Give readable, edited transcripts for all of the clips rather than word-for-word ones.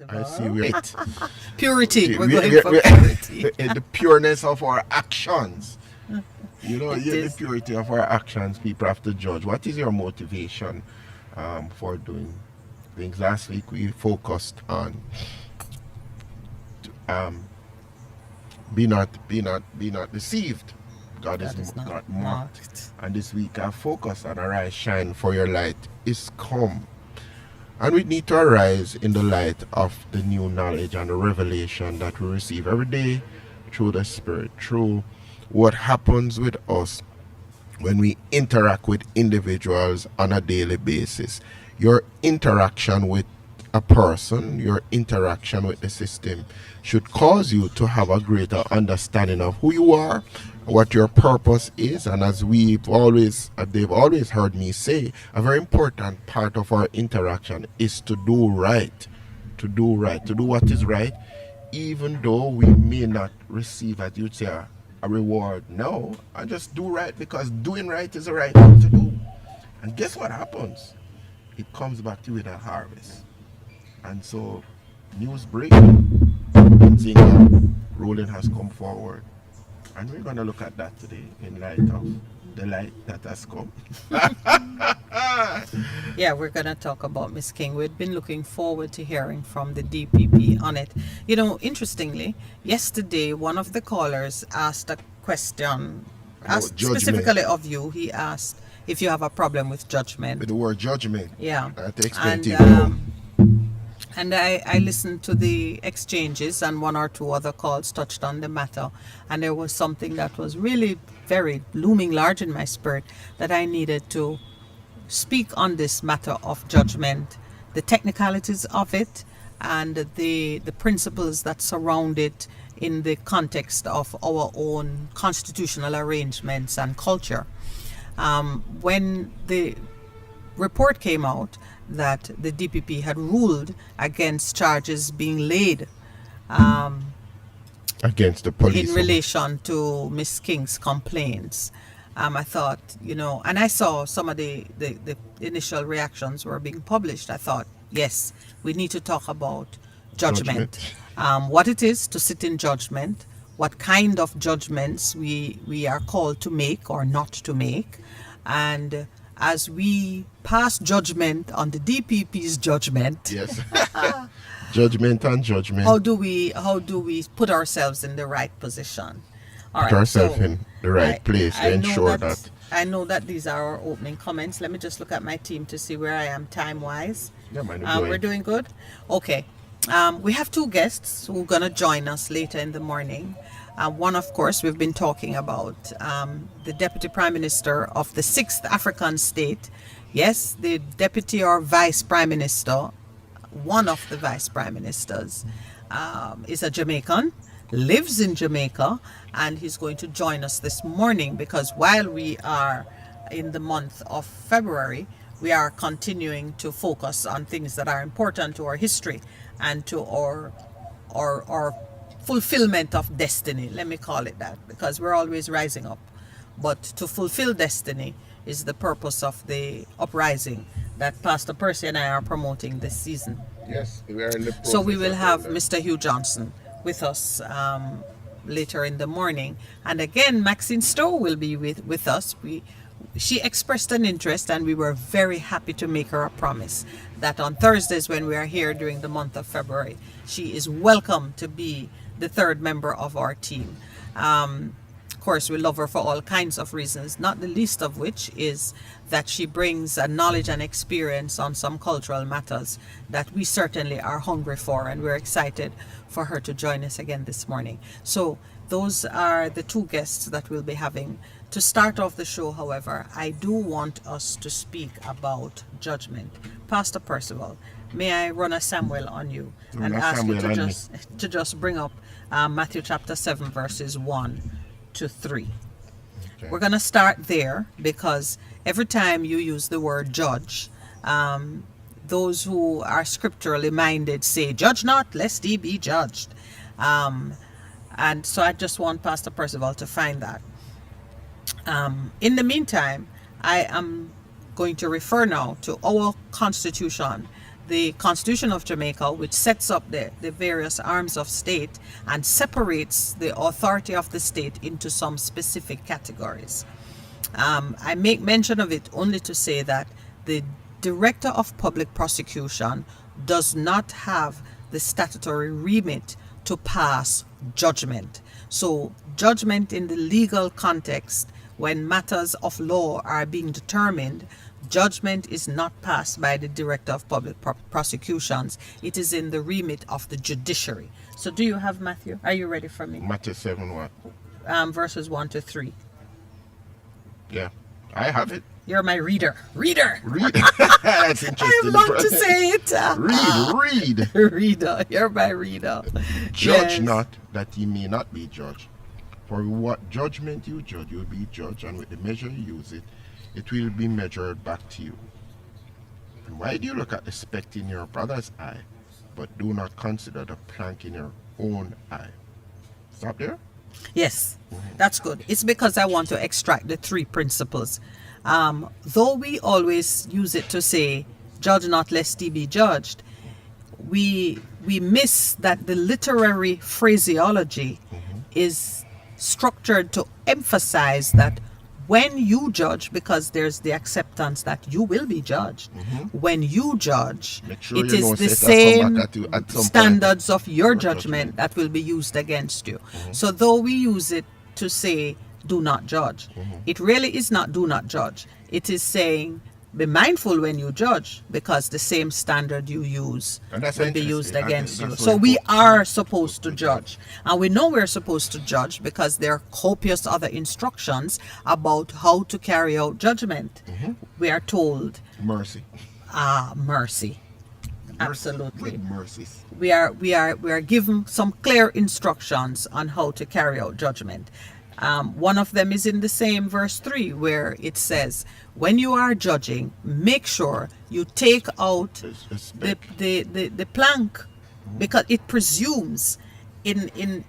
I see it. Purity. We're going for purity. The pureness of our actions. It The is. purity of our actions, people have to judge. What is your motivation for doing things? Last week we focused on um, be not deceived. God is That is not not mocked. marked. And this week I focus on arise, shine, for your light is come. And we need to arise in the light of the new knowledge and the revelation that we receive every day through the Spirit, through what happens with us when we interact with individuals on a daily basis. Your interaction with a person, your interaction with the system should cause you to have a greater understanding of who you are, what your purpose is, and as they've always heard me say, a very important part of our interaction is to do right, to do right, to do what is right, even though we may not receive, as you'd say, a reward. No, I just do right because doing right is the right thing to do. And guess what happens? It comes back to you with a harvest. And so, news break, Zinga ruling has come forward. And we're going to look at that today in light of the light that has come. Yeah, we're going to talk about Miss King. We've been looking forward to hearing from the DPP on it. Interestingly, yesterday one of the callers asked a question, asked judgment. specifically of you. He asked if you have a problem with judgment. With the word judgment. Yeah. I have to explain And to you. And I listened to the exchanges, and one or two other calls touched on the matter. And there was something that was really very looming large in my spirit that I needed to speak on this matter of judgment, the technicalities of it, and the principles that surround it in the context of our own constitutional arrangements and culture. When the report came out that the DPP had ruled against charges being laid Against the police. in relation to Miss King's complaints, I thought, and I saw some of the initial reactions were being published. I thought, yes, we need to talk about judgment. What it is to sit in judgment, what kind of judgments we are called to make or not to make, and as we pass judgment on the DPP's judgment, Yes. Judgment and judgment. how do we put ourselves in the right position? All Put right, ourselves so in the right place to ensure that. I know that these are our opening comments. Let me just look at my team to see where I am time wise. Yeah, man, We're doing good. Okay. We have two guests who are going to join us later in the morning. One, of course, we've been talking about the Deputy Prime Minister of the 6th African state. Yes, the Deputy or Vice Prime Minister, one of the Vice Prime Ministers, is a Jamaican, lives in Jamaica, and he's going to join us this morning because while we are in the month of February, we are continuing to focus on things that are important to our history and to our fulfillment of destiny. Let me call it that, because we're always rising up. But to fulfill destiny is the purpose of the uprising that Pastor Percy and I are promoting this season. Yes, we are in the process. So we will of have doing that. Mr. Hugh Johnson with us later in the morning. And again, Maxine Stowe will be with us. She expressed an interest, and we were very happy to make her a promise that on Thursdays when we are here during the month of February, she is welcome to be the third member of our team. Of course, we love her for all kinds of reasons, not the least of which is that she brings a knowledge and experience on some cultural matters that we certainly are hungry for, and we're excited for her to join us again this morning. So those are the two guests that we'll be having. To start off the show, however, I do want us to speak about judgment. Pastor Percival, may I run a Samuel on you and ask you to just bring up Matthew chapter 7 verses 1 to 3. Okay. We're going to start there because every time you use the word judge, those who are scripturally minded say, "Judge not, lest ye be judged." And so I just want Pastor Percival to find that. In the meantime, I am going to refer now to our Constitution the Constitution of Jamaica, which sets up the various arms of state and separates the authority of the state into some specific categories. I make mention of it only to say that the Director of Public Prosecution does not have the statutory remit to pass judgment. So judgment in the legal context, when matters of law are being determined, judgment is not passed by the Director of Public Prosecutions. It is in the remit of the judiciary. So do you have Matthew? Are you ready for me? Matthew 7 what? Verses 1 to 3. Yeah, I have it. You're my reader. Reader! Read. That's interesting. I love to say it. Read. Reader. You're my reader. Judge Yes. not, that ye may not be judged. For what judgment you judge, you will be judged, and with the measure you use it, it will be measured back to you. And why do you look at the speck in your brother's eye, but do not consider the plank in your own eye? Stop there? Yes, that's good. It's because I want to extract the three principles. Though we always use it to say, judge not lest ye be judged, we miss that the literary phraseology is structured to emphasize that when you judge, because there's the acceptance that you will be judged, when you judge, Make sure it you is know the say that come same back at you at some point. standards of your Your judgment judgment. that will be used against you. So though we use it to say, do not judge, it really is not do not judge. It is saying, be mindful when you judge, because the same standard you use And that's will be used interesting. against you. That's So very we important. are supposed to judge. And we know we're supposed to judge because there are copious other instructions about how to carry out judgment. We are told, Mercy. mercy. Absolutely. With mercies. We are given some clear instructions on how to carry out judgment. One of them is in the same verse 3, where it says, when you are judging, make sure you take out It's the plank, because it presumes in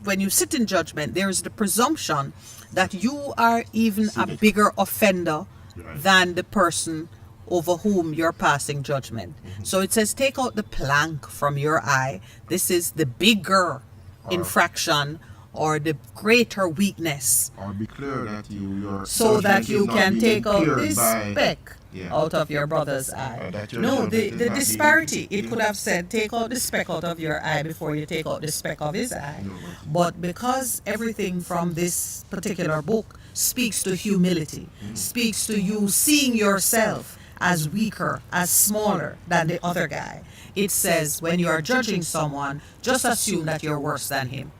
when you sit in judgment, there is the presumption that you are even a bigger offender Right. than the person over whom you're passing judgment. So it says, take out the plank from your eye. This is the bigger infraction or the greater weakness, or be clear that your so that judgment you is not can being take out impaired this by- speck Yeah. out of your brother's eye. that your No, judgment the is not being- disparity, it could have said, take out the speck out of your eye before you take out the speck of his eye. But because everything from this particular book speaks to humility, speaks to you seeing yourself as weaker, as smaller than the other guy, it says when you are judging someone, just assume that you're worse than him.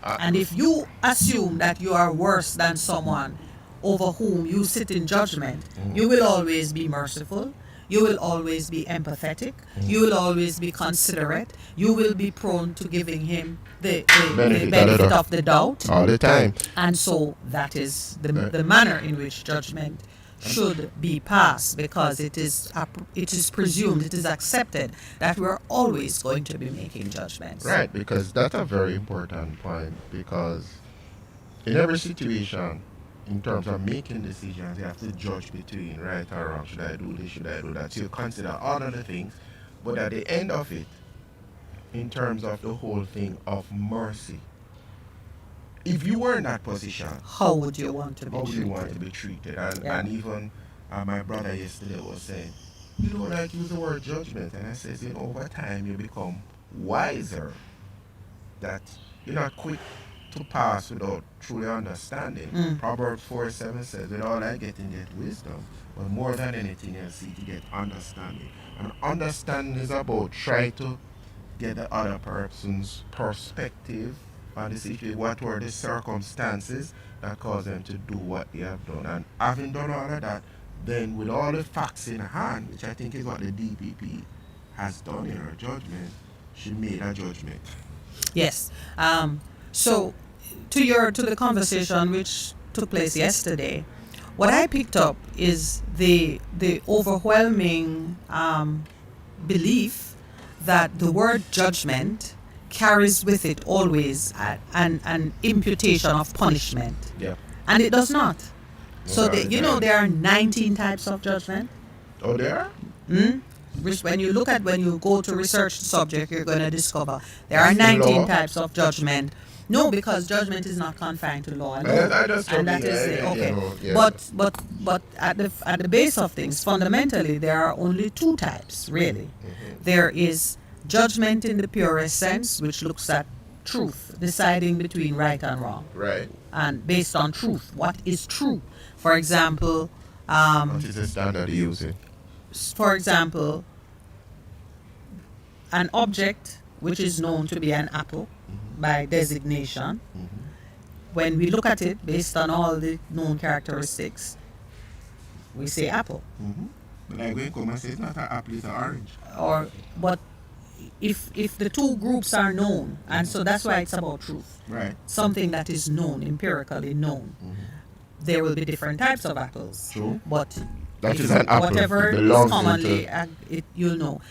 And if you assume that you are worse than someone over whom you sit in judgment, you will always be merciful, you will always be empathetic, you will always be considerate, you will be prone to giving him the benefit of the doubt. all the time. And so that is the manner in which judgment should be passed, because it is presumed, it is accepted that we are always going to be making judgments. Right, because that's a very important point, because in every situation, in terms of making decisions, you have to judge between right or wrong. Should I do this? Should I do that? So you consider all of the things, but at the end of it, in terms of the whole thing of mercy, if you were in that position, How would you want to be how would you treated? want to be treated? And, Yeah. and even my brother yesterday was saying, you don't like use the word judgment. And I says, over time you become wiser, that you're not quick to pass without truly understanding. Proverbs 4:7 says, with all I get wisdom, but more than anything else, seek to get understanding. And understanding is about trying to get the other person's perspective on the situation, what were the circumstances that caused them to do what they have done. And having done all of that, then with all the facts in hand, which I think is what the DPP has done in her judgment, she made a judgment. Yes. So to the conversation which took place yesterday, what I picked up is the overwhelming belief that the word judgment carries with it always an imputation of punishment, Yeah. and it does not. So Okay. there are 19 types of judgment. Oh, there? when you go to research the subject, you're going to discover there are That's the 19 law? types of judgment. No, because judgment is not confined to law alone. I just And that told you, is it. Okay. yeah. But at the base of things, fundamentally, there are only two types, really. There is judgment in the purest sense, which looks at truth, deciding between right and wrong, Right. and based on truth. What is true? For example, What is the standard you use it? An object which is known to be an apple by designation. When we look at it based on all the known characteristics, we say apple. But I go and come and say it's not an apple, it's an orange. But if the two groups are known, and so that's why it's about truth, Right. something that is known, empirically known, there will be different types of apples. True. But That if is an apple. whatever It is belongs commonly, into- you'll know.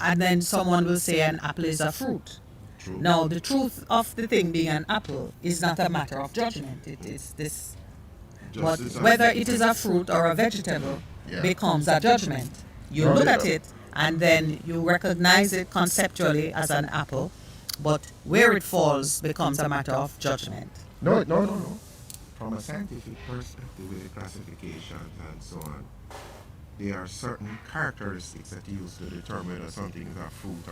And then someone will say an apple is a fruit. True. Now, the truth of the thing being an apple is not a matter of judgment. It is this. Just But as whether it is a fruit or a vegetable Yeah. becomes a judgment. You No, look yeah. at it and then you recognize it conceptually as an apple, but where it falls becomes a matter of judgment. No. From a scientific perspective with the classifications and so on, there are certain characteristics that you use to determine whether something is a fruit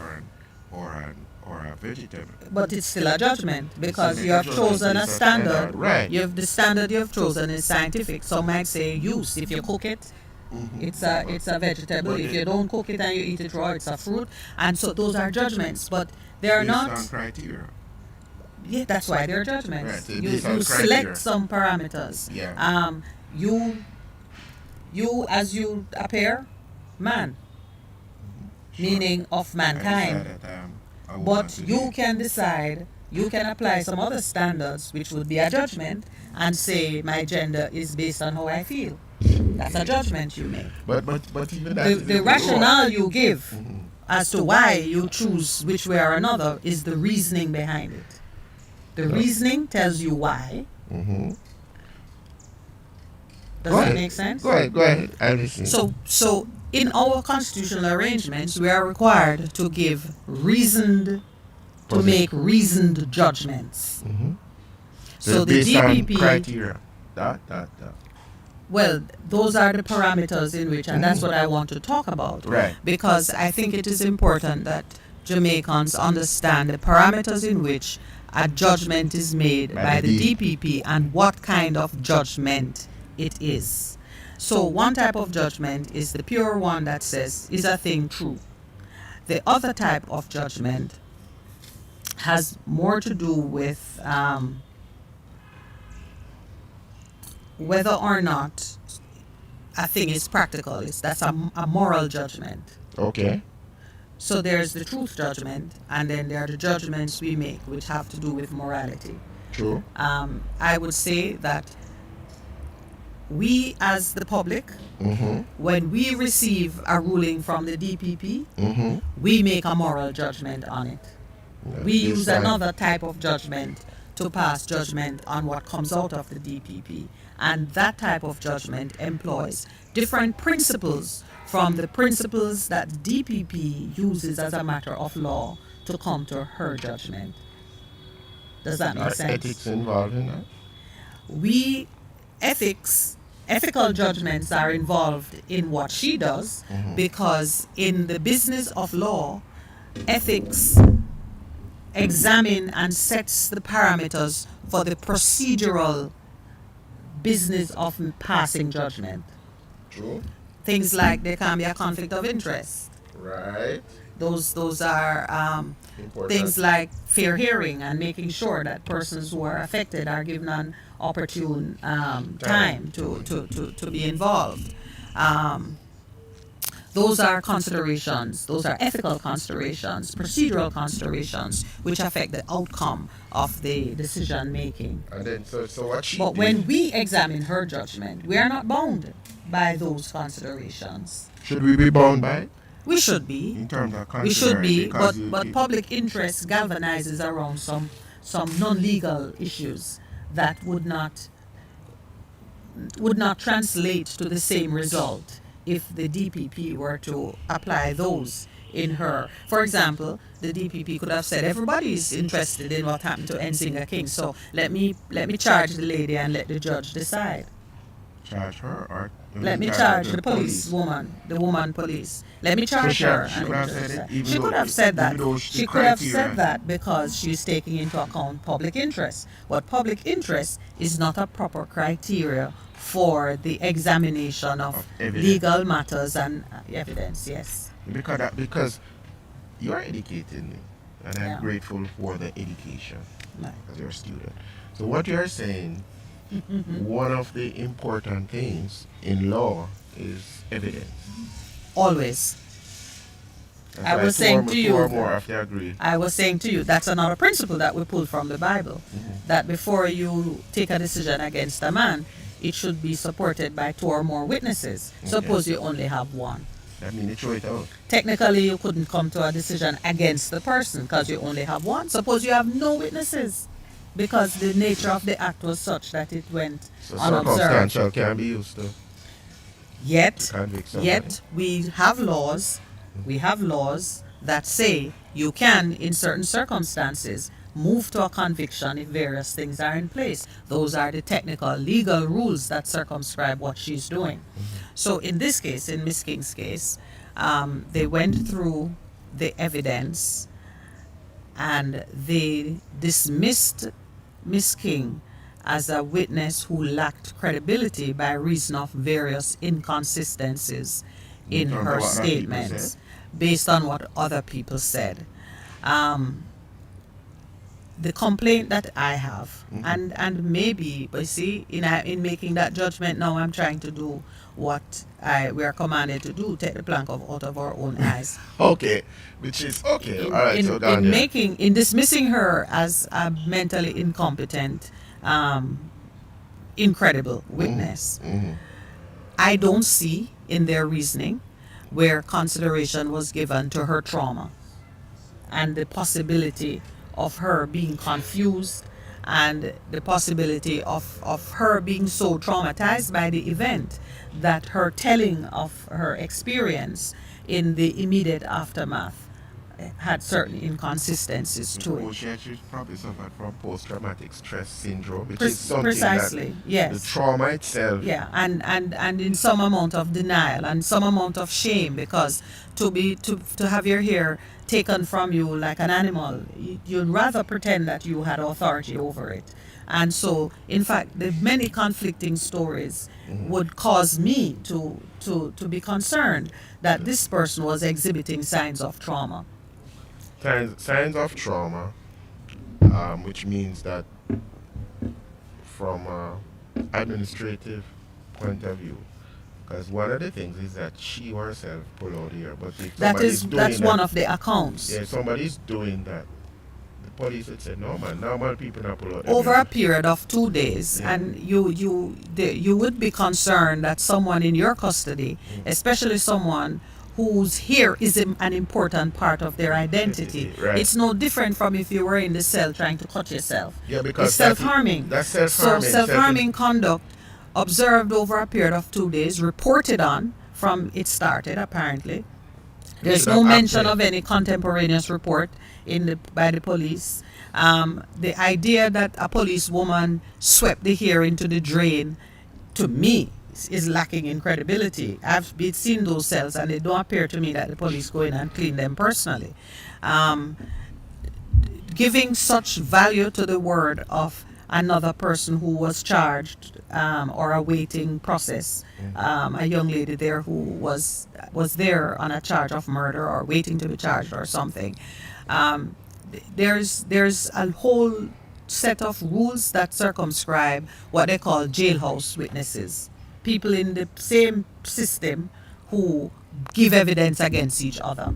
or a vegetable. But it's still a judgment because It's you have a chosen a it's a standard. Right. The standard you have chosen is scientific. Some might say use. If you cook it, it's a vegetable. But If it- you don't cook it and you eat it raw, it's a fruit. And so those are judgments, but they are Based not. on criteria. Yeah, that's why they're judgments. Right, You based on select criteria. some parameters. Yeah. You as you appear, man, meaning of mankind. I decided that, I would But want to you be- can decide, you can apply some other standards, which would be a judgment, and say my gender is based on how I feel. That's a judgment you make. But even that The, is the in law. rationale you give as to why you choose which way or another is the reasoning behind it. The reasoning tells you why. Does Go that ahead. make sense? Go ahead. I listen. So in our constitutional arrangements, we are required to give make reasoned judgments. So the based on DPP, criteria. That. well, those are the parameters in which, and that's what I want to talk about. Right. Because I think it is important that Jamaicans understand the parameters in which a judgment is made by the DPP and what kind of judgment it is. So one type of judgment is the pure one that says, is a thing true? The other type of judgment has more to do with whether or not a thing is practical. That's a moral judgment. Okay. So there's the truth judgment, and then there are the judgments we make, which have to do with morality. True. I would say that we, as the public, when we receive a ruling from the DPP, we make a moral judgment on it. We use another type of judgment to pass judgment on what comes out of the DPP. And that type of judgment employs different principles from the principles that DPP uses as a matter of law to come to her judgment. Does that make Are sense? ethics involved in that? Ethical judgments are involved in what she does because in the business of law, ethics examine and sets the parameters for the procedural business of passing judgment. True. Things like there can be a conflict of interest. Right. Those are Important. things like fair hearing and making sure that persons who are affected are given an opportune time to be involved. Those are considerations. Those are ethical considerations, procedural considerations, which affect the outcome of the decision making. And then, so what she But did, when we examine her judgment, we are not bound by those considerations. should we be bound by it? We should be. In terms of We should considering, be, because but public interest galvanizes around some non-legal issues that would not translate to the same result if the DPP were to apply those in her. For example, the DPP could have said everybody's interested in what happened to Nzinga King, so let me charge the lady and let the judge decide. Charge her or Let me charge the police woman, the woman police. Let me charge her. She could have said it. She could have said that. Even though She could have said that because she's taking into account public interest. But public interest is not a proper criteria for the examination of evidence. legal matters and evidence. Yes. Because you are educating me, and I'm Yeah. grateful for the education Right. because you're a student. So what you're saying, one of the important things in law is evidence. Always. That's I why was saying to you- two or more have to agree. I was saying to you, that's another principle that we pulled from the Bible. That before you take a decision against a man, it should be supported by 2 or more witnesses. Suppose you only have one. That means they throw it out. Technically, you couldn't come to a decision against the person because you only have one. Suppose you have no witnesses because the nature of the act was such that it went So unobserved. circumstantial can be used to Yet, convict somebody. Yet we have laws that say you can, in certain circumstances, move to a conviction if various things are in place. Those are the technical legal rules that circumscribe what she's doing. So in this case, in Miss King's case, they went through the evidence and they dismissed Miss King as a witness who lacked credibility by reason of various inconsistencies in Based on her what other people statements, said? based on what other people said. The complaint that I have, and maybe, but see, in making that judgment now, I'm trying to do what we are commanded to do, take the plank out of our own eyes. Okay, which is okay. All right, so down there. In dismissing her as a mentally incompetent, incredible witness, I don't see in their reasoning where consideration was given to her trauma and the possibility of her being confused and the possibility of her being so traumatized by the event that her telling of her experience in the immediate aftermath had certain inconsistencies to it. She probably suffered from post-traumatic stress syndrome, which Pre- is something precisely, that yes. the trauma itself. Yeah, and in some amount of denial and some amount of shame, because to have your hair taken from you like an animal, you'd rather pretend that you had authority over it. And so, in fact, the many conflicting stories would cause me to be concerned that this person was exhibiting signs of trauma. Signs of trauma, which means that from an administrative point of view, because one of the things is that she herself pull out here, but if That's one of the accounts. Yeah, somebody's doing that. The police would say, no man, normal people not pull out. Over a period of 2 days, Yeah. and you would be concerned that someone in your custody, especially someone whose hair is an important part of their identity. Right. It's no different from if you were in the cell trying to cut yourself. Yeah, because It's self-harming. That's self-harming. So self-harming conduct observed over a period of 2 days, reported on from it started apparently. There's should no have mention acted. of any contemporaneous report by the police. The idea that a policewoman swept the hair into the drain, to me, is lacking in credibility. I've seen those cells, and it don't appear to me that the police go in and clean them personally. Giving such value to the word of another person who was charged or awaiting process, a young lady there who was there on a charge of murder or waiting to be charged or something. There's a whole set of rules that circumscribe what they call jailhouse witnesses. People in the same system who give evidence against each other.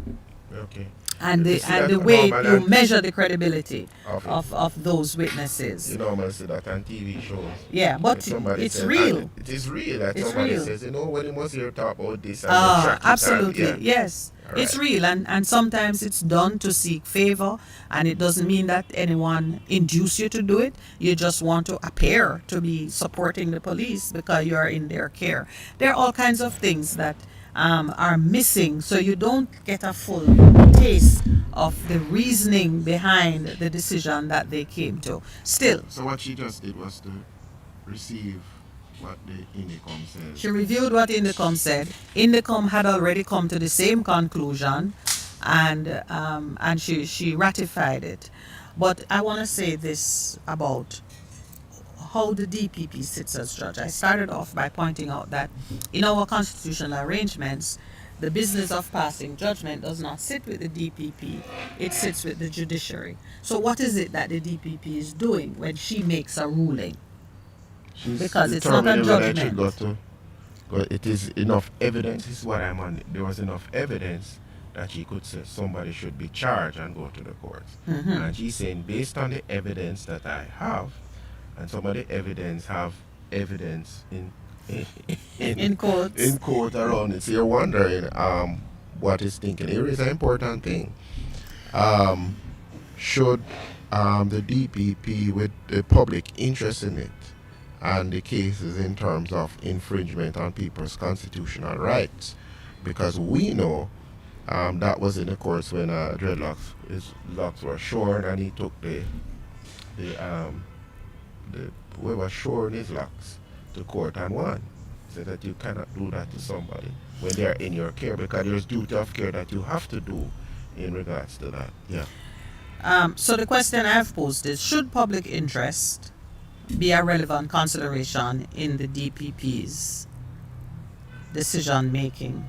Okay. And You the see that way normal you measure the credibility Of it. of those witnesses. You normally see that on TV shows. Yeah, but If somebody it's says- real. and it is real that It's somebody real. says, when you must hear talk about this and they track it Absolutely, and, yeah. yes. All It's right. real, and sometimes it's done to seek favor, and it doesn't mean that anyone induce you to do it. You just want to appear to be supporting the police because you are in their care. There are all kinds of things that are missing, so you don't get a full taste of the reasoning behind the decision that they came to. Still, So what she just did was to receive what the INECOM says. she reviewed what INDECOM said. INDECOM had already come to the same conclusion, and she ratified it. But I want to say this about how the DPP sits as judge. I started off by pointing out that in our constitutional arrangements, the business of passing judgment does not sit with the DPP, it sits with the judiciary. So what is it that the DPP is doing when she makes a ruling? She's Because it's not a determining whether she judgment. it is enough evidence. This is what I'm on. There was enough evidence that she could say somebody should be charged and go to the courts. And she's saying, based on the evidence that I have, and some of the evidence have evidence In courts. in court around it. So you're wondering what is thinking. Here is an important thing. Should the DPP, with the public interest in it and the cases in terms of infringement on people's constitutional rights, because we know that was in the course when his locks were shorn, and he took the whoever shorn his locks to court and won. So that you cannot do that to somebody when they are in your care, because there's duty of care that you have to do in regards to that. Yeah. So the question I've posed is, should public interest be a relevant consideration in the DPP's decision-making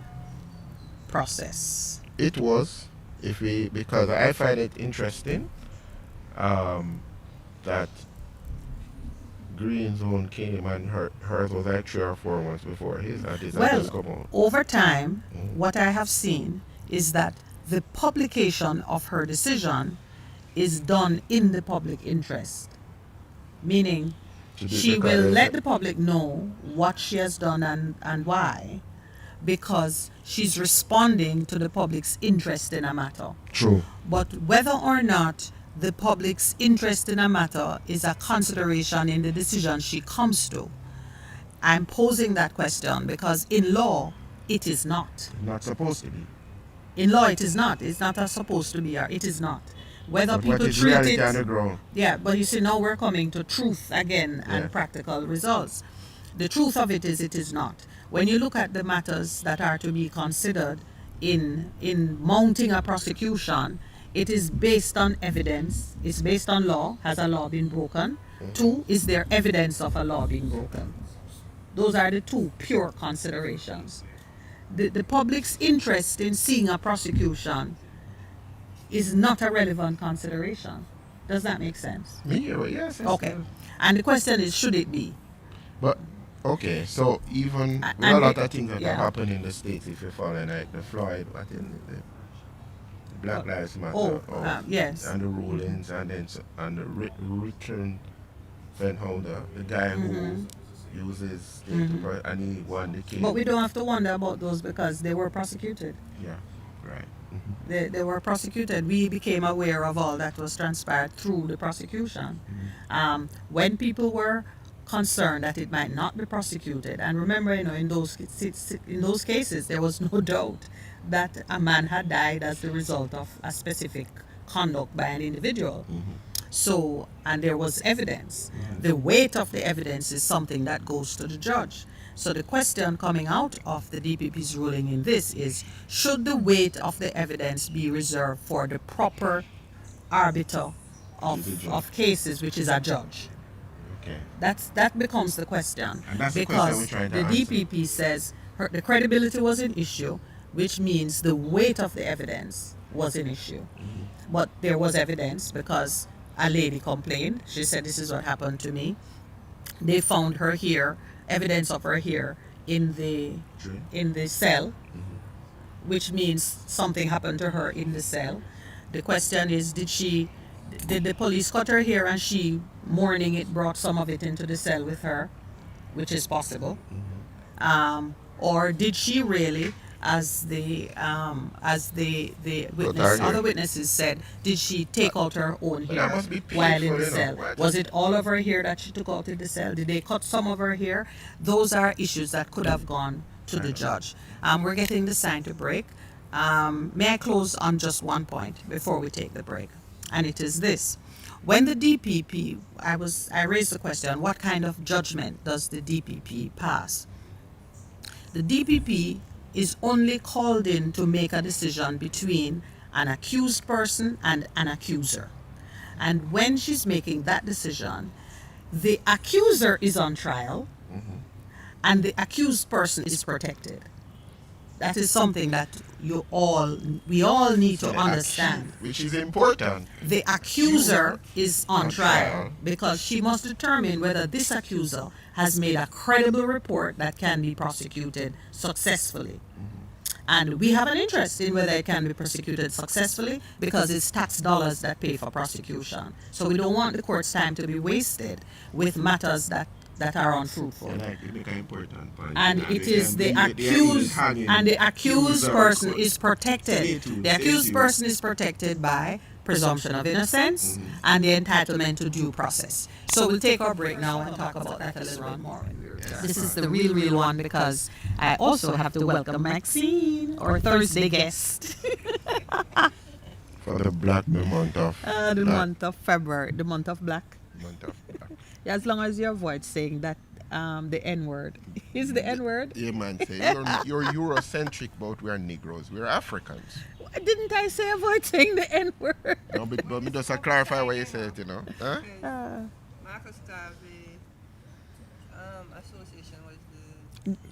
process? It was, because I find it interesting that Green's own came and hers was like 3 or 4 months before his, and his had just come Well, out. over time, what I have seen is that the publication of her decision is done in the public interest, meaning she will let the public know what she has done and why, because she's responding to the public's interest in a matter. True. But whether or not the public's interest in a matter is a consideration in the decision she comes to, I'm posing that question because in law, it is not. Not supposed to be. In law, it is not. It's not a supposed to be, or it is not. Whether But what people is treat reality on the it, ground? yeah. But you see, now we're coming to truth again and Yeah. practical results. The truth of it is not. When you look at the matters that are to be considered in mounting a prosecution, it is based on evidence. It's based on law. Has a law been broken? 2, is there evidence of a law being broken? Those are the 2 pure considerations. The public's interest in seeing a prosecution is not a relevant consideration. Does that make sense? Yes. Okay. And the question is, should it be? But okay, so even with And a lot the- of things that yeah. have happened in the States, if you follow like the Floyd, what in the Black Lives Matter, yes. and the rulings, and then and the Richard Penholder, the guy who uses state to and he won the case. But we don't have to wonder about those because they were prosecuted. Yeah, right. They were prosecuted. We became aware of all that was transpired through the prosecution. When people were concerned that it might not be prosecuted, and remember, in those cases, there was no doubt that a man had died as the result of a specific conduct by an individual. So, and there was evidence. The weight of the evidence is something that goes to the judge. So the question coming out of the DPP's ruling in this is, should the weight of the evidence be reserved for the proper arbiter of cases, which is a judge? Okay. That becomes the question. And that's the question because we're trying to the answer. DPP says the credibility was an issue, which means the weight of the evidence was an issue. But there was evidence because a lady complained. She said, this is what happened to me. They found her here, evidence of her here in the cell, which means something happened to her in the cell. The question is, did the police cut her hair and she, morning it, brought some of it into the cell with her, which is possible. Or did she really, as the witness, other witnesses said, did she take out her own But that hair must be while in painful, the you know. cell? What? Was it all of her hair that she took out in the cell? Did they cut some of her hair? Those are issues that could have gone to the judge. We're getting the sign to break. May I close on just one point before we take the break? And it is this. When the DPP, I raised the question, what kind of judgment does the DPP pass? The DPP is only called in to make a decision between an accused person and an accuser. And when she's making that decision, the accuser is on trial and the accused person is protected. That is something that we all need to understand. Which is important. The accuser is on trial because she must determine whether this accuser has made a credible report that can be prosecuted successfully. And we have an interest in whether it can be prosecuted successfully because it's tax dollars that pay for prosecution. So we don't want the court's time to be wasted with matters that are unfruitful. And it is the accused, and the accused person is protected. The accused person is protected by presumption of innocence and the entitlement to due process. So we'll take our break now and talk about that a little more when we return. This is the real one because I also have to welcome Maxine, our Thursday guest. For the black month of the month of February, the month of black. Month of black. Yeah, as long as you avoid saying that the N-word. Is the N-word? Yeah, man. Say, you're Eurocentric, but we're Negroes. We're Africans. Didn't I say avoid saying the N-word? No, but me just clarify what you said, you know. Huh? Marcus Garvey association was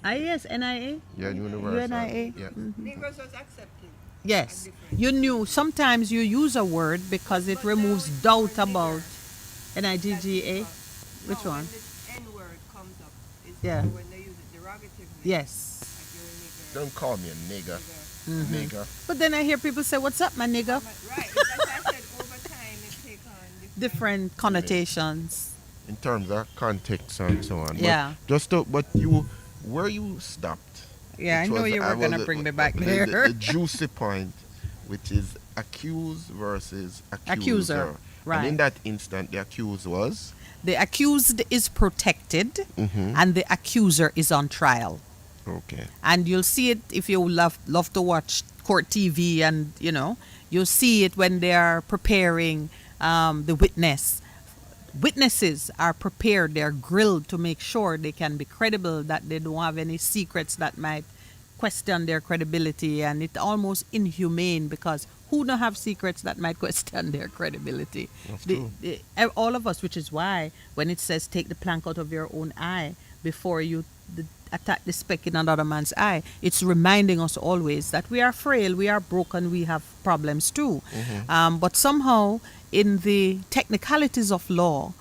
the... Yes, NIA? Yeah, Universal. UNIA? Yeah. Negroes was accepted. Yes. You knew sometimes you use a word because it removes doubt about NIGGA. Which No, one? when the N-word comes up, it's Yeah. when they use it derogatively. Yes. Like you're a nigger. Don't call me a nigger. Nigger. But then I hear people say, what's up, my nigga? Right. That's why I said over time it take on Different connotations. In terms of context and so on. Yeah. But where you stopped. Yeah, I which know was- you were I going to was- bring me back the- there. The juicy point, which is accused versus accuser. Accuser, right. And in that instant, the accused was? The accused is protected and the accuser is on trial. Okay. And you'll see it if you love to watch court TV, and you'll see it when they are preparing the witness. Witnesses are prepared, they're grilled to make sure they can be credible, that they don't have any secrets that might question their credibility, and it's almost inhumane because who don't have secrets that might question their credibility? That's true. All of us, which is why when it says take the plank out of your own eye before you attack the speck in another man's eye, it's reminding us always that we are frail, we are broken, we have problems too. But somehow in the technicalities of law,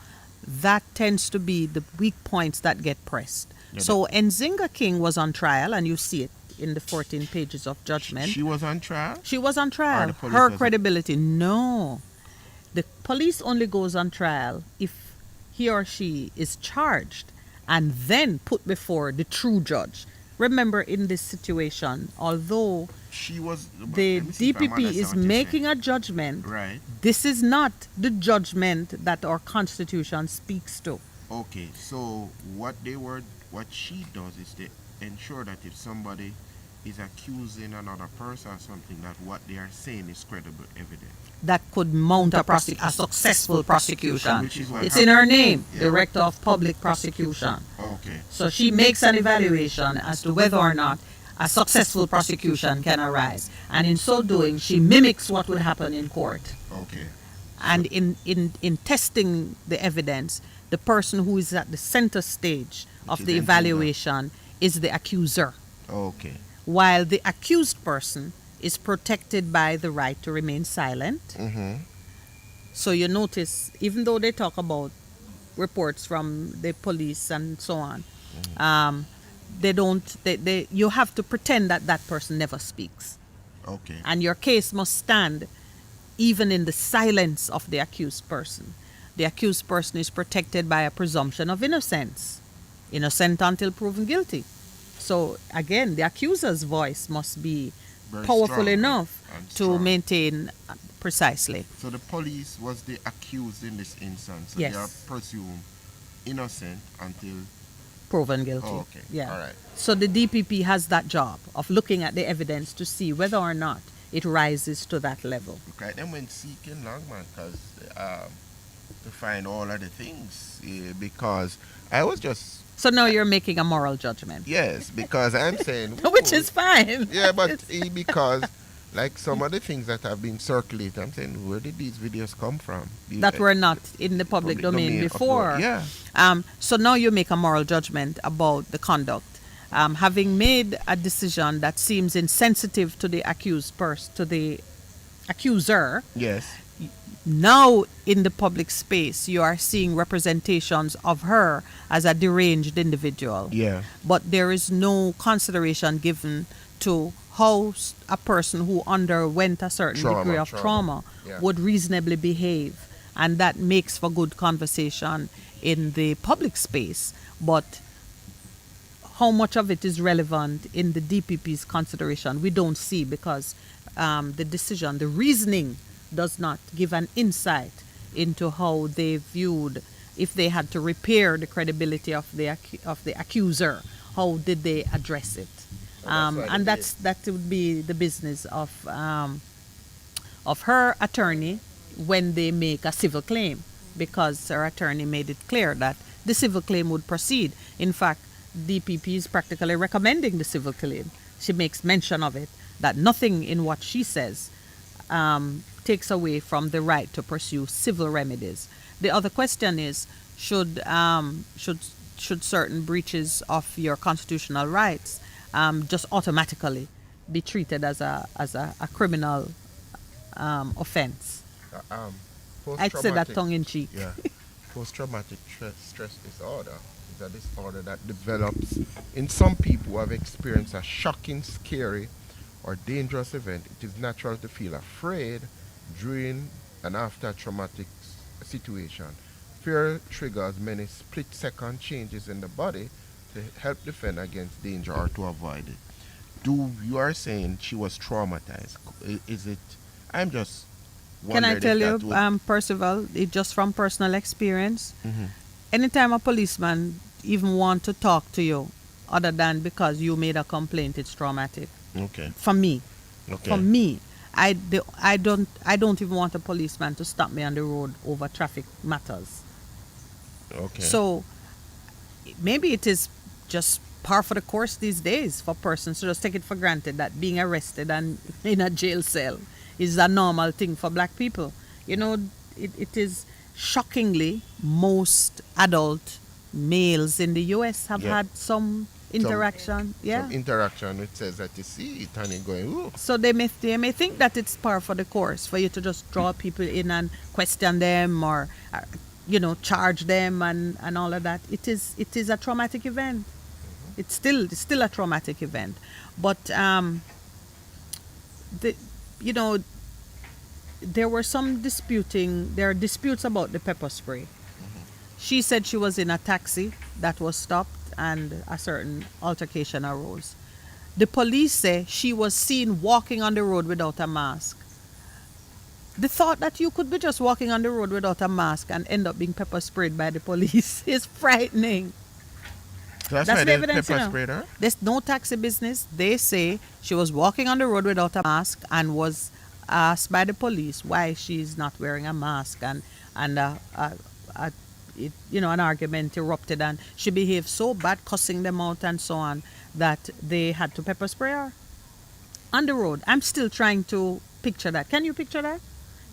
that tends to be the weak points that get pressed. So Nzinga King was on trial, and you see it in the 14 pages of judgment. She was on trial? She was on trial. the police Her wasn't? credibility, no. The police only goes on trial if he or she is charged and then put before the true judge. Remember, in this situation, although She was... the let me see if I'm DPP understand is what you're making saying. a judgment, Right. this is not the judgment that our Constitution speaks to. Okay, so what she does is to ensure that if somebody is accusing another person or something, that what they are saying is credible evidence. That could mount a successful prosecution. Which is what It's in her name, Yeah. Director of Public Prosecution. Okay. So she makes an evaluation as to whether or not a successful prosecution can arise. And in so doing, she mimics what would happen in court. Okay. And in testing the evidence, the person who is at the center stage of is the Nzinga. evaluation is the accuser, Okay. while the accused person is protected by the right to remain silent. So you notice, even though they talk about reports from the police and so on, you have to pretend that that person never speaks. Okay. And your case must stand even in the silence of the accused person. The accused person is protected by a presumption of innocence. Innocent until proven guilty. So again, the accuser's voice must be Very powerful strong enough and to strong. maintain precisely. So the police was the accused in this instance. So Yes. they are presumed innocent until proven guilty. Oh, okay. Yeah. All right. So the DPP has that job of looking at the evidence to see whether or not it rises to that level. Okay, then when seeking long, man, because to find all of the things, because I was just So now you're making a moral judgment. yes, because I'm saying Which is fine. yeah, but because like some of the things that have been circulated, I'm saying where did these videos come from? That were not in the public domain before. Yeah. So now you make a moral judgment about the conduct. Having made a decision that seems insensitive to the to the accuser, Yes. now in the public space you are seeing representations of her as a deranged individual. Yeah. But there is no consideration given to how a person who underwent a certain degree of trauma Yeah. would reasonably behave, and that makes for good conversation in the public space. But how much of it is relevant in the DPP's consideration, we don't see, because the decision, the reasoning does not give an insight into how they viewed, if they had to repair the credibility of the accuser, how did they address it? And that would be the business of her attorney when they make a civil claim, because her attorney made it clear that the civil claim would proceed. In fact, DPP is practically recommending the civil claim. She makes mention of it, that nothing in what she says takes away from the right to pursue civil remedies. The other question is, should certain breaches of your constitutional rights just automatically be treated as a criminal offense? I'd say that tongue in cheek. Yeah. Post-traumatic stress disorder is a disorder that develops in some people who have experienced a shocking, scary, or dangerous event. It is natural to feel afraid during and after a traumatic situation. Fear triggers many split-second changes in the body to help defend against danger or to avoid it. You are saying she was traumatized? Is it? I'm just. Can I tell you, Percival, just from personal experience, anytime a policeman even want to talk to you, other than because you made a complaint, it's traumatic. Okay. For me. Okay. For me, I don't even want a policeman to stop me on the road over traffic matters. Okay. So maybe it is just par for the course these days for persons to just take it for granted that being arrested and in a jail cell is a normal thing for black people. You know, it is shockingly, most adult males in the U.S. have had some interaction. Some interaction which says that you see it and you're going, ooh. So they may think that it's par for the course for you to just draw people in and question them or, charge them and all of that. It is a traumatic event. It's still a traumatic event. But there were there are disputes about the pepper spray. She said she was in a taxi that was stopped and a certain altercation arose. The police say she was seen walking on the road without a mask. The thought that you could be just walking on the road without a mask and end up being pepper sprayed by the police is frightening. So that's the why evidence, pepper sprayed her? There's no taxi business. They say she was walking on the road without a mask and was asked by the police why she's not wearing a mask, and an argument erupted and she behaved so bad, cussing them out and so on, that they had to pepper spray her on the road. I'm still trying to picture that. Can you picture that?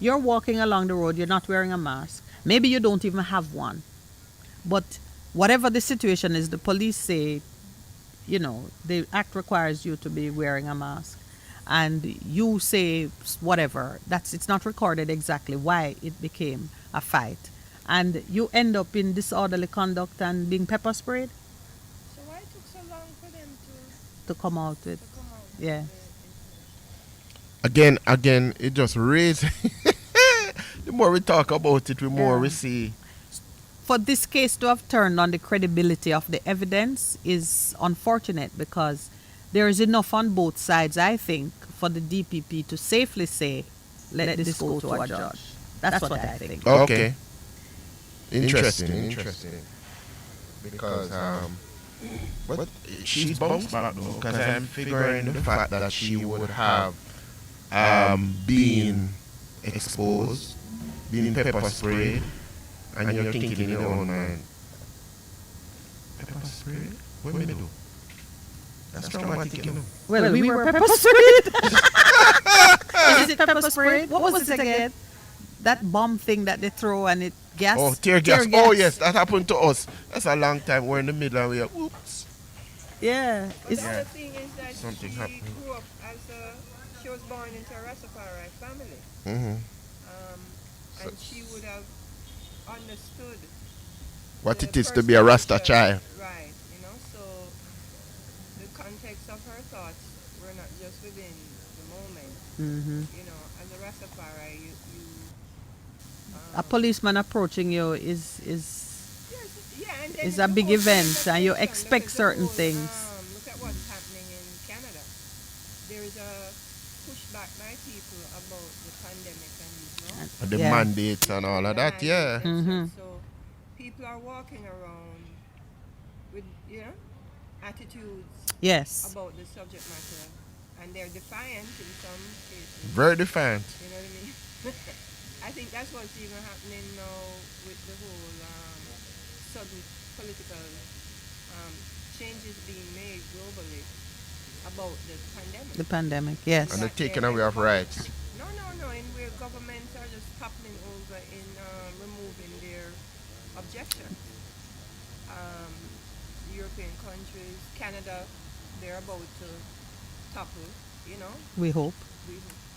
You're walking along the road, you're not wearing a mask. Maybe you don't even have one. But whatever the situation is, the police say, the act requires you to be wearing a mask. And you say whatever. It's not recorded exactly why it became a fight. And you end up in disorderly conduct and being pepper sprayed. So why it took so long for them to come out with? Yeah. Again, it just raises. The more we talk about it, the more we see. For this case to have turned on the credibility of the evidence is unfortunate, because there is enough on both sides, I think, for the DPP to safely say, let this go to a judge. That's what I think. Okay. Interesting. Because But she's bounced back though, because I'm figuring the fact that she would have been exposed, been pepper sprayed, and you're thinking in your own mind, pepper sprayed? What did we do? That's traumatic, you know. Well, we were pepper sprayed. Is it pepper sprayed? What was it again? That bomb thing that they throw and it gas. Oh, tear gas. Oh, yes, that happened to us. That's a long time. We're in the middle and we're, whoops. Yeah. But the other thing is that Something she happened. grew up she was born into a Rastafari family. Mm-hmm. And she would have understood What the it is to be a Rasta child. Right, so the context of her thoughts were not just within the moment. Mm-hmm. As a Rastafari, A policeman approaching you is and then a the big whole event, and you conversation, expect look at the certain whole, things. Look at what's happening in Canada. There is a pushback by people about the pandemic and The Yeah. mandates and all of that, yeah. Mhm. So people are walking around with attitudes Yes. about the subject matter, and they're defiant in some cases. Very defiant. You know what I mean? I think that's what's even happening now with the whole sudden political changes being made globally about the pandemic. The pandemic, yes. And the taking away of rights. No, in where governments are just toppling over in removing their objections. European countries, Canada, they're about to topple, We hope.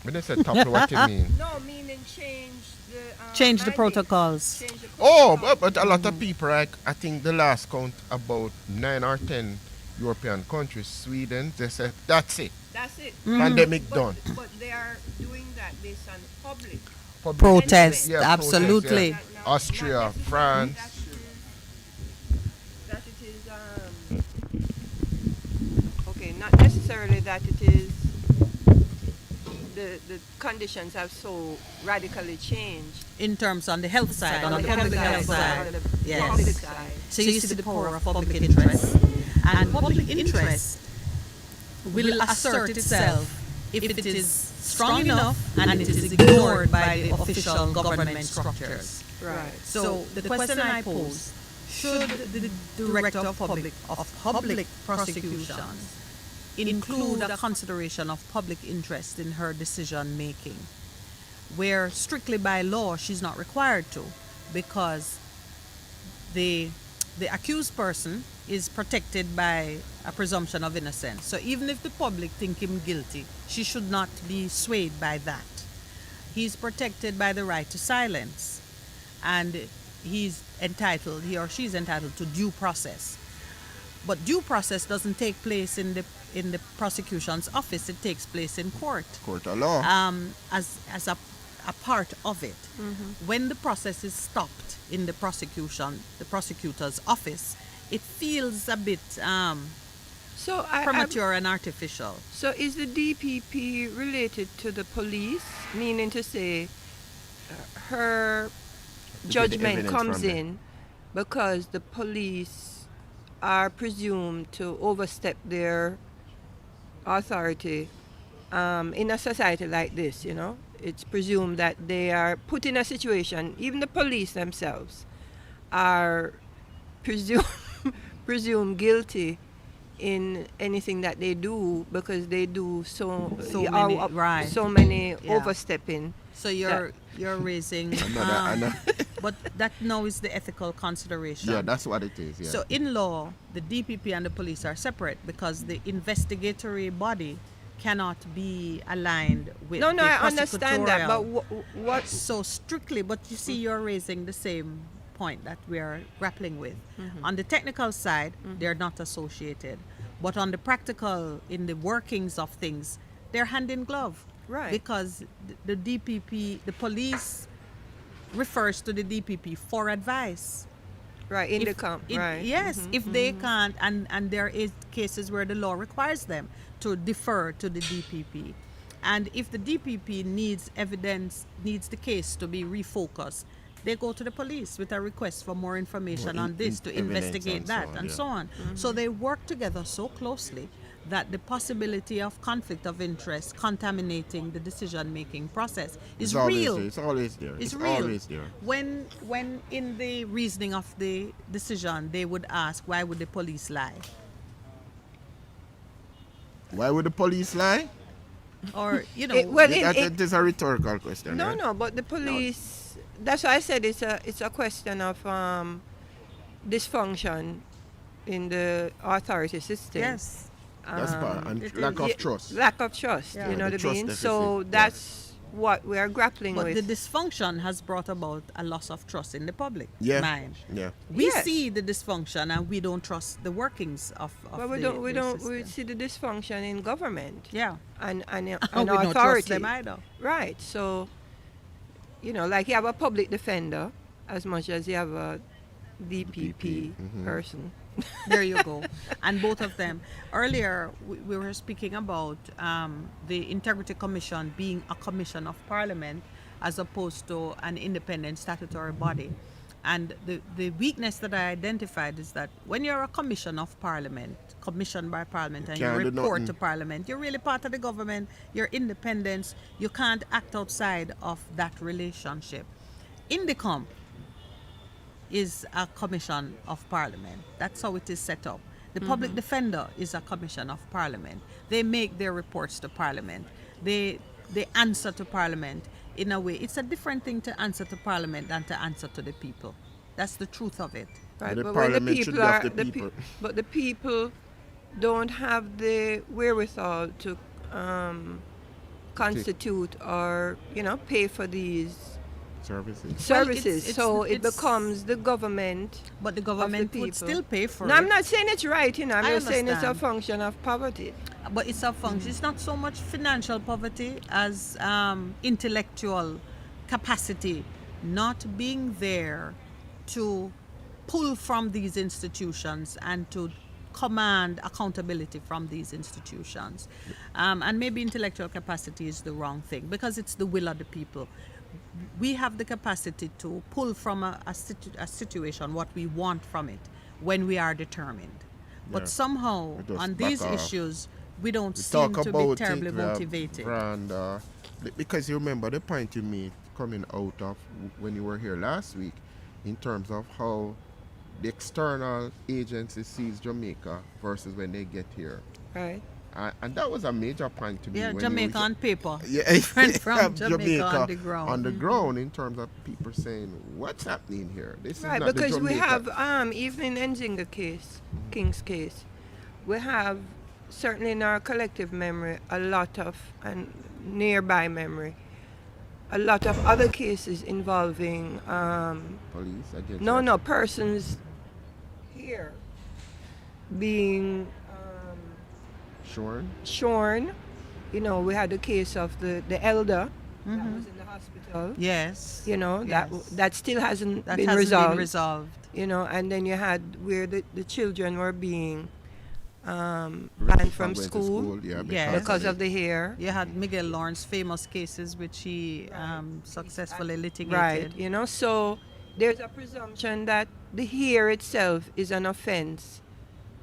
When they said topple, what do you mean? No, meaning change the Change the mandates. protocols. Change the Oh, protocols. but a lot of people, I think the last count about 9 or 10 European countries, Sweden, they said, that's it. That's it. Pandemic done. But they are doing that based on public. Public- Protest, Yeah, absolutely. protest, yeah. Austria, France. That it is okay, not necessarily that it is the conditions have so radically changed. In terms on the health side, on the health public side, health but side. on the Yes. public side. So you see the power of public interest. And public interest will assert itself if it is strong enough and it is ignored by the official government structures. Right. So the question I pose, should the Director of Public Prosecutions include a consideration of public interest in her decision making, where strictly by law she's not required to, because the accused person is protected by a presumption of innocence. So even if the public think him guilty, she should not be swayed by that. He's protected by the right to silence, and he or she's entitled to due process. But due process doesn't take place in the prosecution's office. It takes place in court. Court of law. As a part of it. When the process is stopped in the prosecutor's office, it feels a bit So premature and artificial. So is the DPP related to the police? Meaning to say, her judgment evidence comes from them. in because the police are presumed to overstep their authority in a society like this, It's presumed that they are put in a situation, even the police themselves are presumed guilty in anything that they do because they do so many Yeah. overstepping. So you're raising but that now is the ethical consideration. Yeah, that's what it is. Yeah. So in law, the DPP and the police are separate because the investigatory body cannot be aligned with No, the I understand that, but prosecutorial. what? So strictly, but you see, you're raising the same point that we are grappling with. On the technical side, they're not associated, but on the practical, in the workings of things, they're hand in glove. Right. Because the DPP, the police refers to the DPP for advice. Right, in the If- camp, it- right. Yes, if they can't, and there is cases where the law requires them to defer to the DPP. And if the DPP needs evidence, needs the case to be refocused, they go to the police with a request for more information More on this, to evidence investigate and so that, on, and yeah. so on. So they work together so closely that the possibility of conflict of interest contaminating the decision-making process is It's always real. there. It's always there. It's It's real. always there. When in the reasoning of the decision, they would ask, why would the police lie? Why would the police lie? Or, you know, That is a rhetorical question. No, right? no, but the police. That's why I said it's a question of dysfunction in the authority system. yes. That's part. And it lack is. of Ye- trust. Lack of trust. Yeah. You know The what I trust mean? deficit, So yeah. that's what we are grappling But with. the dysfunction has brought about a loss of trust in the public Yeah. mind. Yeah. We Yes. see the dysfunction and we don't trust the workings of But we the, don't. We the don't. system. We see the dysfunction in government Yeah. and And and we don't trust authority. them either. Right. So, you know, like you have a public defender as much as you have a DPP person. There you go. And both of them. Earlier, we were speaking about the Integrity Commission being a commission of Parliament as opposed to an independent statutory body. And the weakness that I identified is that when you're a commission of Parliament, commissioned by Parliament, and you can't do report nothing. to Parliament, you're really part of the government, you're independent, you can't act outside of that relationship. INDECOM is a commission of Parliament. That's how it is set up. The public defender is a commission of Parliament. They make their reports to Parliament. They answer to Parliament in a way. It's a different thing to answer to Parliament than to answer to the people. That's the truth of it. Right, The but when the parliament should people be are of the people. but the people don't have the wherewithal to constitute or pay for these Services. services. it's- So it it's- becomes the government. But the government would people. still pay for No, it. I'm not saying it's right. I'm I just saying it's a understand. function of poverty. But it's a function. It's not so much financial poverty as intellectual capacity, not being there to pull from these institutions and to command accountability from these institutions. And maybe intellectual capacity is the wrong thing because it's the will of the people. We have the capacity to pull from a situation what we want from it when we are determined. But Yeah. somehow We just on back these off. issues, we don't We seem talk to be about terribly it, we have motivated. brand, because you remember the point you made coming out of when you were here last week in terms of how the external agency sees Jamaica versus when they get here. Right. And that was a major point to me. Yeah, when Jamaica you on paper. yeah, Different from Jamaica on the ground. on the ground in terms of people saying, what's happening here? This is Right, not the because we Jamaica. have even in Nzinga case, King's case, we have certainly in our collective memory a lot of, and nearby memory, a lot of other cases involving Police against no persons here being shorn. We had the case of the elder that was in the hospital. Yes. That that still hasn't that been hasn't resolved. been resolved. And then you had where the children were being Prevented banned from going to school yeah, Yes. because of the hair. You had Miguel Lawrence famous cases which he successfully litigated. Right, so there's a presumption that the hair itself is an offense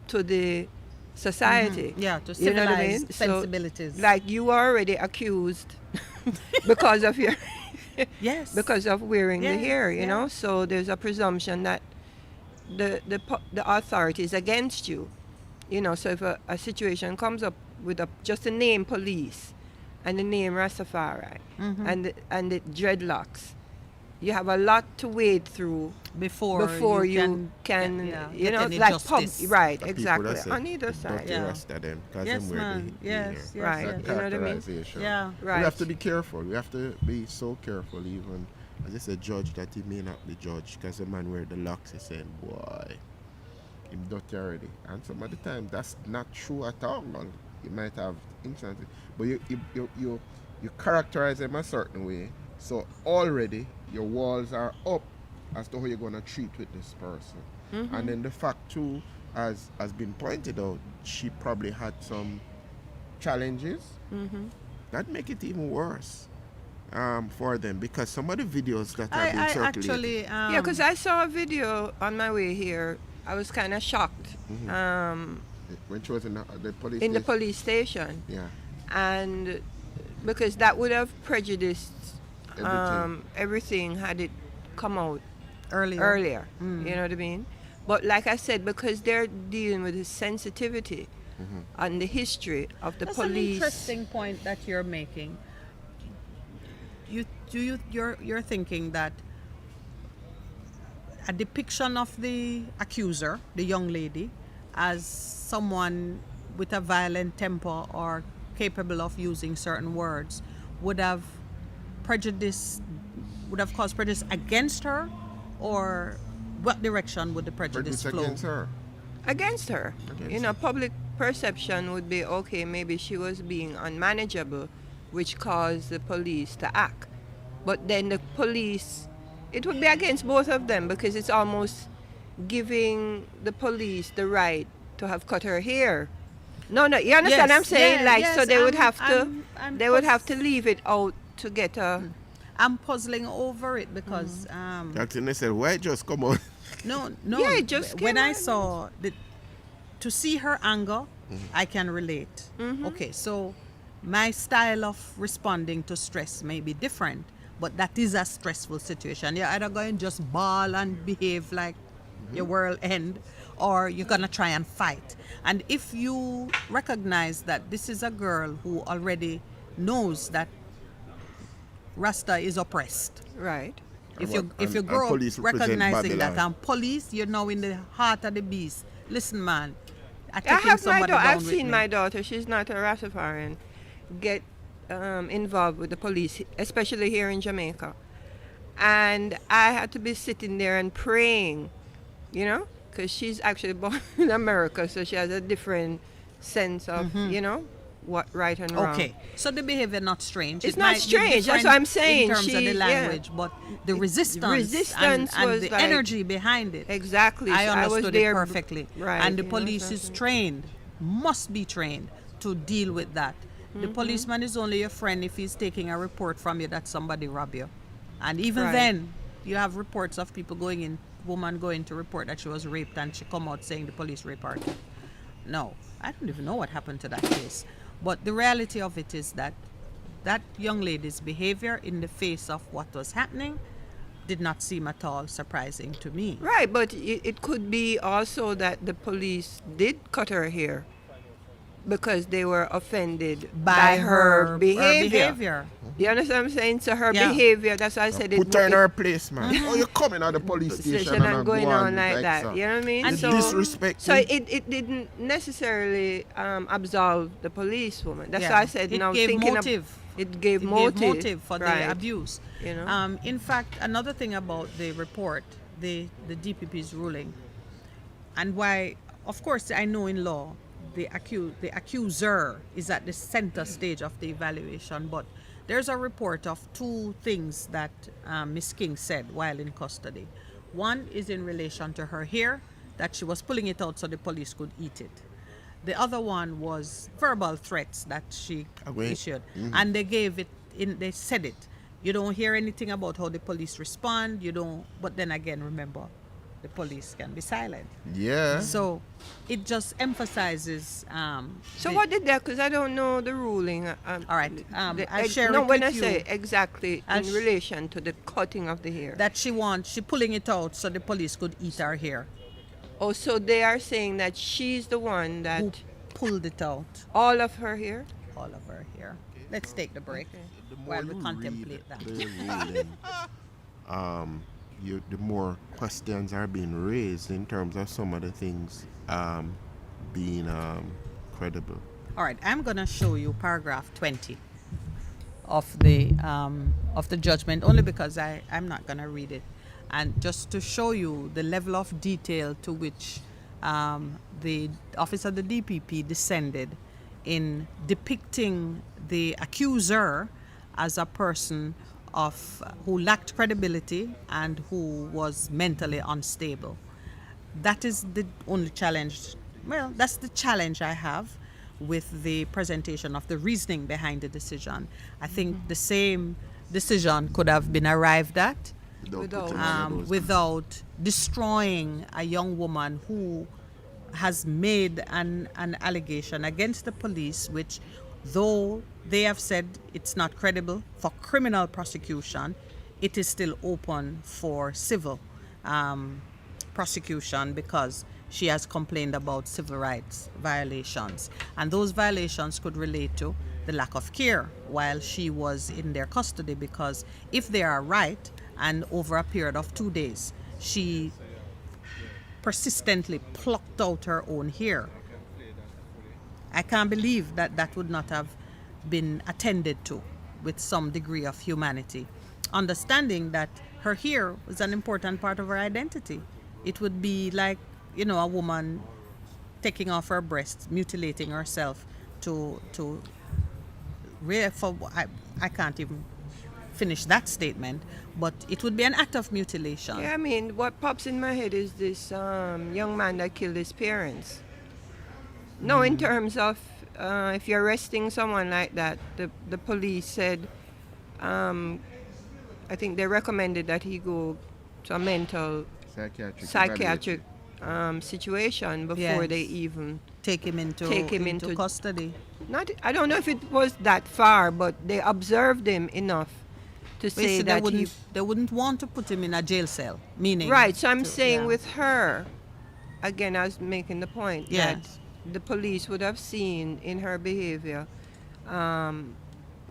to the society. Yeah, to You know what I civilize mean? So, sensibilities. like you are already accused because of your yes. because of wearing the Yes, hair, yeah. So there's a presumption that the authority is against you, So if a situation comes up with just the name police and the name Rastafari and the dreadlocks, you have a lot to wade through before you can get any like justice. right, The people exactly, that say, on either side. Dirty Yeah. Rasta them, 'cause Yes, them wear man. the Yes, hair. yes, Right. yes. You know what I mean? Characterization. Yeah. Right. We have to be careful. We have to be so careful, even as I said, judge that he may not be judged, because the man wear the locks is saying, boy, him dirty already. And some of the time that's not true at all. You might have instances, but you characterize them a certain way, so already your walls are up as to how you're going to treat with this person. And then the fact too, as has been pointed out, she probably had some challenges that make it even worse. for them, because some of the videos that I, have been I circulating. actually Yeah, because I saw a video on my way here. I was kind of shocked. When she was in the police In the station. police station, Yeah. and because that would have prejudiced Everything. everything had it come out earlier. You know what I mean? But like I said, because they're dealing with the sensitivity and the history of the That's an police. interesting point that you're making. You're thinking that a depiction of the accuser, the young lady, as someone with a violent temper or capable of using certain words would have caused prejudice against her, or what direction would the prejudice flow? Against her. Against her. Against You know, public perception would be, okay, maybe she was being unmanageable, which caused the police to act. But then the police, it would be against both of them, because it's almost giving the police the right to have cut her hair. No, you understand? Yes, I'm saying, yeah, so yes, they would I'm- have to, I'm they would have to leave it out to get a. I'm puzzling over it because That's when they said, why just come on? no. Yeah, it just when came I out. saw to see her anger, I can relate. Okay, so my style of responding to stress may be different, but that is a stressful situation. You're either going to just bawl and behave like your world end, or you're going to try and fight. And if you recognize that this is a girl who already knows that Rasta is oppressed, Right. if And you grow up police represent recognizing that, Babylon. and police, you're now in the heart of the beast. Listen, man, I taking have my somebody daughter. down I've with seen me. my daughter. She's not a Rastafarian. Get involved with the police, especially here in Jamaica, and I had to be sitting there and praying, you know, because she's actually born in America, so she has a different sense of, you know, what right and wrong. Okay, so the behavior not strange. It's It not might be strange, that's different what I'm saying. in terms of She- the yeah. language, but the resistance, resistance and was the like- energy behind it. Exactly. I So was understood there it perfectly. Right. And the you know, police so- is trained, must be trained to deal with that. The policeman is only your friend if he's taking a report from you that somebody robbed you. And even Right. then, you have reports of people woman going to report that she was raped, and she come out saying the police raped her. No, I don't even know what happened to that case. But the reality of it is that that young lady's behavior in the face of what was happening did not seem at all surprising to me. Right, but it could be also that the police did cut her hair because they were offended by her behavior. You understand what I'm saying? So her Yeah. behavior, that's why I said Put her in her place, man. Oh, you're coming out of the police station station and and going go on like that. so. You know what I mean? And so, disrespect. so it didn't necessarily absolve the policewoman. That's Yeah. why I said It now gave thinking motive. It gave It motive. gave motive for right. the abuse. You know? In fact, another thing about the report, the DPP's ruling, and why, of course, I know in law, the accuser is at the center stage of the evaluation, but there's a report of two things that Miss King said while in custody. One is in relation to her hair, that she was pulling it out so the police could eat it. The other one was verbal threats that she Okay. issued, and they gave it they said it. You don't hear anything about how the police respond. You don't. But then again, remember, the police can be silent. Yeah. So it just emphasizes. So what did that? Because I don't know the ruling. All right, I'll share no, it when with I you. say exactly I'll in relation to the cutting of the hair. That she pulling it out so the police could eat her hair. Oh, so they are saying that she's the one that Who pulled it out? all of her hair. All of her hair. Let's take the break The more while we you contemplate read that. the ruling, the more questions are being raised in terms of some of the things being credible. All right, I'm going to show you paragraph 20 of the judgment, only because I'm not going to read it, and just to show you the level of detail to which the office of the DPP descended in depicting the accuser as a person who lacked credibility and who was mentally unstable. That is the only challenge. Well, that's the challenge I have with the presentation of the reasoning behind the decision. I think the same decision could have been arrived at Without- putting on those- without destroying a young woman who has made an allegation against the police, which, though they have said it's not credible for criminal prosecution, it is still open for civil prosecution because she has complained about civil rights violations. And those violations could relate to the lack of care while she was in their custody, because if they are right, and over a period of 2 days, she persistently plucked out her own hair, I can't believe that that would not have been attended to with some degree of humanity. Understanding that her hair was an important part of her identity. It would be like, a woman taking off her breasts, mutilating herself I can't even finish that statement, but it would be an act of mutilation. Yeah, I mean, what pops in my head is this young man that killed his parents. No, in terms of if you're arresting someone like that, the police said, I think they recommended that he go to a mental psychiatric situation before Yes. they even Take him into custody. I don't know if it was that far, but they observed him enough to say that they wouldn't want to put him in a jail cell, meaning right. So I'm saying yeah. with her, again, I was making the point Yes. that the police would have seen in her behavior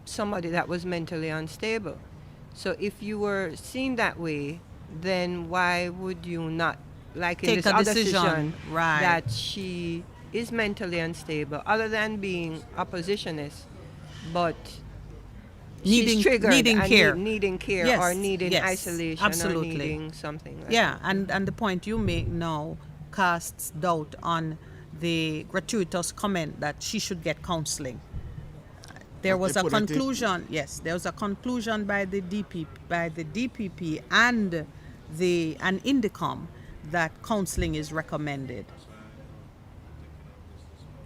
somebody that was mentally unstable. So if you were seen that way, then why would you not, like in Take this a other decision, right. that she is mentally unstable, other than being oppositionist, but she's triggered needing and care. needing care Yes, or needing yes, isolation absolutely. or needing something like Yeah, that. and the point you make now casts doubt on the gratuitous comment that she should get counseling. There But was they a put it in- conclusion. Yes, there was a conclusion by the DPP and Indicom that counseling is recommended.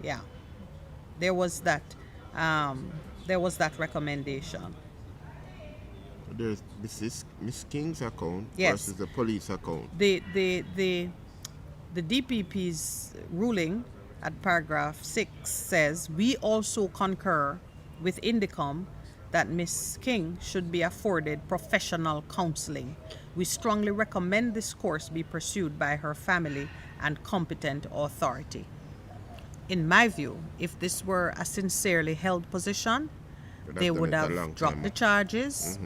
Yeah, there was that recommendation. There's Miss King's account Yes. versus the police account. The DPP's ruling at paragraph 6 says, we also concur with Indicom that Ms. King should be afforded professional counseling. We strongly recommend this course be pursued by her family and competent authority. In my view, if this were a sincerely held position, they would done it a long have dropped time the ago. charges,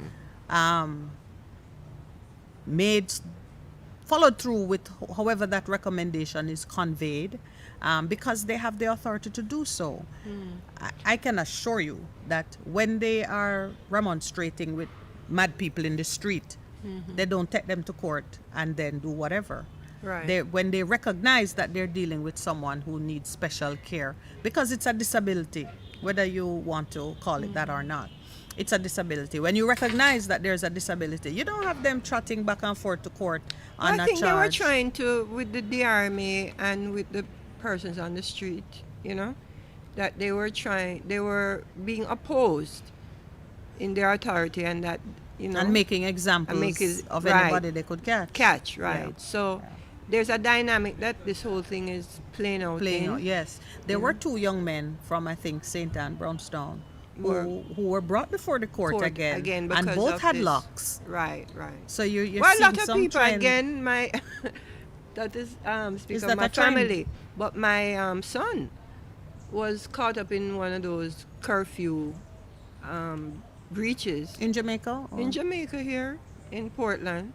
followed through with however that recommendation is conveyed, because they have the authority to do so. I can assure you that when they are remonstrating with mad people in the street, they don't take them to court and then do whatever. Right. When they recognize that they're dealing with someone who needs special care, because it's a disability, whether you want to call it that or not. It's a disability. When you recognize that there's a disability, you don't have them trotting back and forth to court on I a think they were charge. trying to, with the DRMA and with the persons on the street, that they were being opposed in their authority, and that, and making examples of right. anybody they could catch. catch, right? Yeah. So there's a dynamic that this whole thing is playing out in. Yes. There were two young men from, I think, St. Anne, Brownstown, who were brought before the court again and because both of had this. locks. Right. So you're Well, a seeing lot of some people, trend. again, my that is speak Is of that my a trend? family, but my son was caught up in one of those curfew breaches In Jamaica? Or? in Jamaica here in Portland,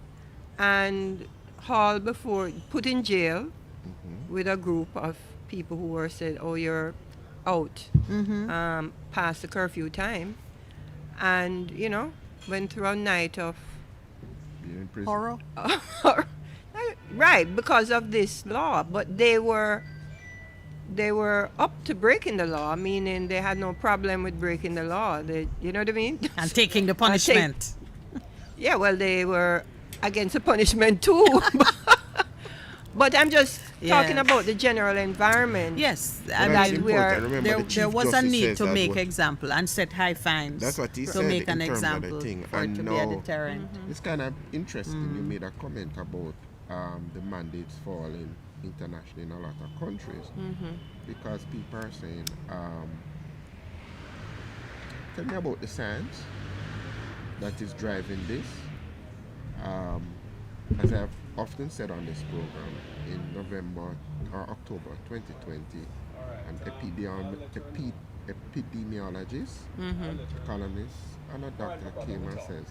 and put in jail with a group of people who were said, oh, you're out past the curfew time, and went through a night of Being in prison. Horror? right, because of this law. But they were up to breaking the law, meaning they had no problem with breaking the law. You know what I mean? And taking the punishment. Yeah, well, they were against the punishment too. But I'm just talking Yes. about the general environment. Yes, But I that's mean, we are- important. Remember, there, the Chief there was a Justice need says to that make what- example and set high fines. That's what he to said make in an terms of the example thing. for it And to be a now- deterrent. It's kind of interesting. You made a comment about the mandates falling internationally in a lot of countries because people are saying, tell me about the science that is driving this. As I've often said on this program, in November or October 2020, an epidemiologist, economist, and a doctor came and says,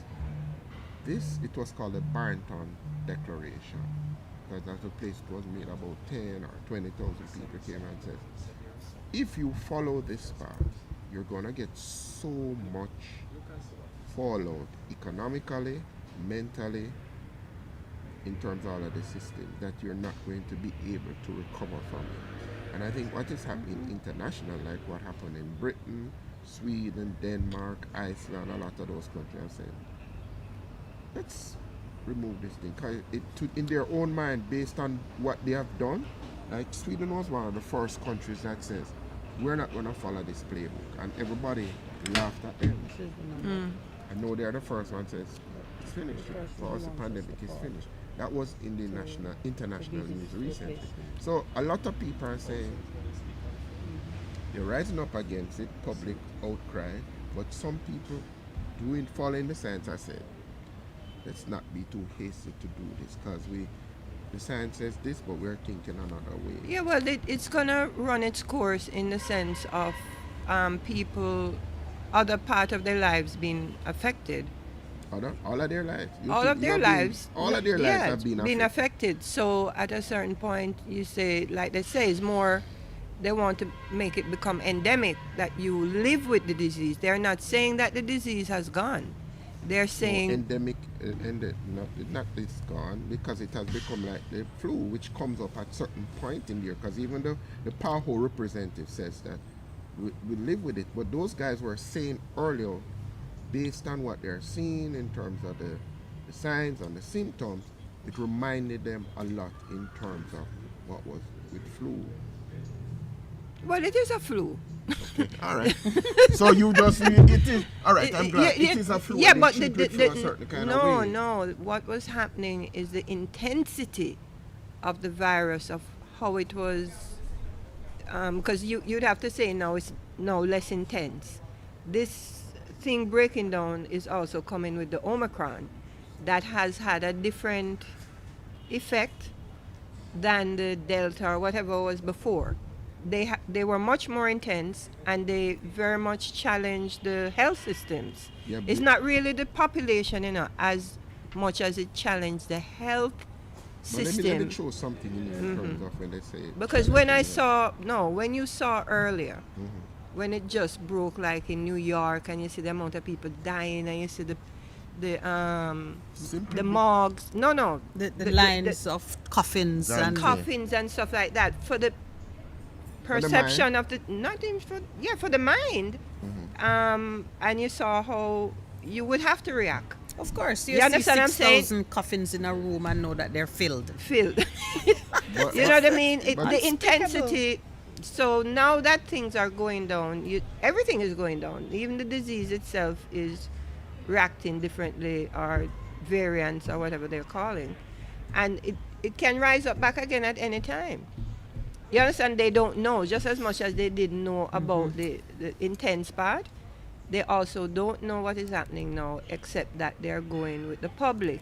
it was called the Barranton Declaration, because that's a place it was made, about 10 or 20,000 people came and said, if you follow this path, you're going to get so much fallout economically, mentally, in terms of all of the systems, that you're not going to be able to recover from it. And I think what is happening international, like what happened in Britain, Sweden, Denmark, Iceland, a lot of those countries are saying, let's remove this thing. 'Cause in their own mind, based on what they have done, like Sweden was one of the first countries that says, we're not going to follow this playbook. And everybody laughed at them. I know they're the first one says, it's finished. For us, the pandemic is finished. That was in the international news recently. So a lot of people are saying, they're rising up against it, public outcry, but some people following the science are saying, let's not be too hasty to do this, because the science says this, but we're thinking another way. Yeah, well, it's gonna run its course in the sense of people, other part of their lives being affected. All of their lives. All of their lives have been affected. So at a certain point, you say, like they say, it's more, they want to make it become endemic, that you live with the disease. They're not saying that the disease has gone. They're saying endemic, not it's gone, because it has become like the flu, which comes up at certain point in there. Because even the PAHO representative says that we live with it, but those guys were saying earlier, based on what they're seeing in terms of the signs and the symptoms, it reminded them a lot in terms of what was with flu. well, it is a flu. Okay, all right. So you just it is all right. I'm glad it is a flu. Yeah, and but it treated for a certain kind of way. no. What was happening is the intensity of the virus, of how it was. Because you'd have to say now it's now less intense. This thing breaking down is also coming with the Omicron, that has had a different effect than the Delta or whatever was before. They were much more intense, and they very much challenged the health systems. Yeah, It's not really the population, as much as it challenged the health But let system. me show something in here in terms of when they say it. Because when you saw earlier, when it just broke, like in New York, and you see the amount of people dying, and you see the morgues. The lines of coffins and coffins and stuff like that, for the perception of the for the mind. And you saw how you would have to react. of course you You see understand what I'm saying? 6,000 coffins in a room and know that they're filled. But- You know what I mean? but- The intensity. So now that things are going down, everything is going down. Even the disease itself is reacting differently, or variants, or whatever they're calling. And it can rise up back again at any time. You understand? They don't know, just as much as they didn't know about the intense part. They also don't know what is happening now, except that they're going with the public.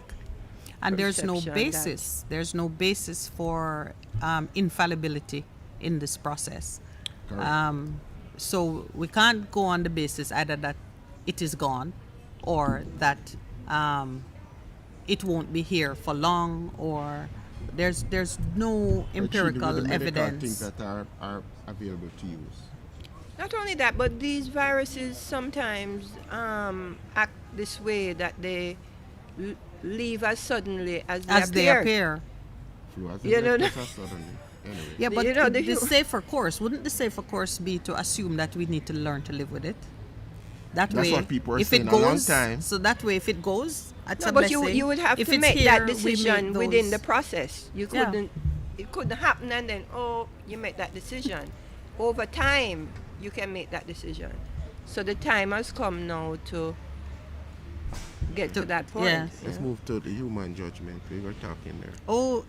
And there's no perception basis. There's no basis for infallibility in this process. Correct. So we can't go on the basis either that it is gone, or that it won't be here for long, or there's no empirical Things evidence. that are available to use. Not only that, but these viruses sometimes act this way, that they leave as suddenly as They appear. Flu has You know, left us suddenly. Anyway. Yeah, but You know, the the- safer course, wouldn't the safer course be to assume that we need to learn to live with it? That That's way, what people are if saying it a goes, long time. so that way, if it goes, that's No, a but blessing. you would have If to it's make here, that we decision make within those- the process. You Yeah. couldn't it couldn't happen and then, oh, you make that decision. Over time, you can make that decision. So the time has come now to get to that point. yes. you Let's know. move to the human judgment. We were talking there. Oh,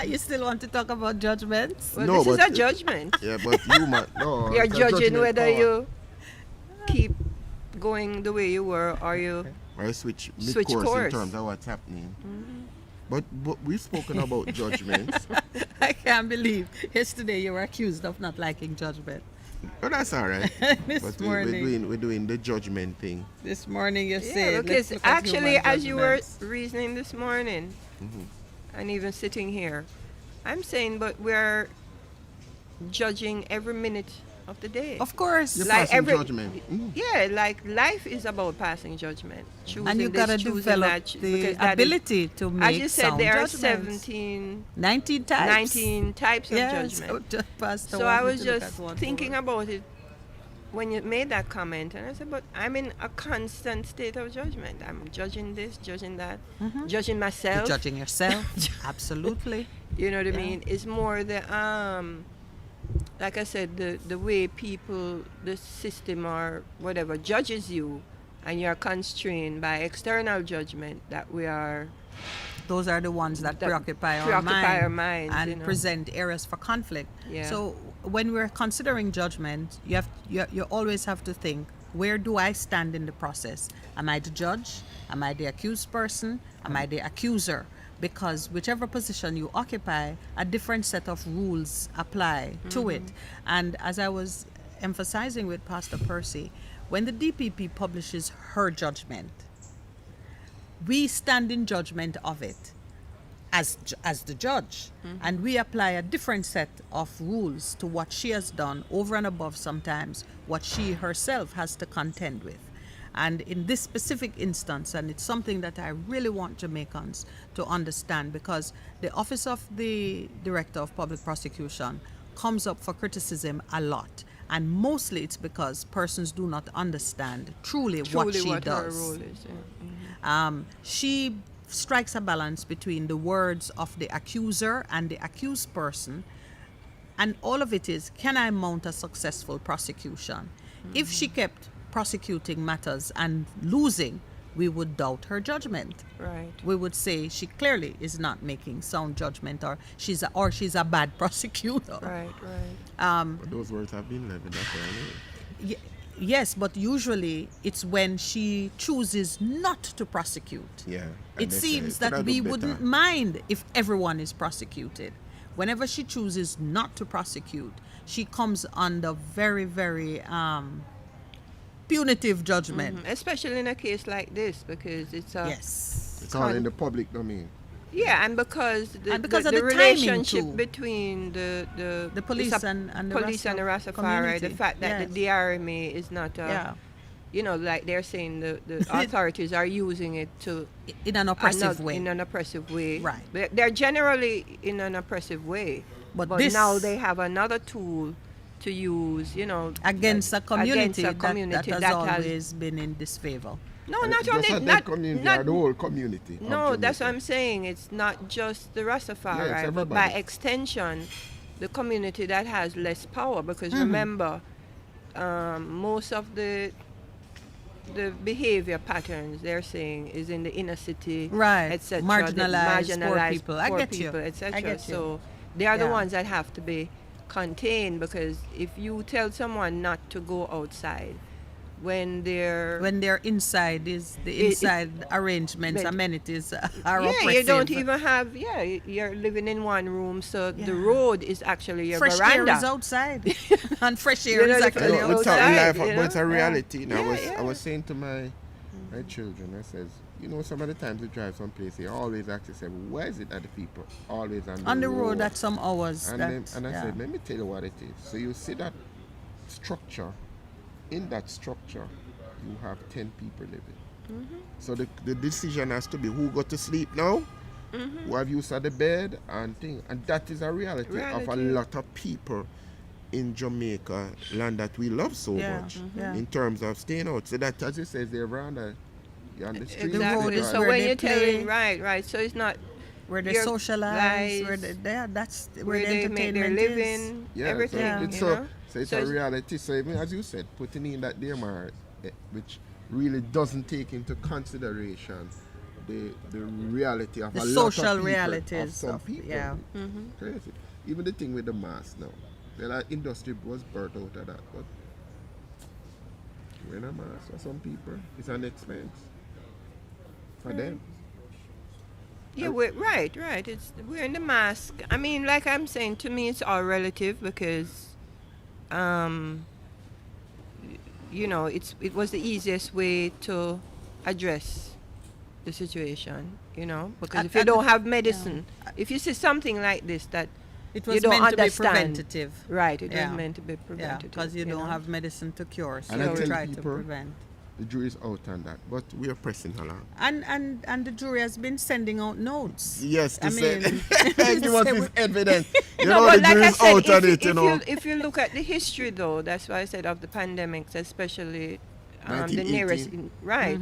you still want to talk about judgments? Well, No, this is but- a judgment. Yeah, but human. No, You're it's a judging judgment whether power. you keep going the way you were or you Or switch Switch mid-course in course. terms of what's happening. But we've spoken about judgments. I can't believe yesterday you were accused of not liking judgment. But that's all right. This But morning. we're doing the judgment thing. This morning you yeah, said, because let's look at actually human as you were judgments. reasoning this morning and even sitting here, I'm saying but we're judging every minute of the day. Of course. You're Like passing every- judgment. Mm. Yeah, like life is about passing judgment. Choosing And you this, gotta choosing develop that, the because that is- ability to make as you said, sound there are judgments. 17, 19 types. 19 types of Yes. judgment. Pastor So I want me was to look just at one thinking more. about it when you made that comment, and I said, but I'm in a constant state of judgment. I'm judging this, judging that, judging You're myself. judging yourself. Absolutely. You know what I Yeah. mean? It's more the like I said, the way people, the system or whatever judges you, and you're constrained by external judgment that we are Those are the ones that preoccupy our minds, and you know. present areas for conflict. Yeah. So when we're considering judgment, you always have to think, where do I stand in the process? Am I the judge? Am I the accused person? Am I the accuser? Because whichever position you occupy, a different set of rules apply to it. And as I was emphasizing with Pastor Percy, when the DPP publishes her judgment, we stand in judgment of it as the judge, and we apply a different set of rules to what she has done over and above sometimes what she herself has to contend with. And in this specific instance, and it's something that I really want Jamaicans to understand, because the Office of the Director of Public Prosecution comes up for criticism a lot. And mostly it's because persons do not understand truly what she her does. role is. Yeah. She strikes a balance between the words of the accuser and the accused person, and all of it is, can I mount a successful prosecution? If she kept prosecuting matters and losing, we would doubt her judgment. Right. We would say she clearly is not making sound judgment, or she's a bad prosecutor. Right, right. But those words have been levied. That's what I know. Yes, but usually it's when she chooses not to prosecute. Yeah. It And they seems say, "Could I that do we better?" wouldn't mind if everyone is prosecuted. Whenever she chooses not to prosecute, she comes under very, very punitive judgment. Especially in a case like this, because it's a Yes. It's all in the public domain. yeah, and because the, And because the, of the the timing, relationship too. between the police it's a and the police and the Rasta Rastafari, the community. fact that Yes. the DRMA is not Yeah. you know, like they're saying the authorities are using it to In an oppressive way. in an oppressive way. Right. They're generally in an oppressive way. But But this- now they have another tool to use, you know, against a community, against a community that has that always been in disfavor. no, And not just only not not, that community, not or the whole community. of no, that's what Jamaica. I'm saying. It's not just the Rastafari, Yeah, it's but by everybody. extension, the community that has less power. Because Mm-hmm. remember, most of the behavior patterns they're saying is in the inner city, Right. etc. Marginalized, poor people. I get you. etc. I get you. So they are the Yeah. ones that have to be contained, because if you tell someone not to go outside when they're Inside is the It- inside arrangements, but- amenities are yeah, oppressive. you don't even have. Yeah, you're living in one room, so the Yeah. road is actually your fresh veranda. air is outside, and fresh air You know, is the- actually You know, we're outside. talking outside, life, you but it's a know? reality. Now, Yeah, I was saying to my children, I says, you know, some of the times we drive someplace, you always ask yourself, why is it that the people always On the road at some hours. And, that, and I yeah. said, let me tell you what it is. So you see that structure. In that structure, you have 10 people living. So the decision has to be who got to sleep now, who have used of the bed and thing. And that is a reality, of a Reality. lot of people in Jamaica, land that we love so Yeah, much, yeah. in terms of staying out. So that, as it says, they're around you're on the street. road Exactly. is So where when they you're play. telling, right. So it's not where they Your socialize, lives, that's where where the they make their entertainment is. living, Yeah, everything. so it's you know? so it's So a it's- reality. So even as you said, putting in that DMR, which really doesn't take into consideration the reality of The a lot of social people, realities of some of- people. yeah. Crazy. Even the thing with the mask now, the industry was burnt out of that, but wearing a mask for some people is an expense for them. Yeah, right. It's wearing the mask. I mean, like I'm saying, to me, it's all relative because, it was the easiest way to address the situation. Because if you don't have medicine, if you see something like this that It you was don't meant to be understand, preventative. right? It Yeah. was meant to be Yeah, preventative. because you don't have medicine to cure, so And I you tell try to people- prevent. The jury's out on that, but we are pressing along. And the jury has been sending out notes. Yes, I to say, mean, give us this evidence. You No, know, but the like I jury's said, out on it, you know. if you look at the history, though, that's why I said of the pandemics, especially the 1918. nearest, right?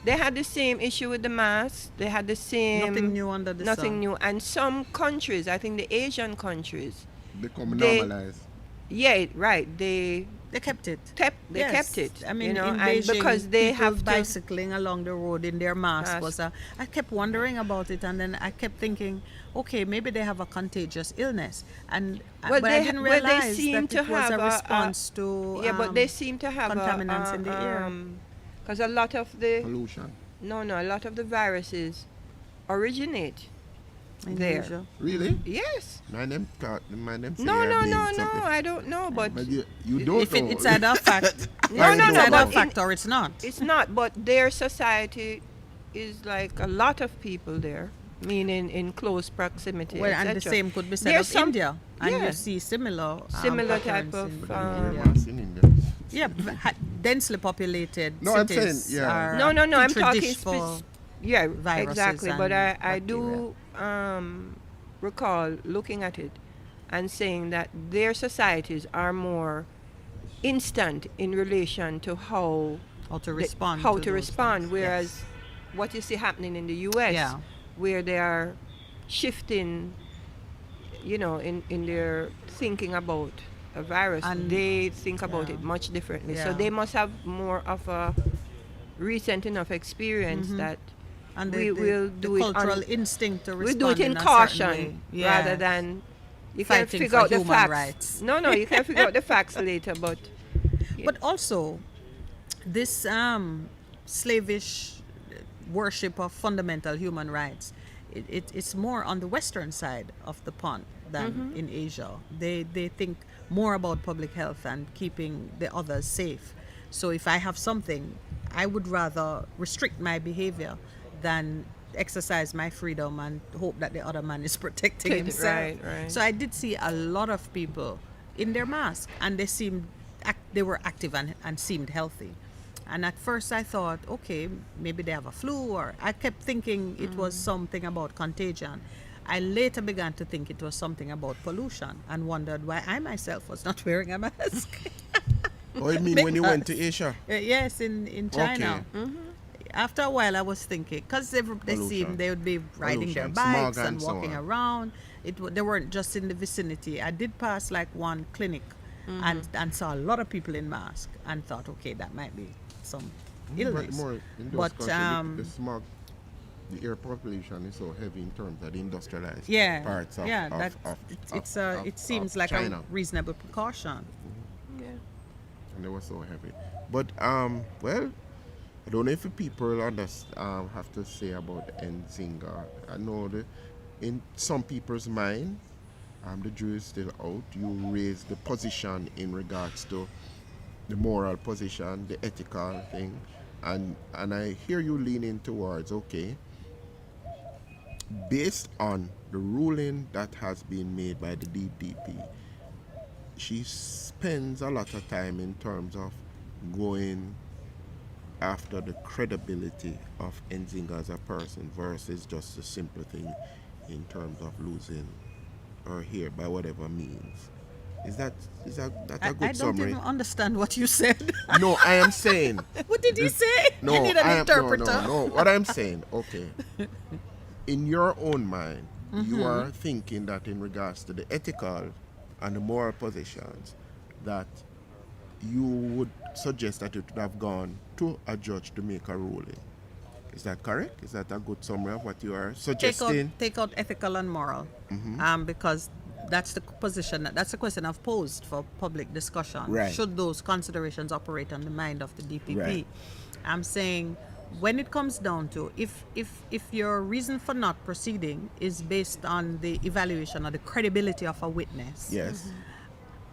They had the same issue with the mask. They had the same Nothing new under the nothing sun. new. And some countries, I think the Asian countries, Become they- normalized. yeah, right. They kept it. They kept it. I mean, you know, in and Beijing, because they people have to. bicycling along the road in their mask Mask. was a. I kept wondering about it, and then I kept thinking, okay, maybe they have a contagious illness, and Well, but I didn't well, they realize seem that to it was have a response to. Yeah, but they seem to have contaminants in the air. Because a lot of the Pollution. a lot of the viruses originate in there. Asia. Really? Yes. My name say No, I no, blame no, no. something. I don't know, but But you don't If know. it's either a fact, No, no, it's no, either a but fact or it's not. it's not. But their society is like a lot of people there, meaning in close proximity. Well, and the etc. same could be said There's of some- India, and yeah. you see similar Similar patterns type of, in But um, we're India. mass in India. Yeah, densely populated No, I'm cities saying, yeah. are No, I'm petri talking dish for yeah, viruses exactly. But I and do recall looking at it and saying that their societies are more instant in relation to how how to respond. how to to those respond. things. Whereas what you see happening in the U.S., Yeah. where they are shifting, in their thinking about a virus, And- they think about yeah. it much differently. So Yeah. they must have more of a recent enough experience that and we will the do it cultural on- instinct to we respond do it in a certain way. caution Yeah. rather than you can Fighting figure for out the human facts. rights. No, you can figure out the facts later, but But also, this slavish worship of fundamental human rights, it's more on the western side of the pond than in Asia. They think more about public health and keeping the others safe. So if I have something, I would rather restrict my behavior than exercise my freedom and hope that the other man is protecting Right, himself. right. So I did see a lot of people in their mask, and they were active and seemed healthy. And at first I thought, okay, maybe they have a flu, or I kept thinking it was something about contagion. I later began to think it was something about pollution and wondered why I myself was not wearing a mask. Oh, you mean when you went to Asia? Yes, in China. Okay. After a while, I was thinking, because they Pollution. seemed they would be riding their Pollution, smog bikes and and so walking on. around. They weren't just in the vicinity. I did pass like one clinic and saw a lot of people in mask and thought, okay, that might be some illness. More in those But, countries, the smog, the air population is so heavy in terms of the industrialized Yeah, parts of, yeah, of, that of, it seems of like China. a reasonable precaution. And they were so heavy. But well, I don't know if the people have to say about Nzinga. I know that in some people's mind, the jury is still out. You raise the position in regards to the moral position, the ethical thing, and I hear you leaning towards, okay, based on the ruling that has been made by the DDP, she spends a lot of time in terms of going after the credibility of Nzinga as a person versus just a simple thing in terms of losing her hair by whatever means. Is that a good I don't summary? even understand what you said. No, I am saying. What did he say? No, you need an I am, interpreter. no. What I'm saying, okay. in your own mind, you are thinking that in regards to the ethical and the moral positions, that you would suggest that it would have gone to a judge to make a ruling. Is that correct? Is that a good summary of what you are suggesting? Take out ethical and moral, because that's the position. That's the question I've posed for public discussion. Right. Should those considerations operate on the mind of the DPP? Right. I'm saying, when it comes down to if your reason for not proceeding is based on the evaluation or the credibility of a witness, Yes.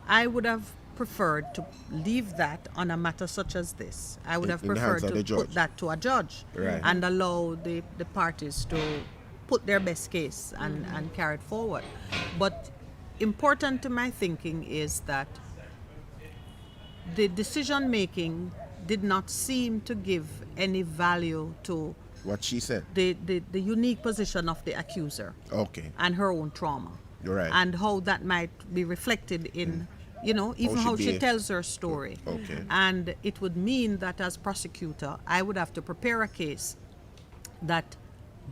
I would have preferred to leave that on a matter such as this. I would have In the hands preferred of the to put judge. that to a judge Right. and allow the parties to put their best case and carry it forward. But important to my thinking is that the decision making did not seem to give any value to What she said. the unique position of the accuser Okay. and her own trauma. You're right. And how that might be reflected in, even how she behaved. tells her story. Okay. And it would mean that as prosecutor, I would have to prepare a case that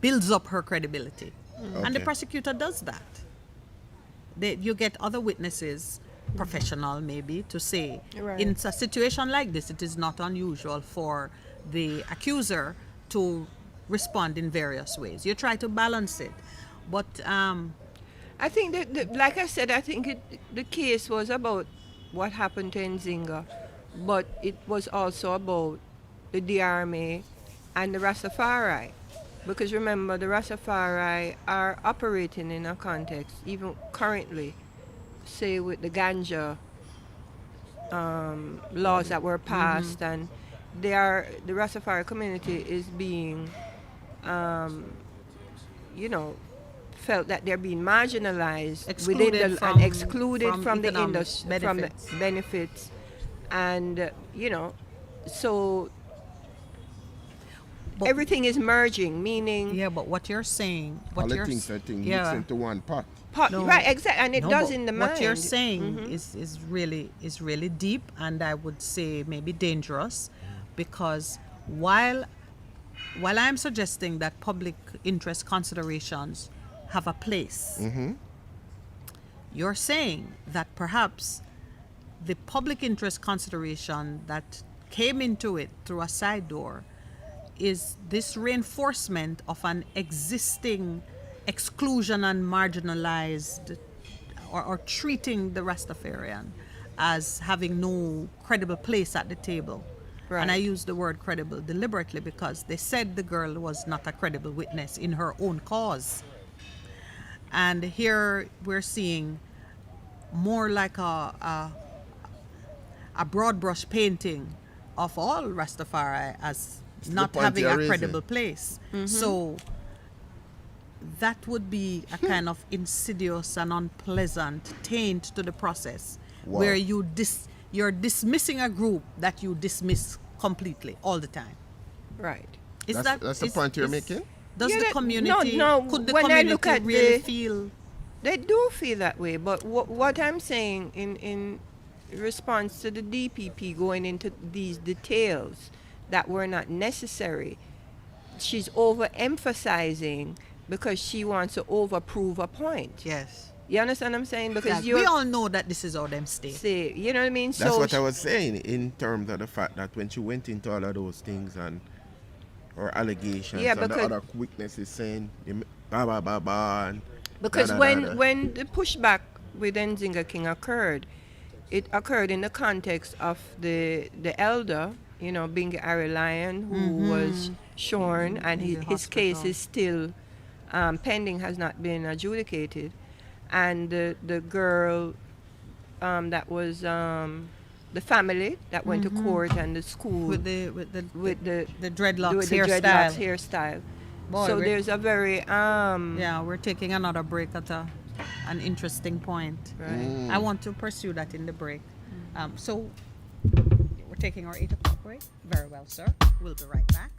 builds up her credibility. And the Okay. prosecutor does that. You get other witnesses, professional maybe, to say, Right. in a situation like this, it is not unusual for the accuser to respond in various ways. You try to balance it. But I think that, like I said, I think the case was about what happened to Nzinga, but it was also about the DRMA and the Rastafari. Because remember, the Rastafari are operating in a context, even currently, say with the ganja laws that were passed, and the Rastafari community is being, felt that they're being marginalized Excluded within from- and excluded from from the economic industry, from the benefits. benefits, and so But- everything is merging, meaning yeah, but what you're saying, All the things I think mix into one pot. No. right, exactly, and it No, does but in the mind. what you're saying is really deep, and I would say maybe dangerous, because while I'm suggesting that public interest considerations have a place, you're saying that perhaps the public interest consideration that came into it through a side door is this reinforcement of an existing exclusion and marginalized, or treating the Rastafarian as having no credible place at the table. Right. And I use the word credible deliberately because they said the girl was not a credible witness in her own cause. And here we're seeing more like a broad brush painting of all Rastafari as not point having you're a raising. credible place. So that would be a kind of insidious and unpleasant taint to the process, Wow. where you're dismissing a group that you dismiss completely all the time. Right. That's the point you're making? Does Yeah, the that- community, no, could the when I look community at really the- feel? They do feel that way, but what I'm saying in response to the DPP going into these details that were not necessary, she's overemphasizing because she wants to overprove a point. Yes. You understand what I'm saying? Because We all know that this is how them stay. say, you know what I mean? That's so what I was saying in terms of the fact that when she went into all of those things or allegations, Yeah, and the because- other witnesses saying ba ba ba ba, and Because da, da, when da, da. when the pushback with Nzinga King occurred, it occurred in the context of the elder, Bingi Ari Lion, who was shorn, and In the his case hospital. is still pending, has not been adjudicated, and the girl that was the family that went to court, and the school With the dreadlocks with the hairstyle. dreadlocks hairstyle. Boy, So we're- there's a very Yeah, we're taking another break at an interesting point. right. I want to pursue that in the break. So we're taking our 8 o'clock break. Very well, sir. We'll be right back.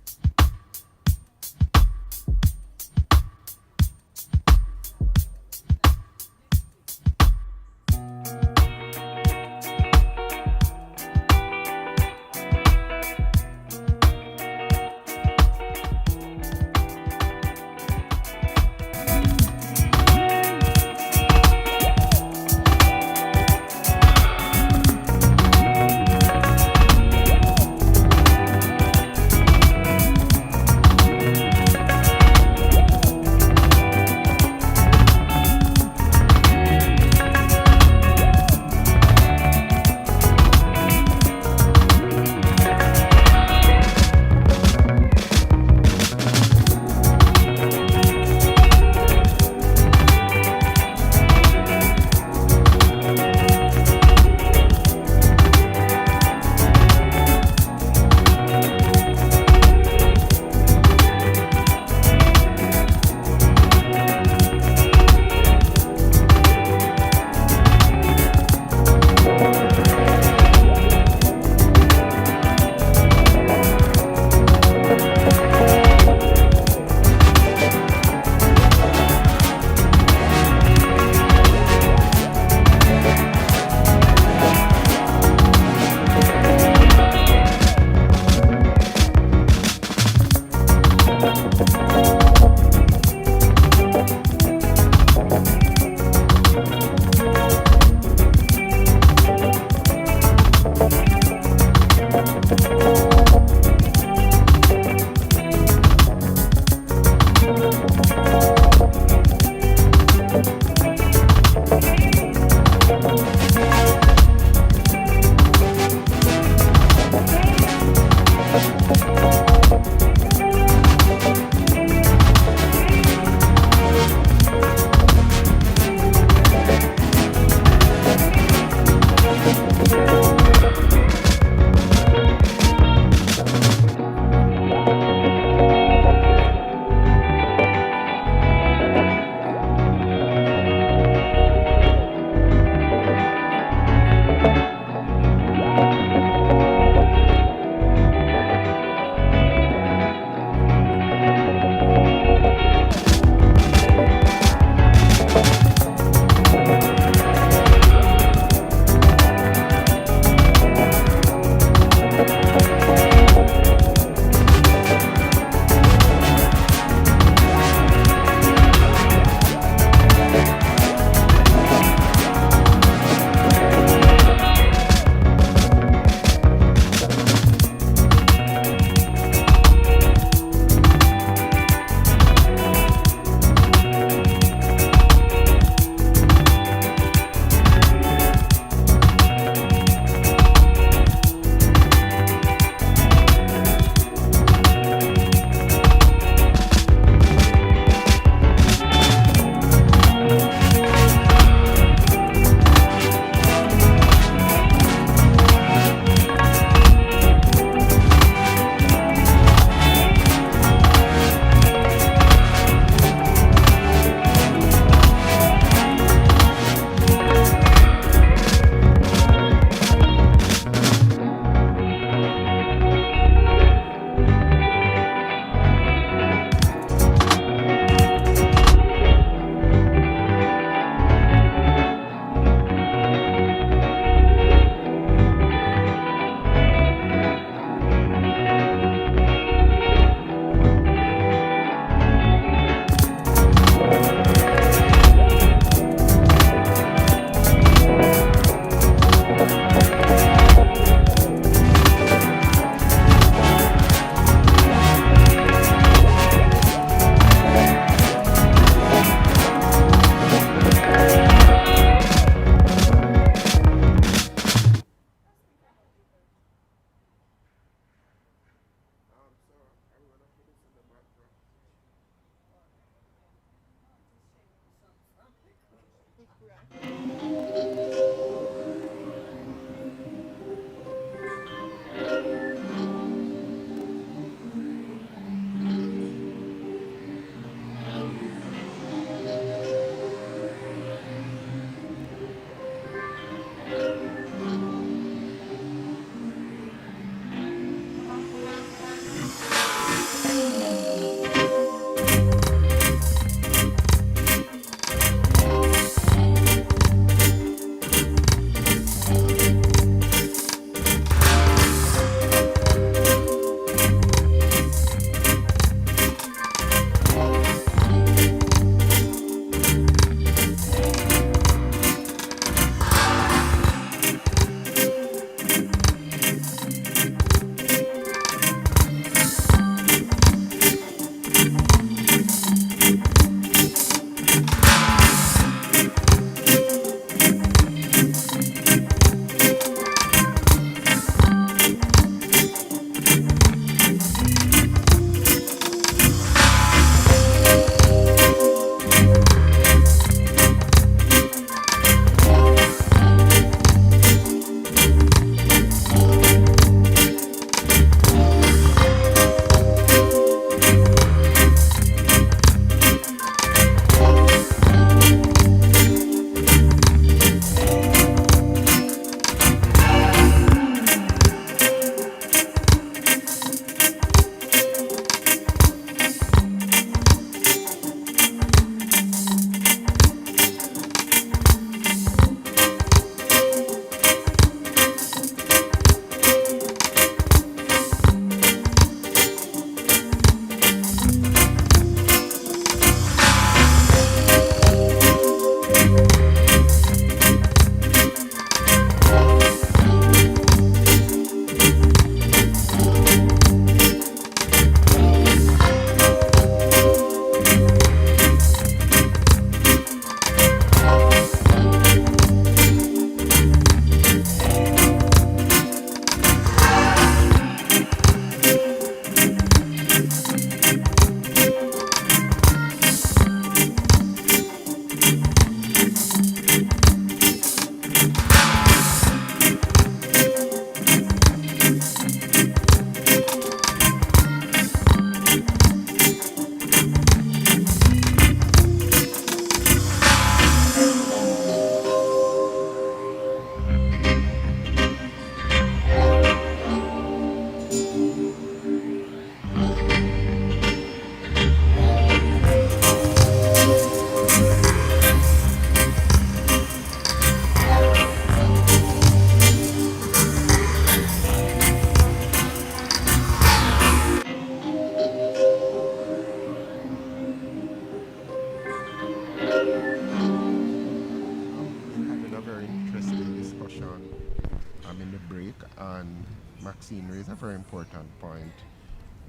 and Maxine raised a very important point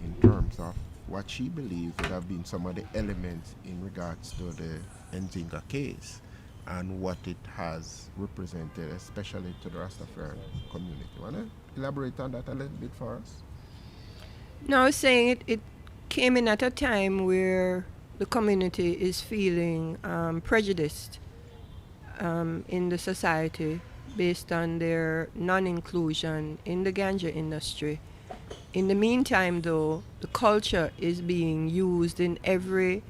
in terms of what she believes would have been some of the elements in regards to the Nzinga case and what it has represented, especially to the Rastafarian community. Want to elaborate on that a little bit for us? No, I was saying it came in at a time where the community is feeling prejudiced in the society based on their non-inclusion in the ganja industry. In the meantime, though, the culture is being used in every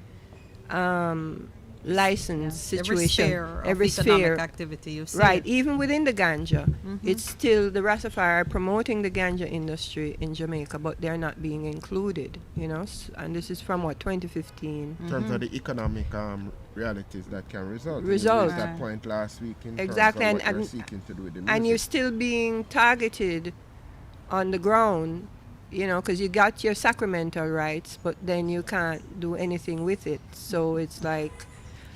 license situation, every sphere of activity you see. Right, even within the ganja, it's still the Rastafari are promoting the ganja industry in Jamaica, but they're not being included, you know. And this is from what, 2015. In terms of the economic realities that can result. You raised that point last week in exactly, terms of what you're seeking to do with the music. And you're still being targeted on the ground, you know, because you got your sacramental rights, but then you can't do anything with it. So it's like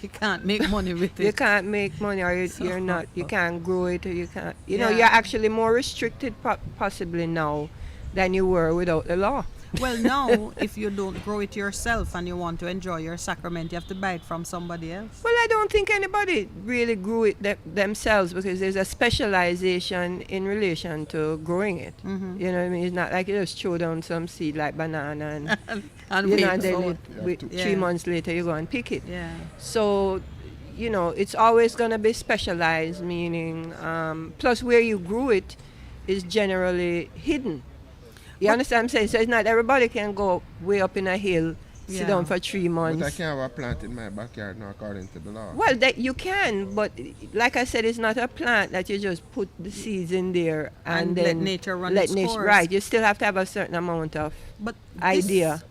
you can't make money with it. You can't make money, or you're not. You can't grow it, or you can't. You know, you're actually more restricted, possibly now, than you were without the law. Well, now, if you don't grow it yourself and you want to enjoy your sacrament, you have to buy it from somebody else. Well, I don't think anybody really grew it themselves, because there's a specialization in relation to growing it. You know what I mean? It's not like you just throw down some seed like banana and and you wait know, and then 3 months later you go and pick it. Yeah. So, it's always going to be specialized, meaning, plus where you grew it is generally hidden. You understand what I'm saying? So it's not everybody can go way up in a hill, sit down for 3 months. But I can't have a plant in my backyard now according to the law. Well, that you can, but like I said, it's not a plant that you just put the seeds in there and then let nature run its course. Right, you still have to have a certain amount of idea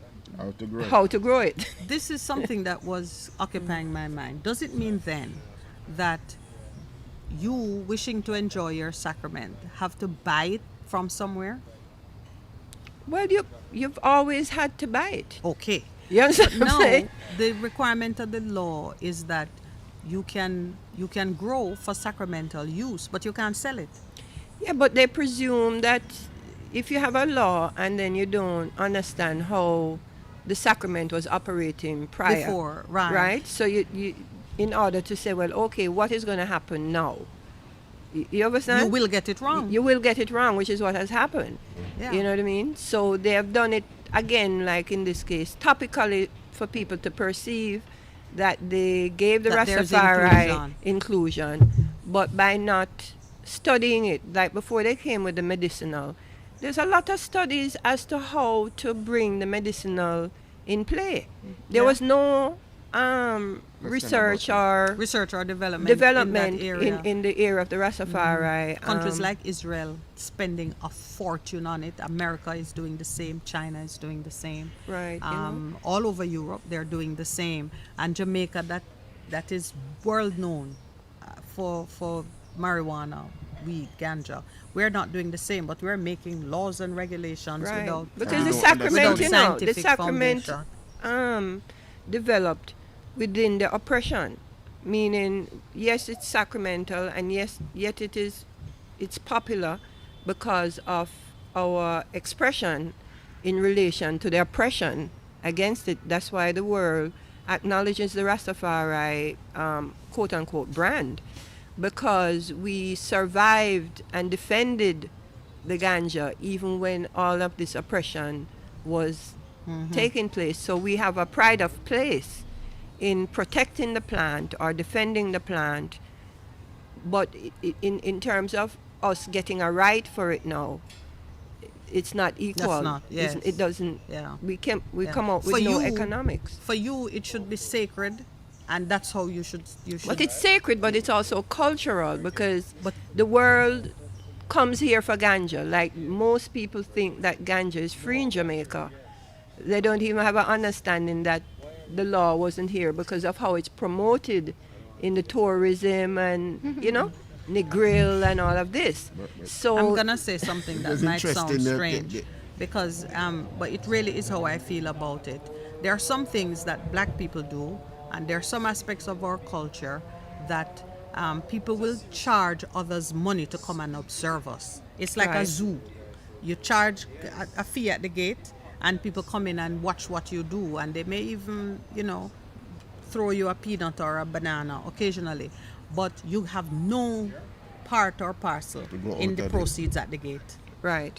How to grow it. This is something that was occupying my mind. Does it mean then that you, wishing to enjoy your sacrament, have to buy it from somewhere? Well, you've always had to buy it. Okay. You understand what I'm No, saying? the requirement of the law is that you can grow for sacramental use, but you can't sell it. Yeah, but they presume that if you have a law and then you don't understand how the sacrament was operating prior. Before, right. Right? So you in order to say, well, okay, what is going to happen now? You understand? You will get it wrong. You will get it wrong, which is what has happened. Yeah. You know what I mean? So they have done it, again, like in this case, topically for people to perceive that they gave the That there's Rastafari inclusion, but by not studying it, like before they came with the medicinal, there's a lot of studies as to how to bring the medicinal in play. There was no research or development development in that area. in the area of the Rastafari. Countries like Israel spending a fortune on it. America is doing the same. China is doing the same. Right. All over Europe, they're doing the same. And Jamaica, that is world known for marijuana, weed, ganja. We're not doing the same, but we're making laws and regulations Right. without Because the No, sacrament, without the scientific sacrament foundation. developed within the oppression, meaning yes, it's sacramental, and yes, yet it's popular because of our expression in relation to the oppression against it. That's why the world acknowledges the Rastafari quote unquote brand, because we survived and defended the ganja even when all of this oppression was taking place. So we have a pride of place in protecting the plant or defending the plant, but in terms of us getting a right for it now, it's not equal. That's not, yes. It doesn't. Yeah. We come out with For no you- economics. For you, it should be sacred, and that's how you should. But it's sacred, but it's also cultural, because But- the world comes here for ganja. Like most people think that ganja is free in Jamaica. They don't even have an understanding that the law wasn't here because of how it's promoted in the tourism and, Negril and all of this. So I'm gonna say something that It's might sound interesting that strange, because but it really is how I feel about it. There are some things that black people do, and there are some aspects of our culture that people will charge others money to come and observe us. It's like a Right. zoo. You charge a fee at the gate, and people come in and watch what you do, and they may even, throw you a peanut or a banana occasionally, but you have no part or parcel go in out the of it. proceeds at the gate. right.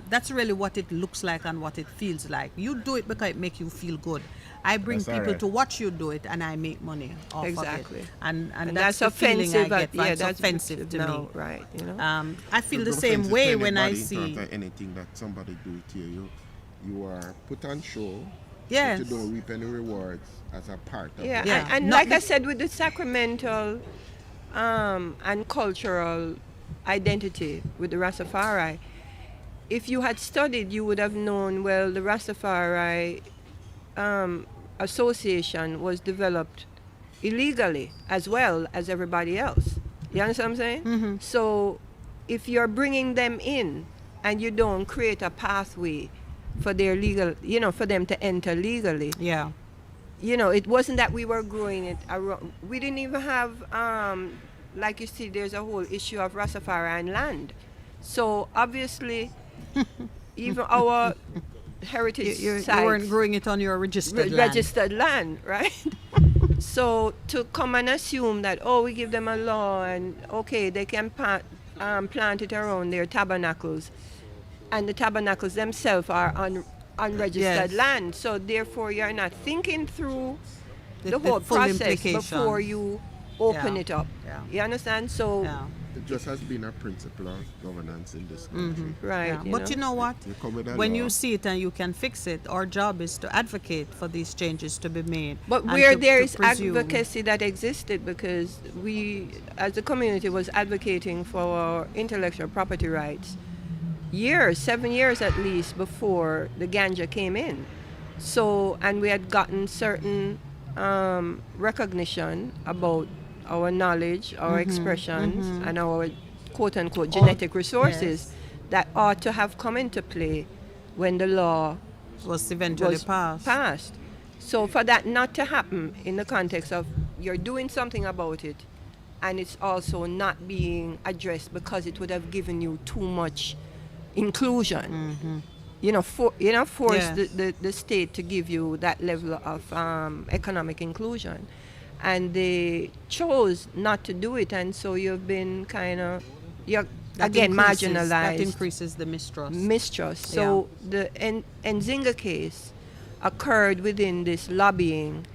That's really what it looks like and what it feels like. You do it because it makes you feel good. I bring That's people alright. to watch you do it, and I make money off Exactly. of it. And And that's the feeling I get. Yeah, That's that's offensive to now, me. right? I feel the It's same offensive way to when I anybody in see. terms of anything that somebody do to you. You are put on show. Yes. But you don't reap any rewards as a part of Yeah, it. Yeah. and Not like I be- said, with the sacramental and cultural identity with the Rastafari, if you had studied, you would have known, well, the Rastafari association was developed illegally as well as everybody else. You understand what I'm saying? Mm-hmm. So if you're bringing them in and you don't create a pathway for their legal, for them to enter legally, Yeah. it wasn't that we were growing it around. We didn't even have, like you see, there's a whole issue of Rastafari and land. So obviously, even our heritage You sites weren't growing it on your registered land. registered land, right? So to come and assume that, we give them a law and okay, they can plant it around their tabernacles, and the tabernacles themselves are on unregistered Yes. land. So therefore, you're not thinking through the whole full process implications. before you open Yeah. it up. Yeah. You understand? So, Yeah. It just has been a principle of governance in this country. right. Yeah. But you know what? You come with a When law. you see it and you can fix it, our job is to advocate for these changes to be made. But and where to there is presume- advocacy that existed, because we, as a community, was advocating for our intellectual property rights years, 7 years at least, before the ganja came in. So, and we had gotten certain recognition about our knowledge, our expressions, and our quote-unquote genetic resources yes. that ought to have come into play when the law was eventually was passed. So for that not to happen in the context of you're doing something about it, and it's also not being addressed because it would have given you too much inclusion. Force Yes. the state to give you that level of economic inclusion. And they chose not to do it, and so you've been you're That again increases- marginalized. That increases the mistrust. So the Nzinga case occurred within this lobbying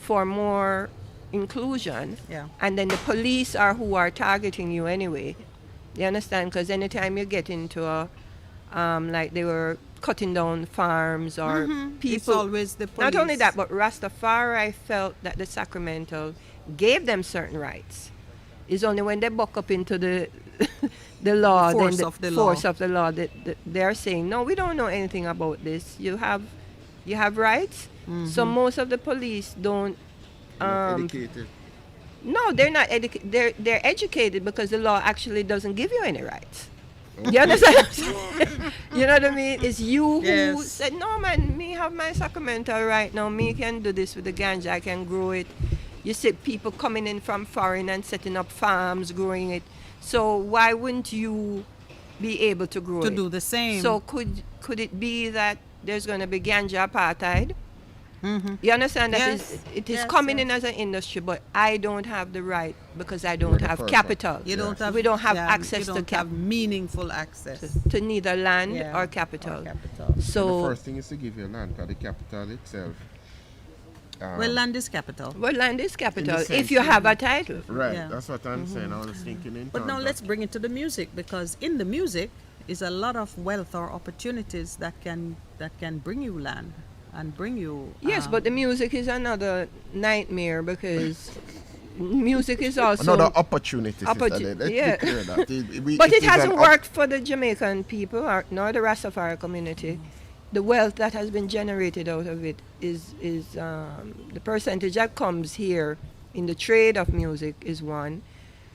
for more inclusion, Yeah. and then the police are who are targeting you anyway. You understand? Because anytime you get into a, like they were cutting down farms or people. It's always the police. Not only that, but Rastafari felt that the Sacramento gave them certain rights. It's only when they buck up into the the law, force then of the force law. of the law, that they're saying, no, we don't know anything about this. You have rights. So most of the police don't. Educated. No, they're not educated. They're educated because the law actually doesn't give you any rights. You understand what I'm saying? You know what I mean? It's you who Yes. said, no man, me have my Sacramento right now. Me can do this with the ganja. I can grow it. You see people coming in from foreign and setting up farms, growing it. So why wouldn't you be able to grow To it? do the same. So could it be that there's going to be ganja apartheid? You understand that Yes. it is Yes, coming yes. in as an industry, but I don't have the right because I don't the have first capital. You don't have. We don't have yeah, access you to don't have meaningful access. to neither land Yeah, or capital. The So, first thing is to give you land, because the capital itself. Well, land is capital. well, land is capital sense, if you have a title. Right, Yeah. that's what I'm saying. I was thinking in But now terms let's of- bring it to the music, because in the music is a lot of wealth or opportunities that can bring you land and bring you. Yes, but the music is another nightmare because music is also. another opportunity. Opportu- Sister. Let's yeah. be clear that But it is hasn't an worked for the Jamaican people nor the Rastafari community. The wealth that has been generated out of it is the percentage that comes here in the trade of music is one.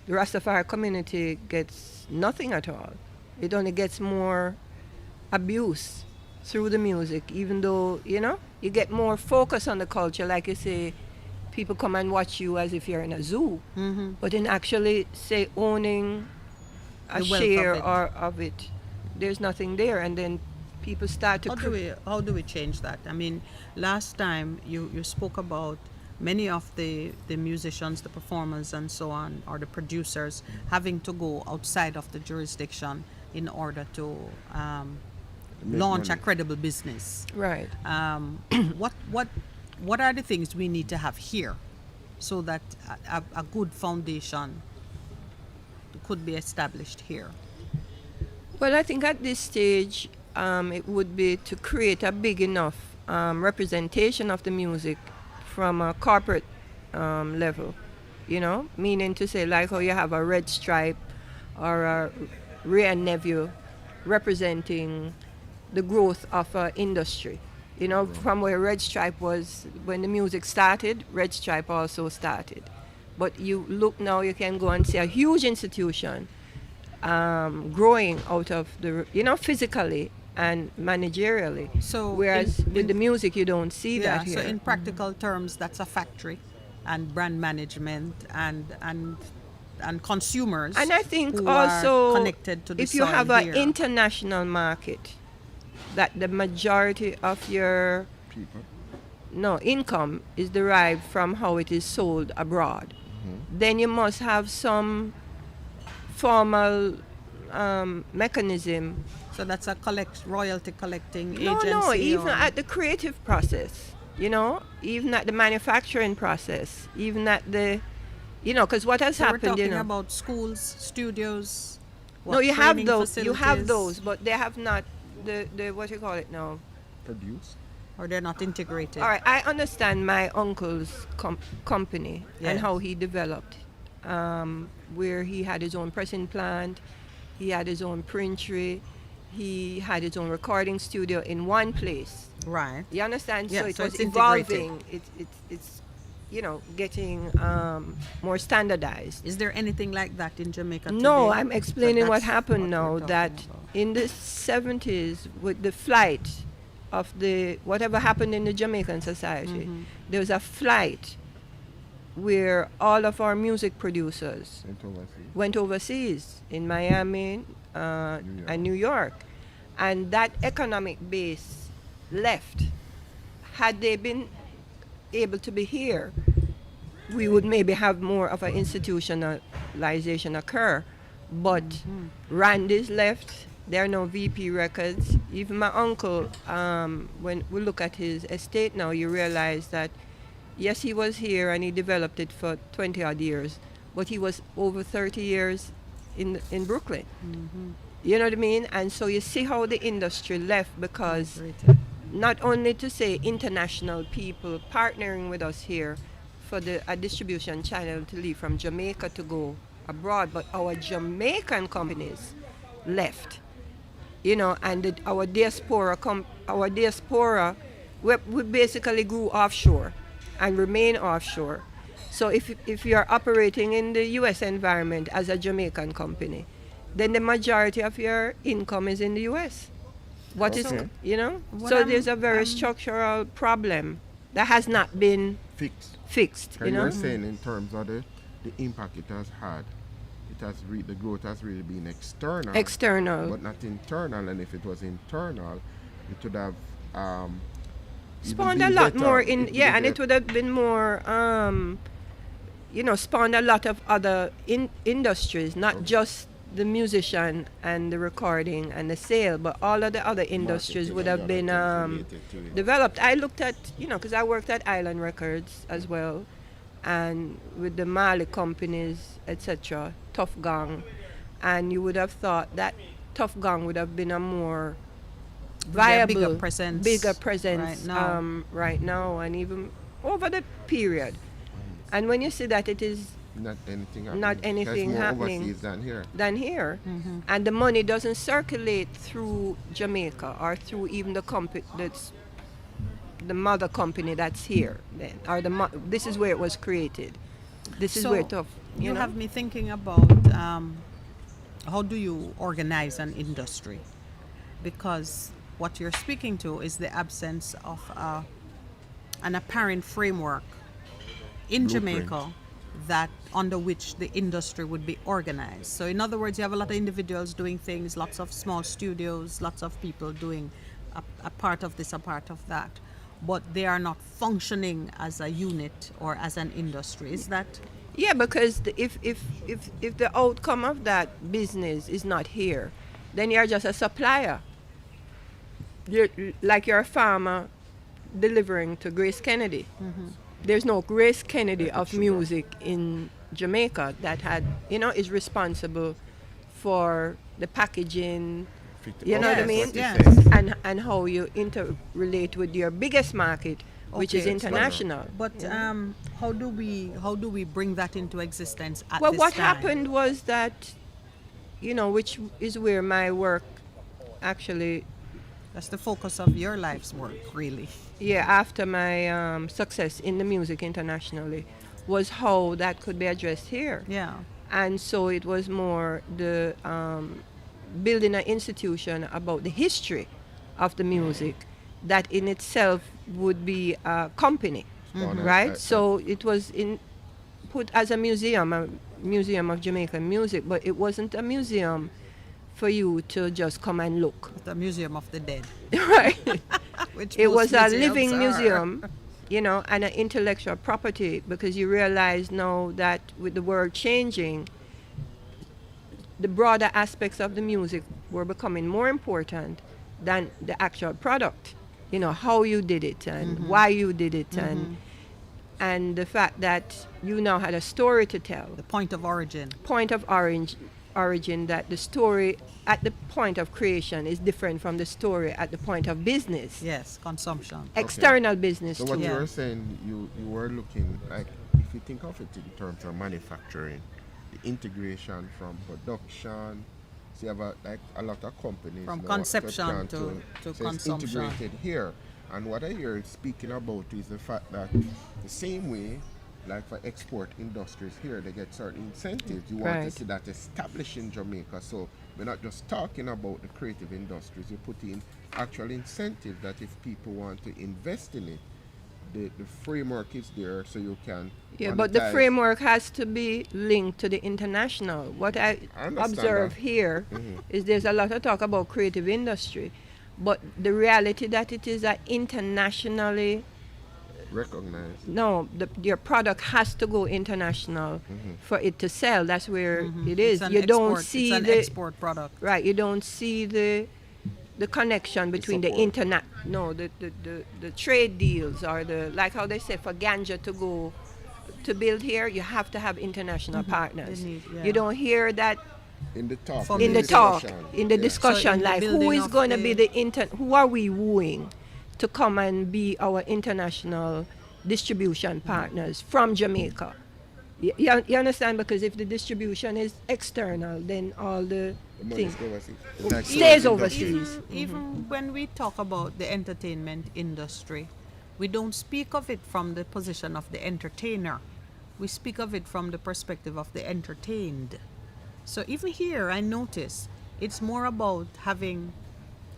The Rastafari community gets nothing at all. It only gets more abuse through the music, even though, you get more focus on the culture. Like you say, people come and watch you as if you're in a zoo. But in actually, say, owning a The wealth share of it. of it, there's nothing there. And then people start to... How do we change that? I mean, last time you spoke about many of the musicians, the performers and so on, or the producers having to go outside of the jurisdiction in order to Make launch money. a credible business. Right. What are the things we need to have here so that a good foundation could be established here? Well, I think at this stage, it would be to create a big enough representation of the music from a corporate level, meaning to say, like how you have a Red Stripe or a Ray and Nephew representing the growth of an industry. From where Red Stripe was, when the music started, Red Stripe also started. But you look now, you can go and see a huge institution growing out of the, physically and managerially. So whereas with the music, you don't see that here. So in practical terms, that's a factory and brand management and consumers. And I think who also, are connected to the if you soil have an here. international market, that the majority of your people. income is derived from how it is sold abroad, then you must have some formal mechanism. So that's a royalty collecting No, agency. even or- at the creative process. You know, even at the manufacturing process, even at the, you know, because what has So we're happened, talking you know. about schools, studios. No, you have training those. You have facilities, those, but they have not the what you call it now. Produce. or they're not integrated. All right, I understand my uncle's company and Yes. how he developed, where he had his own pressing plant, he had his own printery, he had his own recording studio in one place. Right. You understand? Yeah, so it so was it's integrated. evolving. It's you know, getting more standardized. Is there anything like that in Jamaica No, today? I'm explaining So what that's happened what now. we're talking That about. in the 70s, with the flight of the whatever happened in the Jamaican society, Mm-hmm. there was a flight where all of our music producers went overseas in Miami and New York, and that economic base left. Had they been able to be here, we would maybe have more of an institutionalization occur. But Randy's left. There are no VP records. Even my uncle, when we look at his estate now, you realize that yes, he was here and he developed it for 20 odd years, but he was over 30 years in Brooklyn. You know what I mean? And so you see how the industry left, because Integrated. not only to say international people partnering with us here for a distribution channel to leave from Jamaica to go abroad, but our Jamaican companies left, you know, and our diaspora, we basically grew offshore and remain offshore. So if you're operating in the U.S. environment as a Jamaican company, then the majority of your income is in the U.S. What is, Okay. you know? What So I'm- there's a very structural problem that has not been Fixed. fixed, you And know? you're saying in terms of the impact it has had, the growth has really been external. External. But not internal. And if it was internal, it would have even Spawned a been lot better. more It it would have been more, you know, spawned a lot of other industries, not Okay. just the musician and the recording and the sale, but all of the other industries Marketing would and have the been other things related to it. developed. I looked at, you know, because I worked at Island Records as well, and with the Mali companies, etc., Tough Gang, and you would have thought that Tough Gang would have been a more viable, bigger presence right now, and even over the period. And when you see that it is Not anything happening. not anything There's more happening overseas than here. than here, and the money doesn't circulate through Jamaica or through even the company that's the mother company that's here, then, or this is where it was created. This is So where tough. you know? have me thinking about how do you organize an industry, because what you're speaking to is the absence of an apparent framework in Blueprint. Jamaica that under which the industry would be organized. So in other words, you have a lot of individuals doing things, lots of small studios, lots of people doing a part of this, a part of that, but they are not functioning as a unit or as an industry. Is that Yeah, because if the outcome of that business is not here, then you're just a supplier. You're a farmer delivering to Grace Kennedy. There's no Grace Kennedy of sugar. music in Jamaica that is responsible for the packaging. You know what I mean? yes. And how you interrelate with your biggest market, which is Okay. international. But how do we bring that into existence at Well, this what time? happened was that, which is where my work actually, That's the focus of your life's work, really. after my success in the music internationally, was how that could be addressed here. Yeah. And so it was more the building an institution about the history of the music that in itself would be a company, right? So it was put as a museum of Jamaican music, but it wasn't a museum for you to just come and look. The Museum of the Dead. Right. Which It most was a museums living are. museum, and an intellectual property, because you realize now that with the world changing, the broader aspects of the music were becoming more important than the actual product. you know, how you did it and why you did it, and the fact that you now had a story to tell. The point of origin. Point of origin, that the story at the point of creation is different from the story at the point of business. Yes, consumption. External business So too. what you Yeah. were saying, you were looking, like, if you think of it in terms of manufacturing, the integration from production, so you have a lot of companies From now conception plan to so it's consumption. integrated here. And what I hear speaking about is the fact that the same way, like for export industries here, they get certain incentives. You want Right. to see that established in Jamaica. So we're not just talking about the creative industries. You put in actual incentive that if people want to invest in it, the framework is there so you can Yeah, but the monetize. framework has to be linked to the international. What I I understand observe that. here is there's a lot of talk about creative industry, but the reality that it is an internationally, Recognized. no, your product has to go international for it to sell. That's where it is. It's an You don't export- see it's an the export product. right. You don't see the connection between the support. internet, no, the trade deals, or the, like how they say, for ganja to go to build here, you have to have international partners. They need- yeah. You don't hear that In the talk. From in the Discussion. talk, in the discussion, So in the like who building is of going to the- be who are we wooing to come and be our international distribution partners from Jamaica? You understand? Because if the distribution is external, then all the The money things overseas. It's like stays service overseas. industry. Even when we talk about the entertainment industry, we don't speak of it from the position of the entertainer. We speak of it from the perspective of the entertained. So even here, I notice it's more about having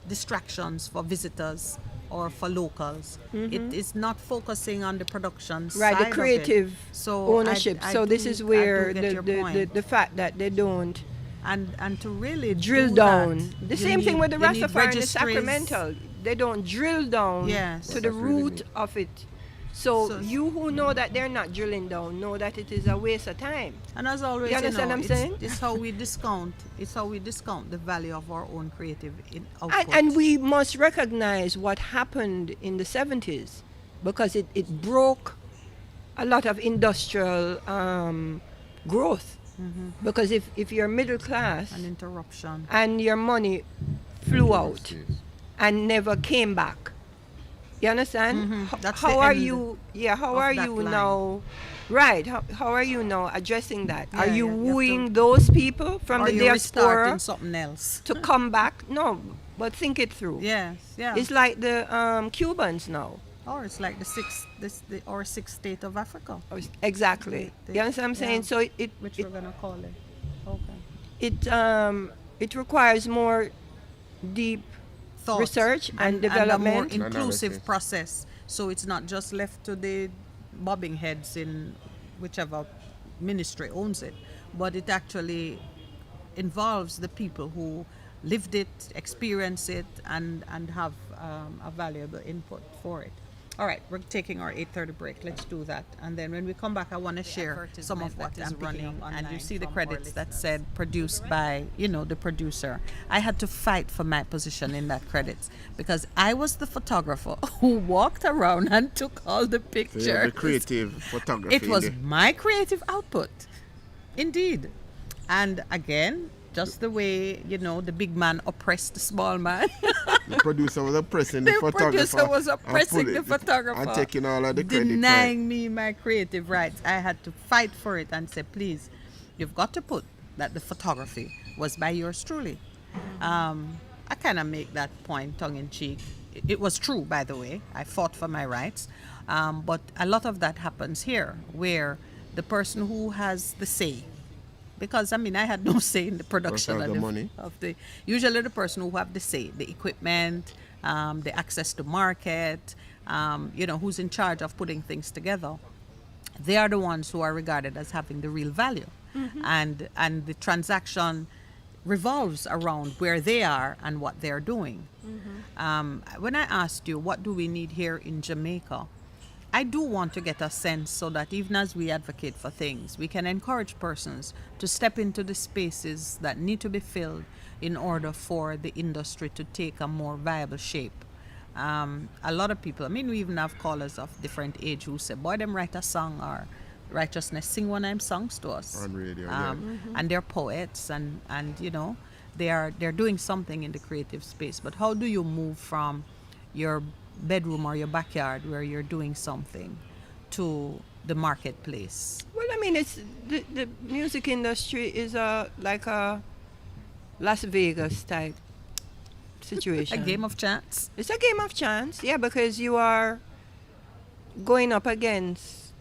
distractions for visitors or for locals. It is not focusing on the production right, side the of it. creative So ownership. I So this do- is I do where get your point. the fact that they don't and to really drill do down. that, The you same thing need- with the you need Rastafari and the registries. Sacramental. They don't drill down Yes. to What the that's really root mean. of it. So, So- you who know that they're not drilling down know that it is a waste of time. And as always, You understand what I'm saying? it's how we discount. It's how we discount the value of our own creative output. And we must recognize what happened in the 70s, because it broke a lot of industrial growth. Because if you're middle class an interruption. and your money flew out Overseas. and never came back, you understand? That's How the are end you? Yeah, how of are that you line. now? Right. How are you now addressing that? Yeah, are you yeah, you have wooing to- those people from Or the you diaspora restarting something else. to come back? No, but think it through. Yes, yeah. It's like the Cubans now. Or it's like the sixth state of Africa, Exactly. You understand what I'm saying? Yeah. So which we're gonna call it. Okay. it requires more deep Thought research and a more development. inclusive Analysis. process. So it's not just left to the bobbing heads in whichever ministry owns it, but it actually involves the people who lived it, experience it, and have a valuable input for it. All right, we're taking our 8:30 break. Let's do that, and then when we come back, I want to share some of what is running. And you see the credits that said produced by, the producer. I had to fight for my position in that credits because I was the photographer who walked around and took all the So pictures. you have the creative photography. It was in my creative output, indeed. And again, just the way, the big man oppressed the small man. the producer was oppressing the The photographer. producer was and oppressing put the photographer. And taking all of the credit. Denying me my creative rights. I had to fight for it and say, please, you've got to put that the photography was by yours truly. I kind of make that point tongue in cheek. It was true, by the way. I fought for my rights. But a lot of that happens here, where the person who has the say, because I had no say in the production Person have the money. Usually the person who have the say, the equipment, the access to market, who's in charge of putting things together. They are the ones who are regarded as having the real value, and the transaction revolves around where they are and what they're doing. When I asked you what do we need here in Jamaica, I do want to get a sense so that even as we advocate for things, we can encourage persons to step into the spaces that need to be filled in order for the industry to take a more viable shape. A lot of people, I mean, we even have callers of different age who say, boy, them write a song or righteousness sing one of them songs to us. On radio, And they're poets and you know, they're doing something in the creative space. But how do you move from your bedroom or your backyard where you're doing something to the marketplace? Well, I mean, it's the music industry is like a Las Vegas type situation. A game of chance? It's a game of chance, yeah, because you are going up against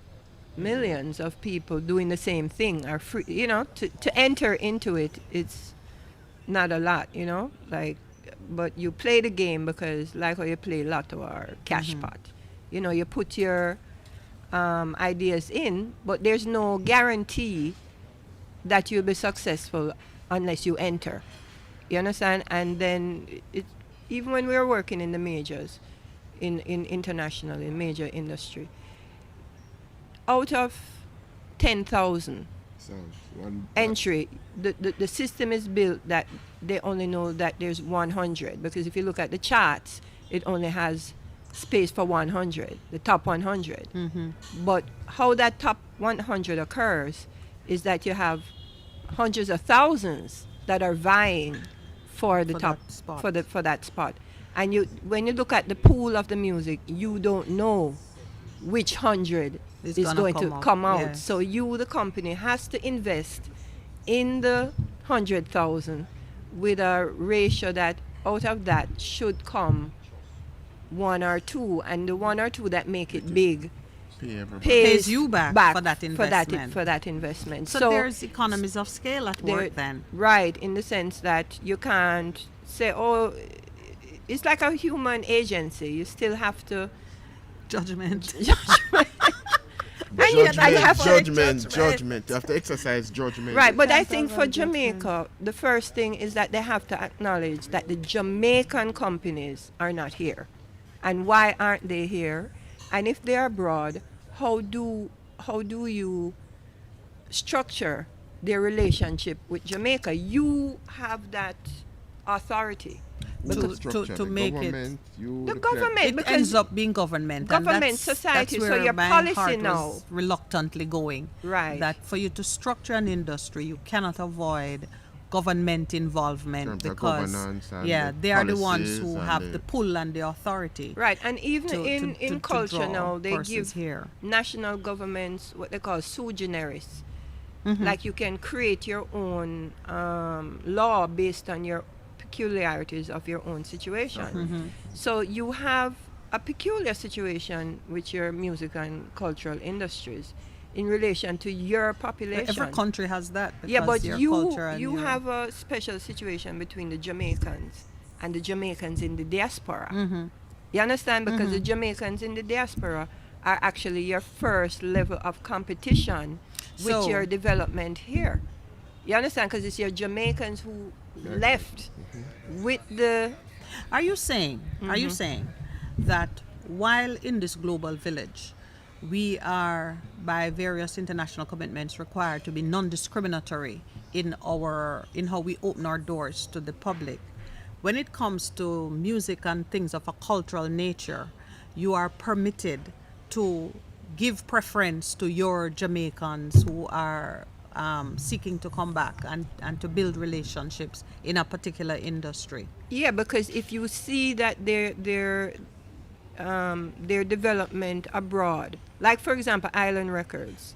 millions of people doing the same thing. Are free, you know, to enter into it, it's not a lot, you know, like, but you play the game because, like how you play lotto or cash pot, you know, you put your ideas in, but there's no guarantee that you'll be successful unless you enter. You understand? And then even when we were working in the majors, in international, in major industry, out of 10,000 entry, the system is built that they only know that there's 100, because if you look at the charts, it only has space for 100, the top 100. But how that top 100 occurs is that you have hundreds of thousands that are vying for the top spot. for that spot. And when you look at the pool of the music, you don't know which 100 is going to come out. Yes. So the company, has to invest in the 100,000 with a ratio that out of that should come one or two, and the one or two that make it big pays you back for that investment. For that investment. So there's economies of scale at work then. Right, in the sense that you can't say, oh, it's like a human agency. You still have to Judgment. Judgment. You have to exercise judgment. Right, but I think for Jamaica, the first thing is that they have to acknowledge that the Jamaican companies are not here. And why aren't they here? And if they're abroad, how do you structure their relationship with Jamaica? You have that authority. To make it The government, it because ends up being government society. That's So where your my policy heart now was reluctantly going, right, that for you to structure an industry you cannot avoid government involvement, because they are the ones who have the pull and the authority, right. And even in culture now, they give here national governments what they call sui generis. Like you can create your own law based on your peculiarities of your own situation. So you have a peculiar situation with your music and cultural industries in relation to your population. Every country has that. Yeah, but you have a special situation between the Jamaicans and the Jamaicans in the diaspora. You understand? Because the Jamaicans in the diaspora are actually your first level of competition with your development here. You understand? Because it's your Jamaicans who left with the... Are you saying that while in this global village, we are, by various international commitments, required to be non-discriminatory in how we open our doors to the public, when it comes to music and things of a cultural nature, you are permitted to give preference to your Jamaicans who are seeking to come back and to build relationships in a particular industry? Yeah, because if you see that their development abroad, like for example Island Records,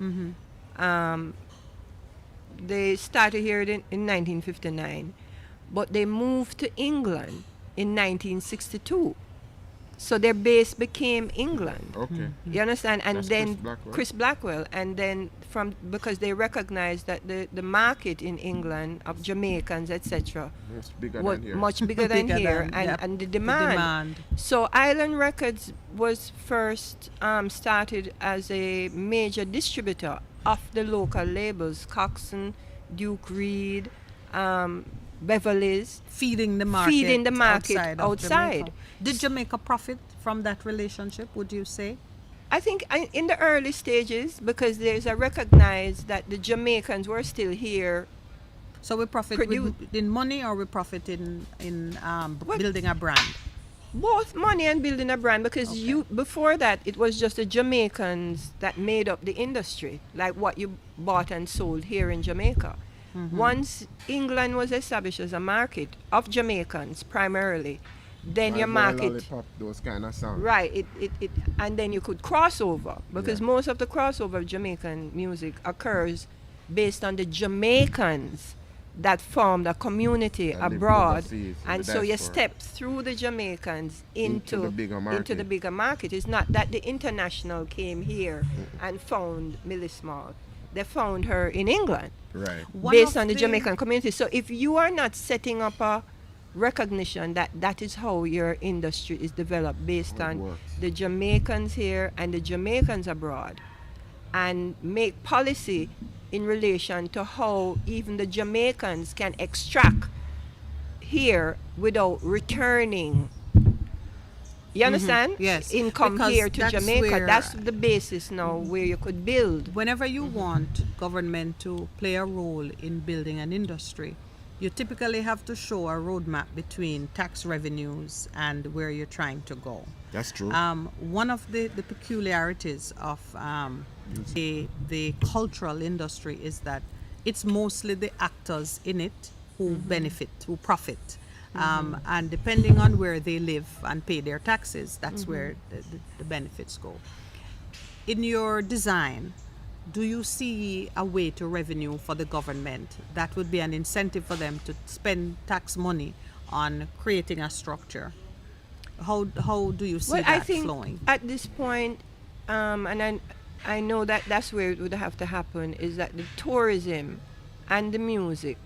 they started here in 1959, but they moved to England in 1962. So their base became England. Okay. You understand? And That's then Chris Blackwell. And then because they recognized that the market in England of Jamaicans, etc., was much bigger than here, and the demand. So Island Records was first started as a major distributor of the local labels, Coxsone, Duke Reid, Beverly's, feeding the market outside. Did Jamaica profit from that relationship, would you say? I think in the early stages, because there's a recognize that the Jamaicans were still here. So we profit in money, or we profit in building a brand? Both money and building a brand, because Okay. you before that it was just the Jamaicans that made up the industry, like what you bought and sold here in Jamaica. Once England was established as a market of Jamaicans primarily, then your market, Lollipop, those kind of songs. right, it and then you could cross over, because Yeah. most of the crossover of Jamaican music occurs based on the Jamaicans that formed a community That live abroad, overseas in and the so you diaspora. step through the Jamaicans into the bigger into the market. bigger market. It's not that the international came here and found Millie Small. They found her in England Right. One based of on the Jamaican community. So if you are not setting up a recognition that that is how your industry is developed, based How it on works. the Jamaicans here and the Jamaicans abroad, and make policy in relation to how even the Jamaicans can extract here without returning. You understand? Yes, Income because here to that's Jamaica. where- That's the basis now where you could build. Whenever you want government to play a role in building an industry, you typically have to show a roadmap between tax revenues and where you're trying to go. That's true. One of the peculiarities of the cultural industry is that it's mostly the actors in it who benefit, who profit. And depending on where they live and pay their taxes, that's where the benefits go. In your design, do you see a way to revenue for the government that would be an incentive for them to spend tax money on creating a structure? How do you see Well, that I think flowing? at this point, and I know that that's where it would have to happen, is that the tourism and the music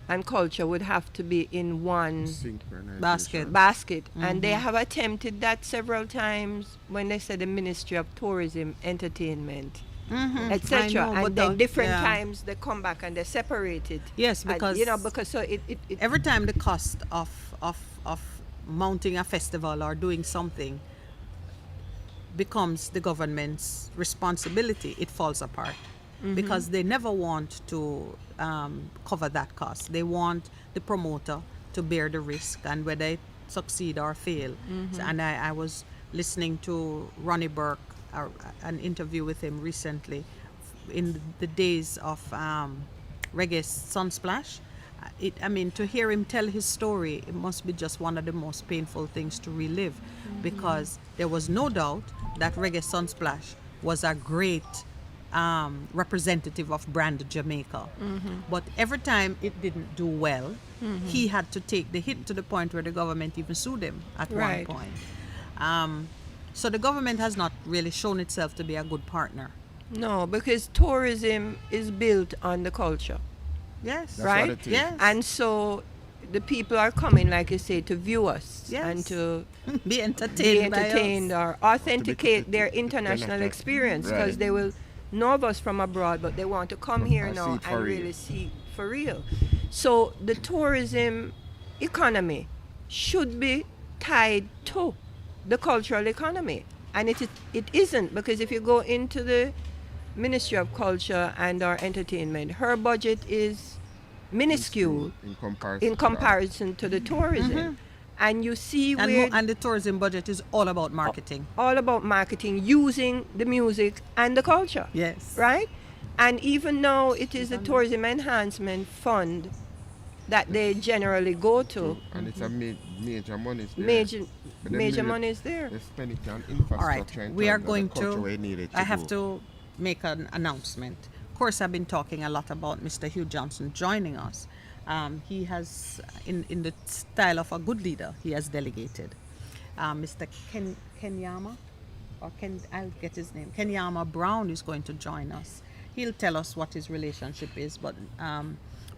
and culture would have to be in one Synchronization. basket. And they have attempted that several times when they said the Ministry of Tourism, Entertainment, I etc. know, And but then the- different yeah. times they come back and they separate it. Yes, And, because because so it every time the cost of mounting a festival or doing something becomes the government's responsibility, it falls apart. Because they never want to cover that cost. They want the promoter to bear the risk, and whether it succeed or fail. So, and I was listening to Ronnie Burke, an interview with him recently, in the days of Reggae Sunsplash. To hear him tell his story, it must be just one of the most painful things to relive, because there was no doubt that Reggae Sunsplash was a great representative of brand Jamaica. But every time it didn't do well, he had to take the hit, to the point where the government even sued him at Right. one point. So the government has not really shown itself to be a good partner. no, because tourism is built on the culture. Yes. That's right? what it is. Yes. And so the people are coming, like you say, to view us Yes. and to Be entertained. be by us. entertained or authenticate their international International. experience, because Right. they will know of us from abroad, but they want to come here And see now it for and real. really see for real. So the tourism economy should be tied to the cultural economy, and it isn't, because if you go into the Ministry of Culture and our entertainment, her budget is minuscule in comparison. to the tourism. And you see And, where and the tourism budget is all about marketing. all about marketing, using the music and the culture. Yes. Right? And even now it is the Tourism Enhancement Fund that they generally go to. And it's a major money. Major But they major really- money is there. They spend it on All right. infrastructure. in We are terms of going the culture to. where it needed I have go. to make an announcement. Of course, I've been talking a lot about Mr. Hugh Johnson joining us. He has, in the style of a good leader, he has delegated. Mr. Kenyama, I'll get his name. Kenyama Brown is going to join us. He'll tell us what his relationship is, but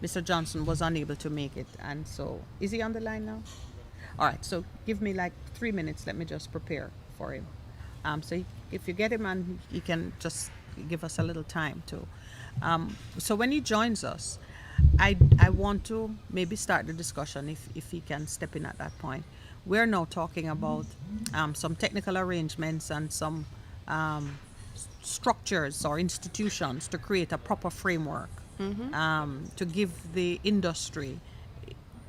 Mr. Johnson was unable to make it, and so is he on the line now? All right, so give me like 3 minutes. Let me just prepare for him. If you get him on, he can just give us a little time to. So when he joins us, I want to maybe start the discussion if he can step in at that point. We're now talking about some technical arrangements and some structures or institutions to create a proper framework to give the industry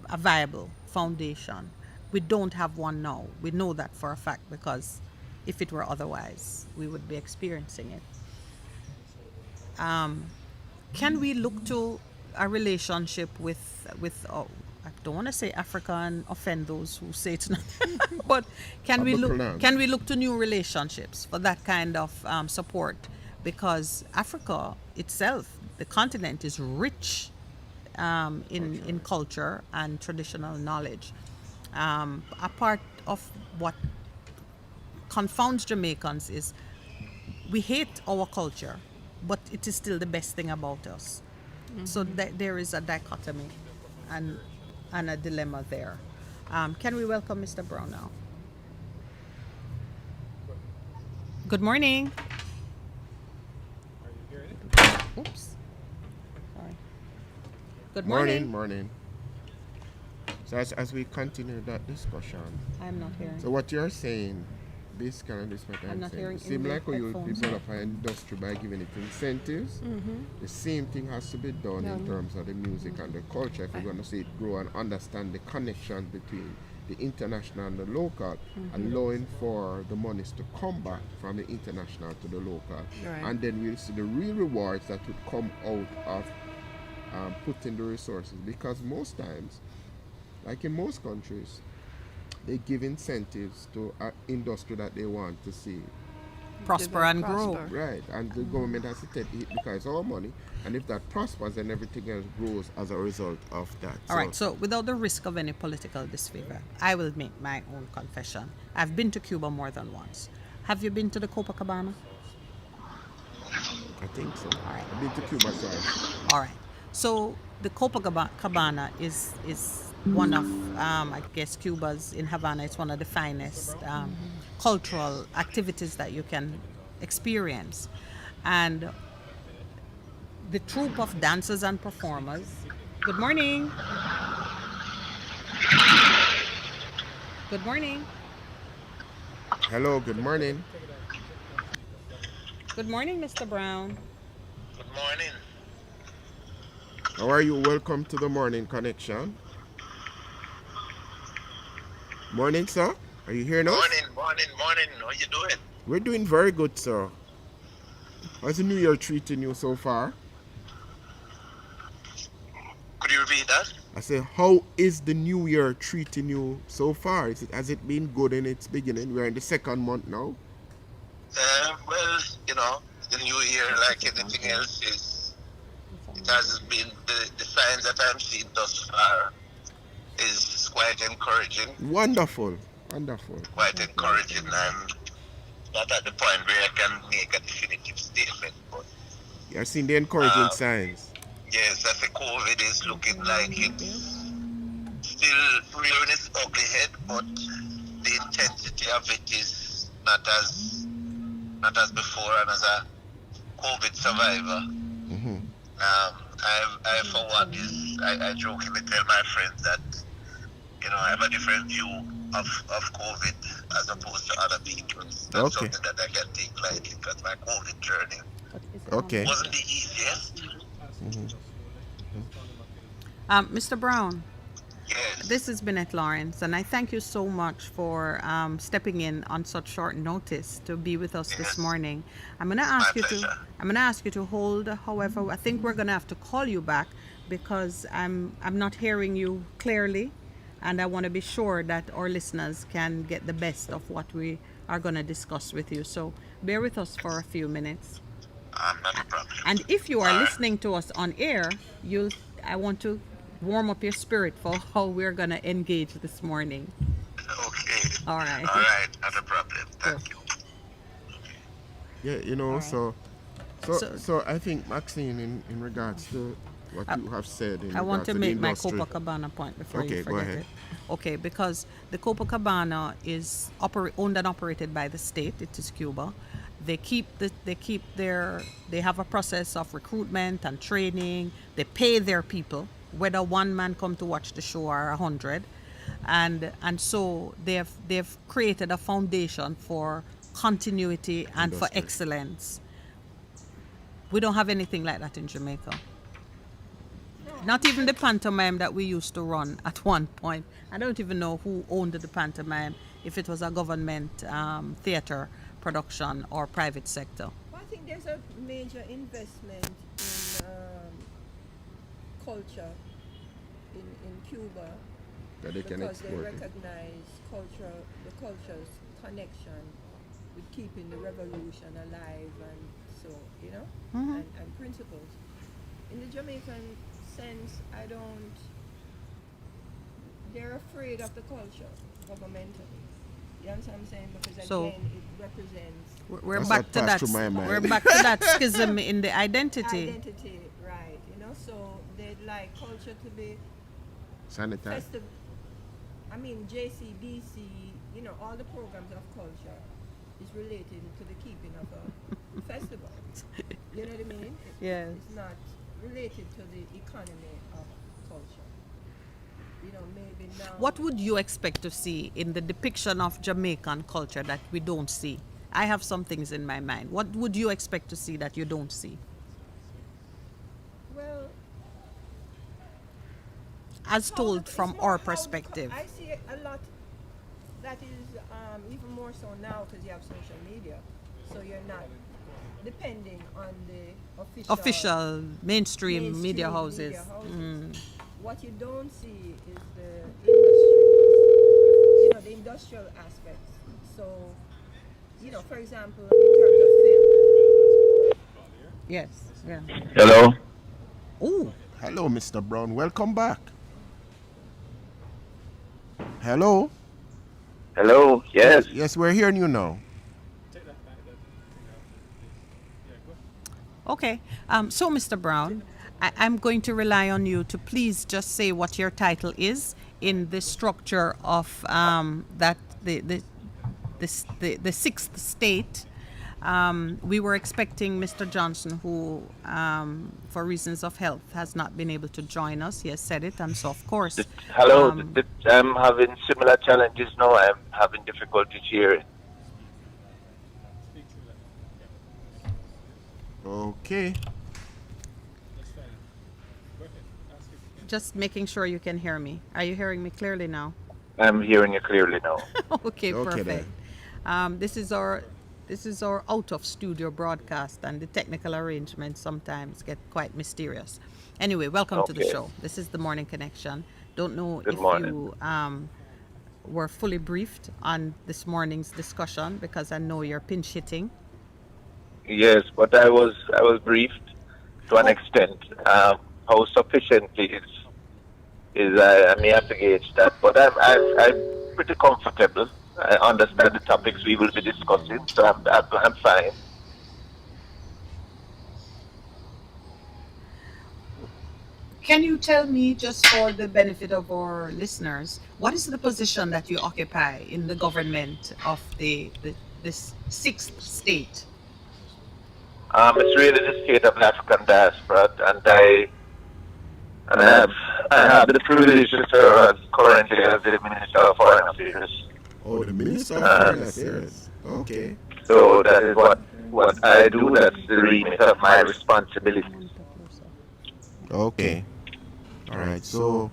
a viable foundation. We don't have one now. We know that for a fact, because if it were otherwise, we would be experiencing it. Can we look to a relationship with I don't want to say Africa and offend those who say it's not, but can we look to new relationships for that kind of support? Because Africa itself, the continent, is rich in culture and traditional knowledge. A part of what confounds Jamaicans is we hate our culture, but it is still the best thing about us. So there is a dichotomy and a dilemma there. Can we welcome Mr. Brown now? Good morning. Oops. Sorry. Good morning. Morning. So as we continue that discussion, I'm not hearing. so what you're saying, basically, this is what I'm I'm not saying. hearing It seems in the like how you headphones. develop an industry by giving it incentives. The same thing has to be done in terms of the music and the culture if we're going to see it grow and understand the connection between the international and the local, allowing for the monies to come back from the international to the local. Right. And then we'll see the real rewards that would come out of putting the resources. Because most times, like in most countries, they give incentives to an industry that they want to see. Prosper and grow. Prosper. Right, and the government has to take it because it's our money, and if that prospers, then everything else grows as a result of that. All right, so without the risk of any political disfavor, I will make my own confession. I've been to Cuba more than once. Have you been to the Copacabana? I think so. I've been to Cuba twice. All right. So the Copacabana is one of, I guess, Cuba's, in Havana, it's one of the finest cultural activities that you can experience. And the troupe of dancers and performers. Good morning. Good morning. Hello, good morning. Good morning, Mr. Brown. Good morning. How are you? Welcome to the Morning Connection. Morning, sir. Are you hearing us? Morning. How you doing? We're doing very good, sir. How's the new year treating you so far? Could you repeat that? I say, how is the new year treating you so far? Has it been good in its beginning? We're in the second month now. Well, the new year, like anything else, it hasn't been the signs that I'm seeing thus far is quite encouraging. Wonderful. Quite encouraging. I'm not at the point where I can make a definitive statement, but You're seeing the encouraging signs. yes, as the COVID is looking like it's still rearing its ugly head, but the intensity of it is not as before. And as a COVID survivor, I for one I jokingly tell my friends that I have a different view of COVID as opposed to other people. That's Okay. something that I can take lightly because my COVID journey Okay. wasn't the easiest. Mr. Brown, Yes. this is Bennett Lawrence, and I thank you so much for stepping in on such short notice to be with us this Yes. morning. I'm going to ask My you pleasure. to hold. However, I think we're going to have to call you back because I'm not hearing you clearly, and I want to be sure that our listeners can get the best of what we are going to discuss with you. So bear with us for a few minutes. Not a problem. And if you are All right. listening to us on air, I want to warm up your spirit for how we're going to engage this morning. Okay. All right. All right. Not a problem. Thank you. Yeah, right. so So- I think, Maxine, in regards to what you have said in I want regards to the make my industry. Copacabana point before Okay, you go forget ahead. it. Okay, because the Copacabana is owned and operated by the state. It is Cuba. They have a process of recruitment and training. They pay their people, whether one man come to watch the show or 100, and so they've created a foundation for continuity and for Industry. excellence. We don't have anything like that in Jamaica. Not even the pantomime that we used to run at one point. I don't even know who owned the pantomime, if it was a government theater production or private sector. Well, I think there's a major investment in culture in Cuba That they can because they export it. recognize the culture's connection with keeping the revolution alive and so, you know, and principles. In the Jamaican sense, they're afraid of the culture governmentally. You understand what I'm saying? Because So- again, it represents We're That's back what to passed that. through my mind. We're back to that schism in the identity. identity, right? You know, so they'd like culture to be Sanitary. festive. I mean, JCBC, you know, all the programs of culture is related to the keeping of a festival. You know what I mean? Yes. It's not related to the economy of culture. You know, maybe now. What would you expect to see in the depiction of Jamaican culture that we don't see? I have some things in my mind. What would you expect to see that you don't see? Well, As told it's from more our how the perspective. I see a lot that is even more so now because you have social media. So you're not depending on the Official mainstream media houses. What you don't see is the industry, you know, the industrial aspects. So, you know, for example, in terms of film. Yes. Yeah. Hello? Ooh. Hello, Mr. Brown. Welcome back. Hello. Hello? Yes. Yes, we're hearing you now. Okay. So, Mr. Brown, I'm going to rely on you to please just say what your title is in the structure of that the sixth state. We were expecting Mr. Johnson, who, for reasons of health, has not been able to join us. He has said it, and so of course. Hello, I'm having similar challenges now. I'm having difficulties hearing. Okay. Just making sure you can hear me. Are you hearing me clearly now? I'm hearing you clearly now. Okay, Okay, perfect. This is our out of studio broadcast, and the technical arrangements sometimes get quite mysterious. Anyway, welcome to the Okay. show. This is the Morning Connection. Don't know Good if morning. you were fully briefed on this morning's discussion, because I know you're pinch hitting. Yes, but I was briefed to an extent. How sufficiently I may have to gauge that, but I'm pretty comfortable. I understand the topics we will be discussing, so I'm fine. Can you tell me, just for the benefit of our listeners, what is the position that you occupy in the government of this sixth state? It's really the state of the African diaspora, and I have the privilege to serve currently as the Minister of Foreign Affairs. Oh, the Minister of Foreign Affairs. Okay. So that is what I do. That's the remit of my responsibilities. Okay. All right. So,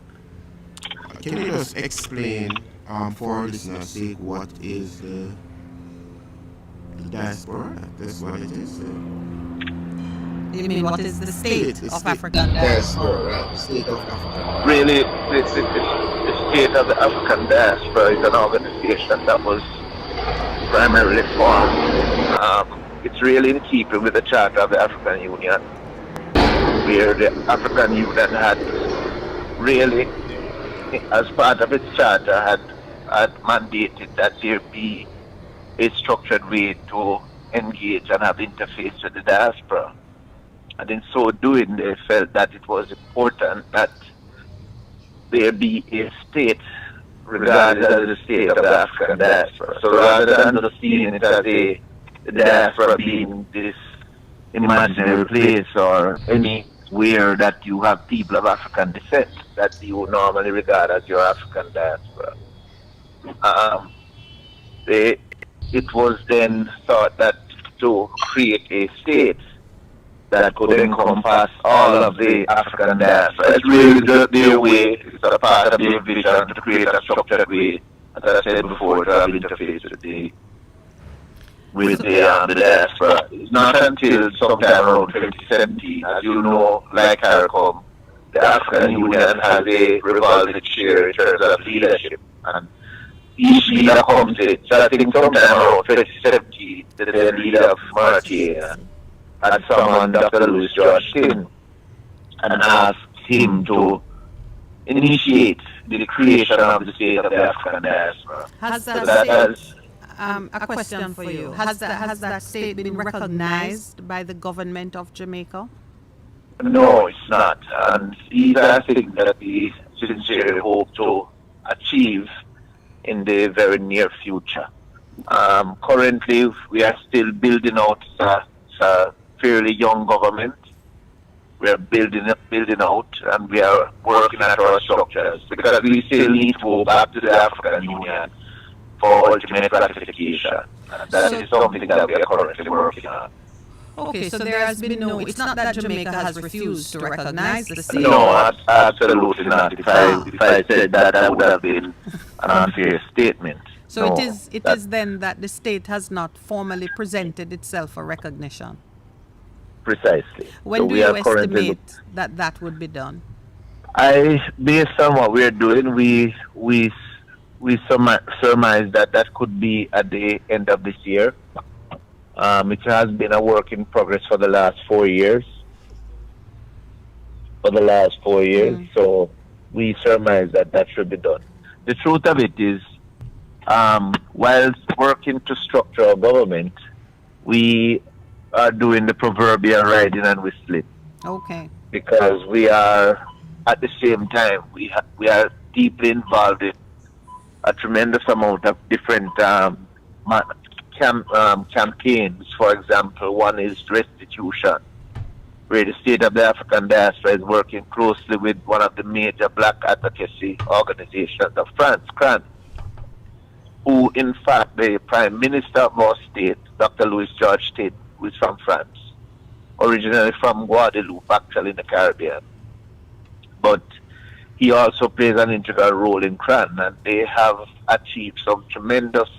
can you just explain, for our listeners' sake, what is the diaspora? That's what it is. You mean what is the state The of state- African diaspora? Right. The state of Africa. Really, the state of the African diaspora is an organization that was primarily formed. It's really in keeping with the Charter of the African Union, where the African Union had really, as part of its charter, had mandated that there be a structured way to engage and have interface with the diaspora. And in so doing, they felt that it was important that there be a state regarded as the state of the African diaspora. So rather than just seeing it as the diaspora being this imaginary place or anywhere that you have people of African descent that you normally regard as your African diaspora. It was then thought that to create a state that could encompass all of the African diaspora. It's really their way, it's a part of their vision to create a structured way, as I said before, to have interface with the diaspora. It's not until sometime around 2017, as you know, like CARICOM, the African Union has a revolving chair in terms of leadership, and each leader comes in. So I think sometime around 2017, the leader of Mauritania had summoned Dr. Louis George Tin and asked him to initiate the creation of the state of the African diaspora. Has that a question for you. Has that state been recognized by the government of Jamaica? No, it's not. And these are things that we sincerely hope to achieve in the very near future. Currently, we are still building out a fairly young government. We are building out, and we are working at our structures because we still need to go back to the African Union for ultimate ratification. And that is something that we are currently working on. Okay, so there has been no, it's not that Jamaica has refused to recognize the state. No, absolutely not. If I said that, that would have been an unfair statement. So no, it is then that the state has not formally presented itself for recognition. Precisely. When do you estimate that would be done? Based on what we're doing, we surmise that could be at the end of this year. It has been a work in progress for the last 4 years. So we surmise that should be done. The truth of it is, whilst working to structure our government, we are doing the proverbial riding and whistling. Okay. Because we are, at the same time, we are deeply involved in a tremendous amount of different campaigns. For example, one is restitution, where the state of the African diaspora is working closely with one of the major black advocacy organizations of France, CRAN, who in fact the Prime Minister of our state, Dr. Louis George Tin, who is from France, originally from Guadeloupe, actually in the Caribbean. But he also plays an integral role in CRAN, and they have achieved some tremendous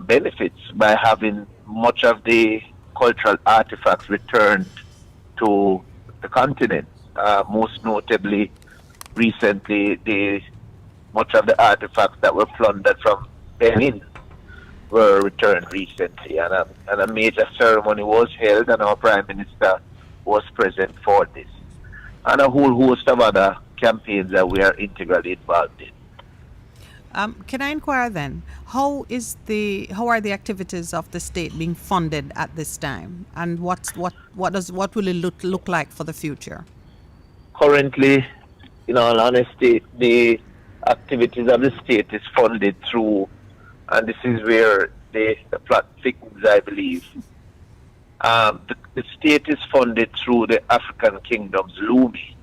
benefits by having much of the cultural artifacts returned to the continent. Most notably, recently, much of the artifacts that were plundered from Benin were returned recently, and a major ceremony was held, and our Prime Minister was present for this, and a whole host of other campaigns that we are integrally involved in. Can I inquire then, how are the activities of the state being funded at this time, and what will it look like for the future? Currently, in all honesty, the activities of the state is funded through, and this is where the plot thickens, I believe. The state is funded through the African Kingdom's LUMI.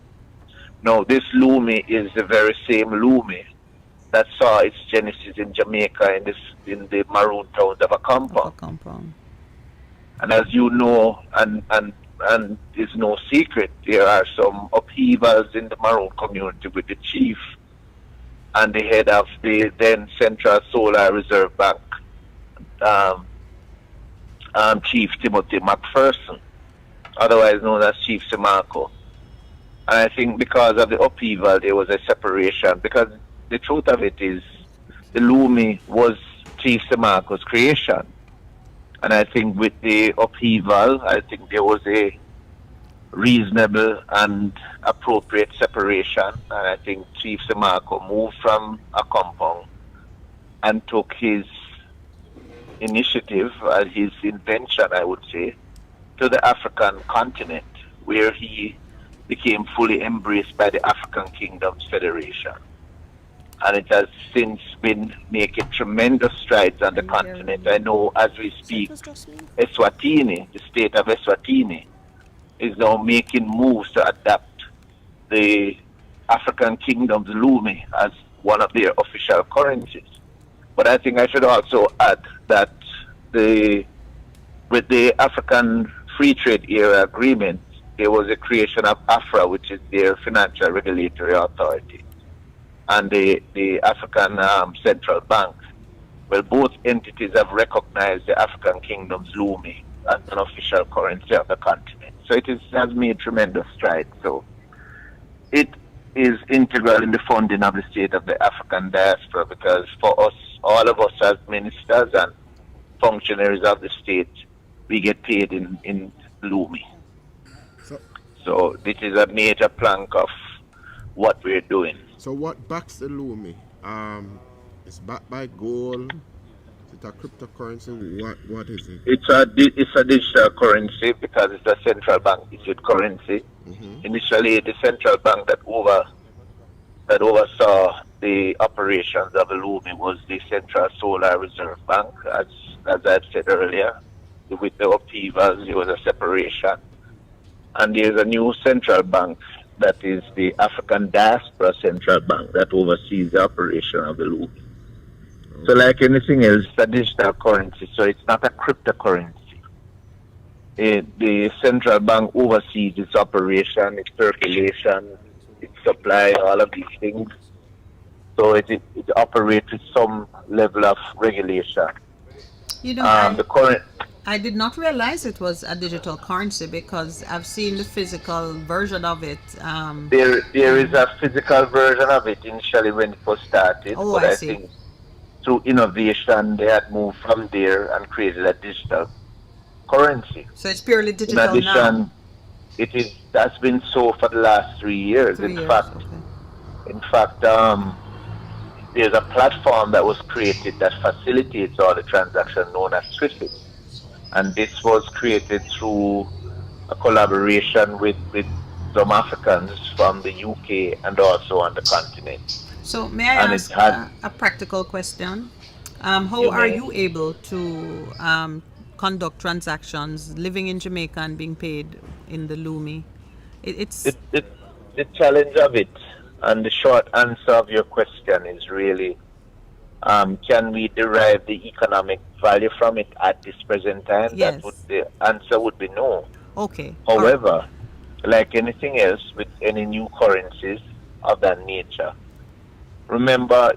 Now, this LUMI is the very same LUMI that saw its genesis in Jamaica in the maroon towns of Akampa. And as you know, and it's no secret, there are some upheavals in the maroon community with the chief and the head of the then Central Solar Reserve Bank, Chief Timothy McPherson, otherwise known as Chief Simarco. And I think because of the upheaval, there was a separation, because the truth of it is, the LUMI was Chief Simarco's creation. And I think with the upheaval, I think there was a reasonable and appropriate separation. And I think Chief Simarco moved from a compound and took his initiative, his invention, I would say, to the African continent, where he became fully embraced by the African Kingdoms Federation. And it has since been making tremendous strides on the continent. I know as we speak, Eswatini, the state of Eswatini, is now making moves to adapt the African Kingdom's LUMI as one of their official currencies. But I think I should also add that with the African free trade area agreement, there was a creation of AFRA, which is their financial regulatory authority, and the African Central Bank. Well, both entities have recognized the African Kingdom's lumi as an official currency of the continent. So has made tremendous strides. So it is integral in the funding of the state of the African diaspora, because for us, all of us as ministers and functionaries of the state, we get paid in lumi. So this is a major plank of what we're doing. So what backs the lumi? It's backed by gold. Is it a cryptocurrency? What is it? It's a digital currency because it's a central bank issued currency. Mm-hmm. Initially, the central bank that oversaw the operations of the lumi was the Central Solar Reserve Bank, as I said earlier. With the upheavals, there was a separation, and there's a new central bank that is the African Diaspora Central Bank that oversees the operation of the lumi. So like anything else, it's a digital currency, so it's not a cryptocurrency. The central bank oversees its operation, its circulation, its supply, all of these things. So it operates with some level of regulation. You know, The current... I did not realize it was a digital currency because I've seen the physical version of it. There is a physical version of it initially when it was started, Oh, but I I see. think through innovation they had moved from there and created a digital currency. So it's purely In digital now. addition, that's been so for the last 3 years. 3 In years, fact, okay. there's a platform that was created that facilitates all the transactions known as SWIFT. And this was created through a collaboration with some Africans from the UK and also on the continent. So may I And ask it had- a practical question? How You are may. you able to conduct transactions living in Jamaica and being paid in the lumi? It's The challenge of it, and the short answer of your question is really, can we derive the economic value from it at this present time? Yes. The answer would be no. okay. However, like anything else with any new currencies of that nature, remember,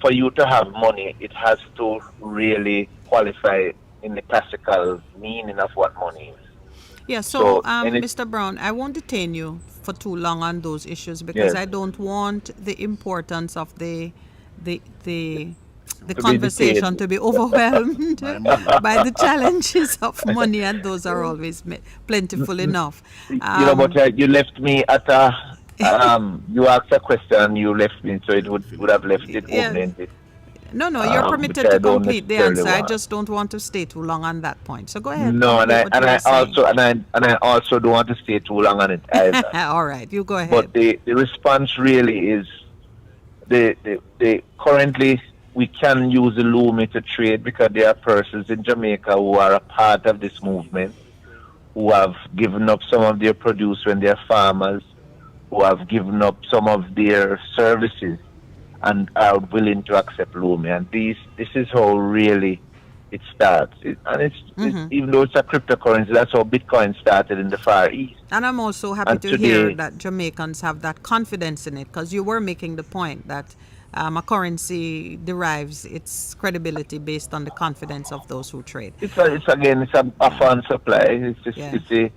for you to have money, it has to really qualify in the classical meaning of what money is. Yeah, so, and it- Mr. Brown, I won't detain you for too long on those issues because Yes. I don't want the importance of the be conversation detailed. to be overwhelmed by the challenges of money, and those are always plentiful enough. But you left me at a. You asked a question, you left me, so it would have left it Yeah. open-ended. No, you're permitted which I to don't complete the necessarily answer. I want. just don't want to stay too long on that point. So go ahead. No, and complete what you were saying. I also don't want to stay too long on it either. All right, you go ahead. But the response really is the currently we can use the lumi to trade because there are persons in Jamaica who are a part of this movement, who have given up some of their produce when they're farmers, who have given up some of their services and are willing to accept lumi. And this is how really it starts. It's even though it's a cryptocurrency, that's how Bitcoin started in the Far East. And I'm also happy And to hear today- that Jamaicans have that confidence in it, because you were making the point that a currency derives its credibility based on the confidence of those who trade. It's an offer and supply. It's a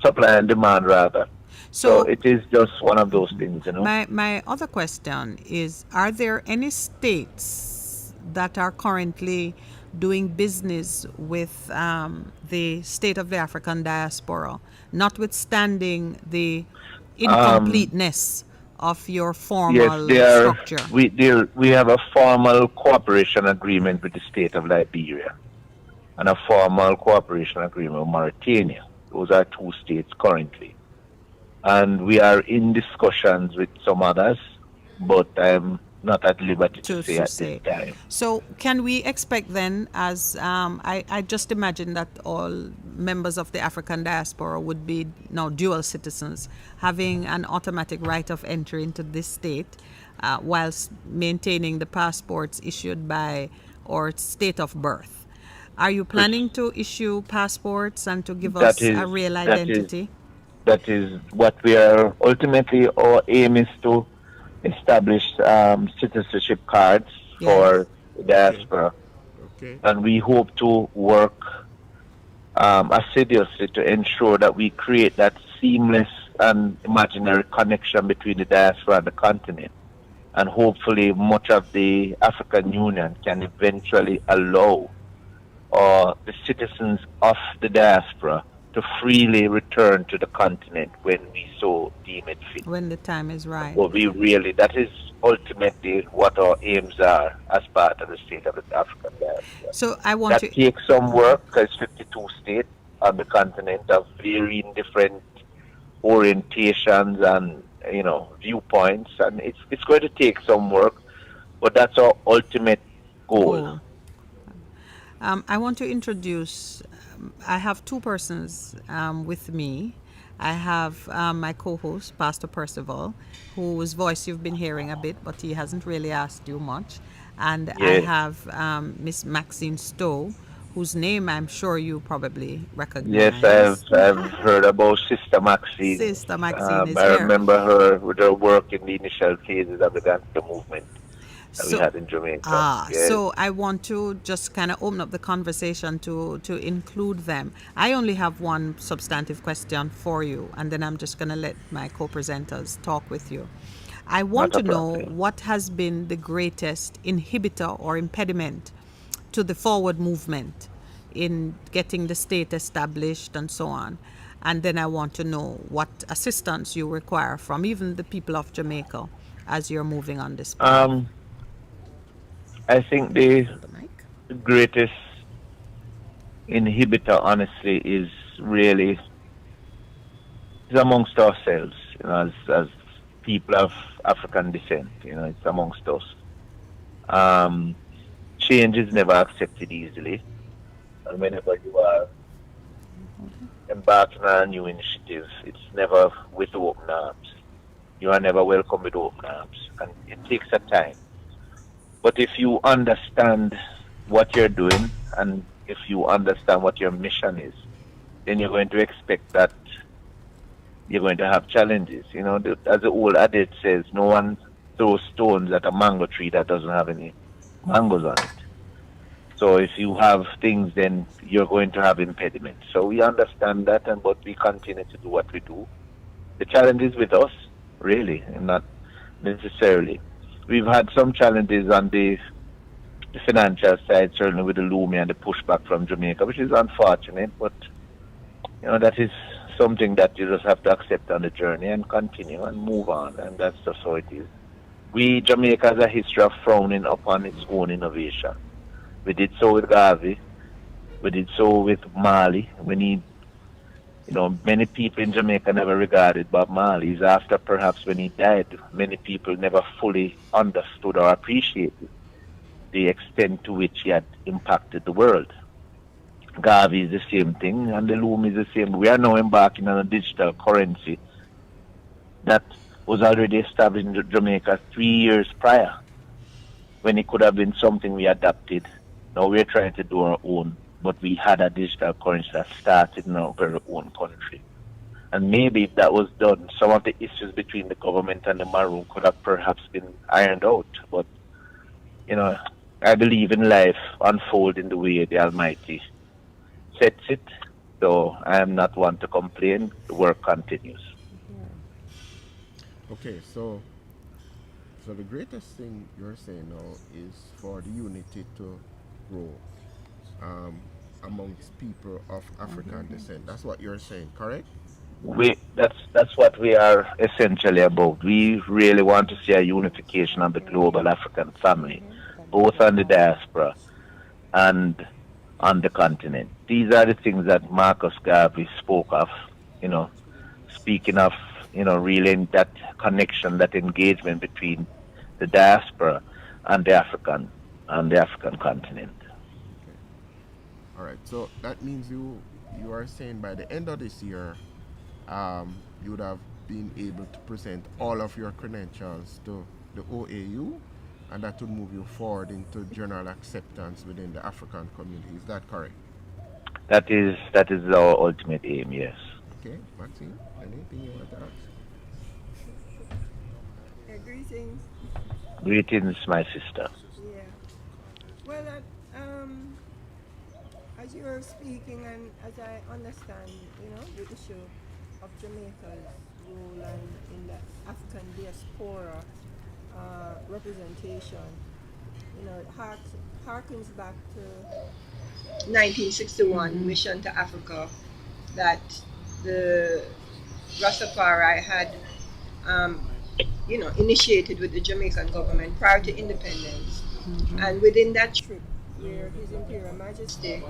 supply and demand rather. So it is just one of those things, My other question is, are there any states that are currently doing business with the state of the African diaspora, notwithstanding the incompleteness of your formal structure? We have a formal cooperation agreement with the state of Liberia and a formal cooperation agreement with Mauritania. Those are two states currently. And we are in discussions with some others, but I'm not at liberty to say at this time. So can we expect then, as I just imagine that all members of the African diaspora would be now dual citizens, having an automatic right of entry into this state, whilst maintaining the passports issued by or state of birth. Are you planning to issue passports and to give That us is a real that is identity? that is what we are ultimately. Our aim is to establish citizenship cards Yes. for the diaspora, Okay. and we hope to work assiduously to ensure that we create that seamless and imaginary connection between the diaspora and the continent. And hopefully, much of the African Union can eventually allow the citizens of the diaspora to freely return to the continent when we so deem it fit. When the time is right. But we really, that is ultimately what our aims are as part of the state of the African diaspora. So I want That to. takes some work because 52 states on the continent have varying different orientations and viewpoints, and it's going to take some work, but that's our ultimate goal. Goal. I want to introduce. I have two persons with me. I have my co-host, Pastor Percival, whose voice you've been hearing a bit, but he hasn't really asked you much. And I Yeah. have Miss Maxine Stowe, whose name I'm sure you probably Yes, recognize. I've heard about Sister Maxine. Sister Maxine is I here. remember her with her work in the initial phases of the gangster movement that we So, had in Jamaica. Yes. so I want to just kind of open up the conversation to include them. I only have one substantive question for you, and then I'm just going to let my co-presenters talk with you. I want Not a to know problem. what has been the greatest inhibitor or impediment to the forward movement in getting the state established and so on. And then I want to know what assistance you require from even the people of Jamaica as you're moving on this path. Um, I think the The mic. greatest inhibitor, honestly, is really is amongst ourselves. As people of African descent, it's amongst us. Um, Change is never accepted easily, and whenever you are embarking on a new initiative, it's never with open arms. You are never welcome with open arms, and it takes a time. But if you understand what you're doing, and if you understand what your mission is, then you're going to expect that you're going to have challenges. As the old adage says, no one throws stones at a mango tree that doesn't have any mangoes on it. So if you have things, then you're going to have impediments. So we understand that, but we continue to do what we do. The challenge is with us, really, and not necessarily. We've had some challenges on the financial side, certainly with the Lumi and the pushback from Jamaica, which is unfortunate, but that is something that you just have to accept on the journey and continue and move on, and that's just how it is. Jamaica has a history of frowning upon its own innovation. We did so with Garvey. We did so with Marley. Many people in Jamaica never regarded Bob Marley. It's after perhaps when he died, many people never fully understood or appreciated the extent to which he had impacted the world. Garvey is the same thing, and the Loom is the same. We are now embarking on a digital currency that was already established in Jamaica 3 years prior, when it could have been something we adapted. Now we're trying to do our own, but we had a digital currency that started in our very own country. And maybe if that was done, some of the issues between the government and the Maroon could have perhaps been ironed out. But, I believe in life unfolding the way the Almighty sets it. So I am not one to complain. The work continues. Okay, so the greatest thing you're saying now is for the unity to grow amongst people of African descent. That's what you're saying, correct? That's what we are essentially about. We really want to see a unification of the global African family, both on the diaspora and on the continent. These are the things that Marcus Garvey spoke of, speaking of, really that connection, that engagement between the diaspora and the African continent. Okay. All right. So that means you are saying by the end of this year, you would have been able to present all of your credentials to the OAU, and that would move you forward into general acceptance within the African community. Is that correct? That is our ultimate aim, yes. Okay, Maxine, anything you want to ask? Greetings. Greetings, my sister. Yeah. Well, as you were speaking, and as I understand, the issue of Jamaica's role and in the African diaspora representation, it harkens back to 1961 mission to Africa that the Rastafari had, initiated with the Jamaican government prior to independence. And within that trip, where His Imperial Majesty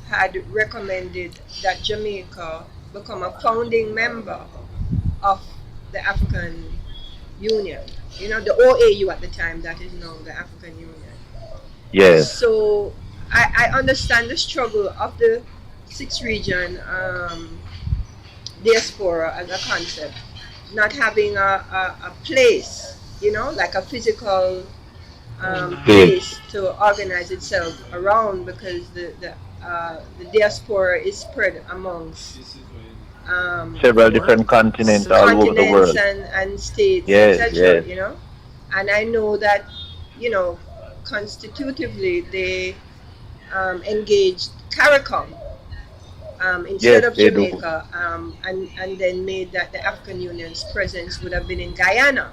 had recommended that Jamaica become a founding member of the African Union, the OAU at the time, that is now the African Union. Yes. So I understand the struggle of the sixth region diaspora as a concept, not having a place, like a physical place to organize itself around, because the diaspora is spread amongst several different continents all over the world. and states, yes, etc. Yes. And I know that, constitutively they engaged CARICOM instead of Jamaica, and then made that the African Union's presence would have been in Guyana.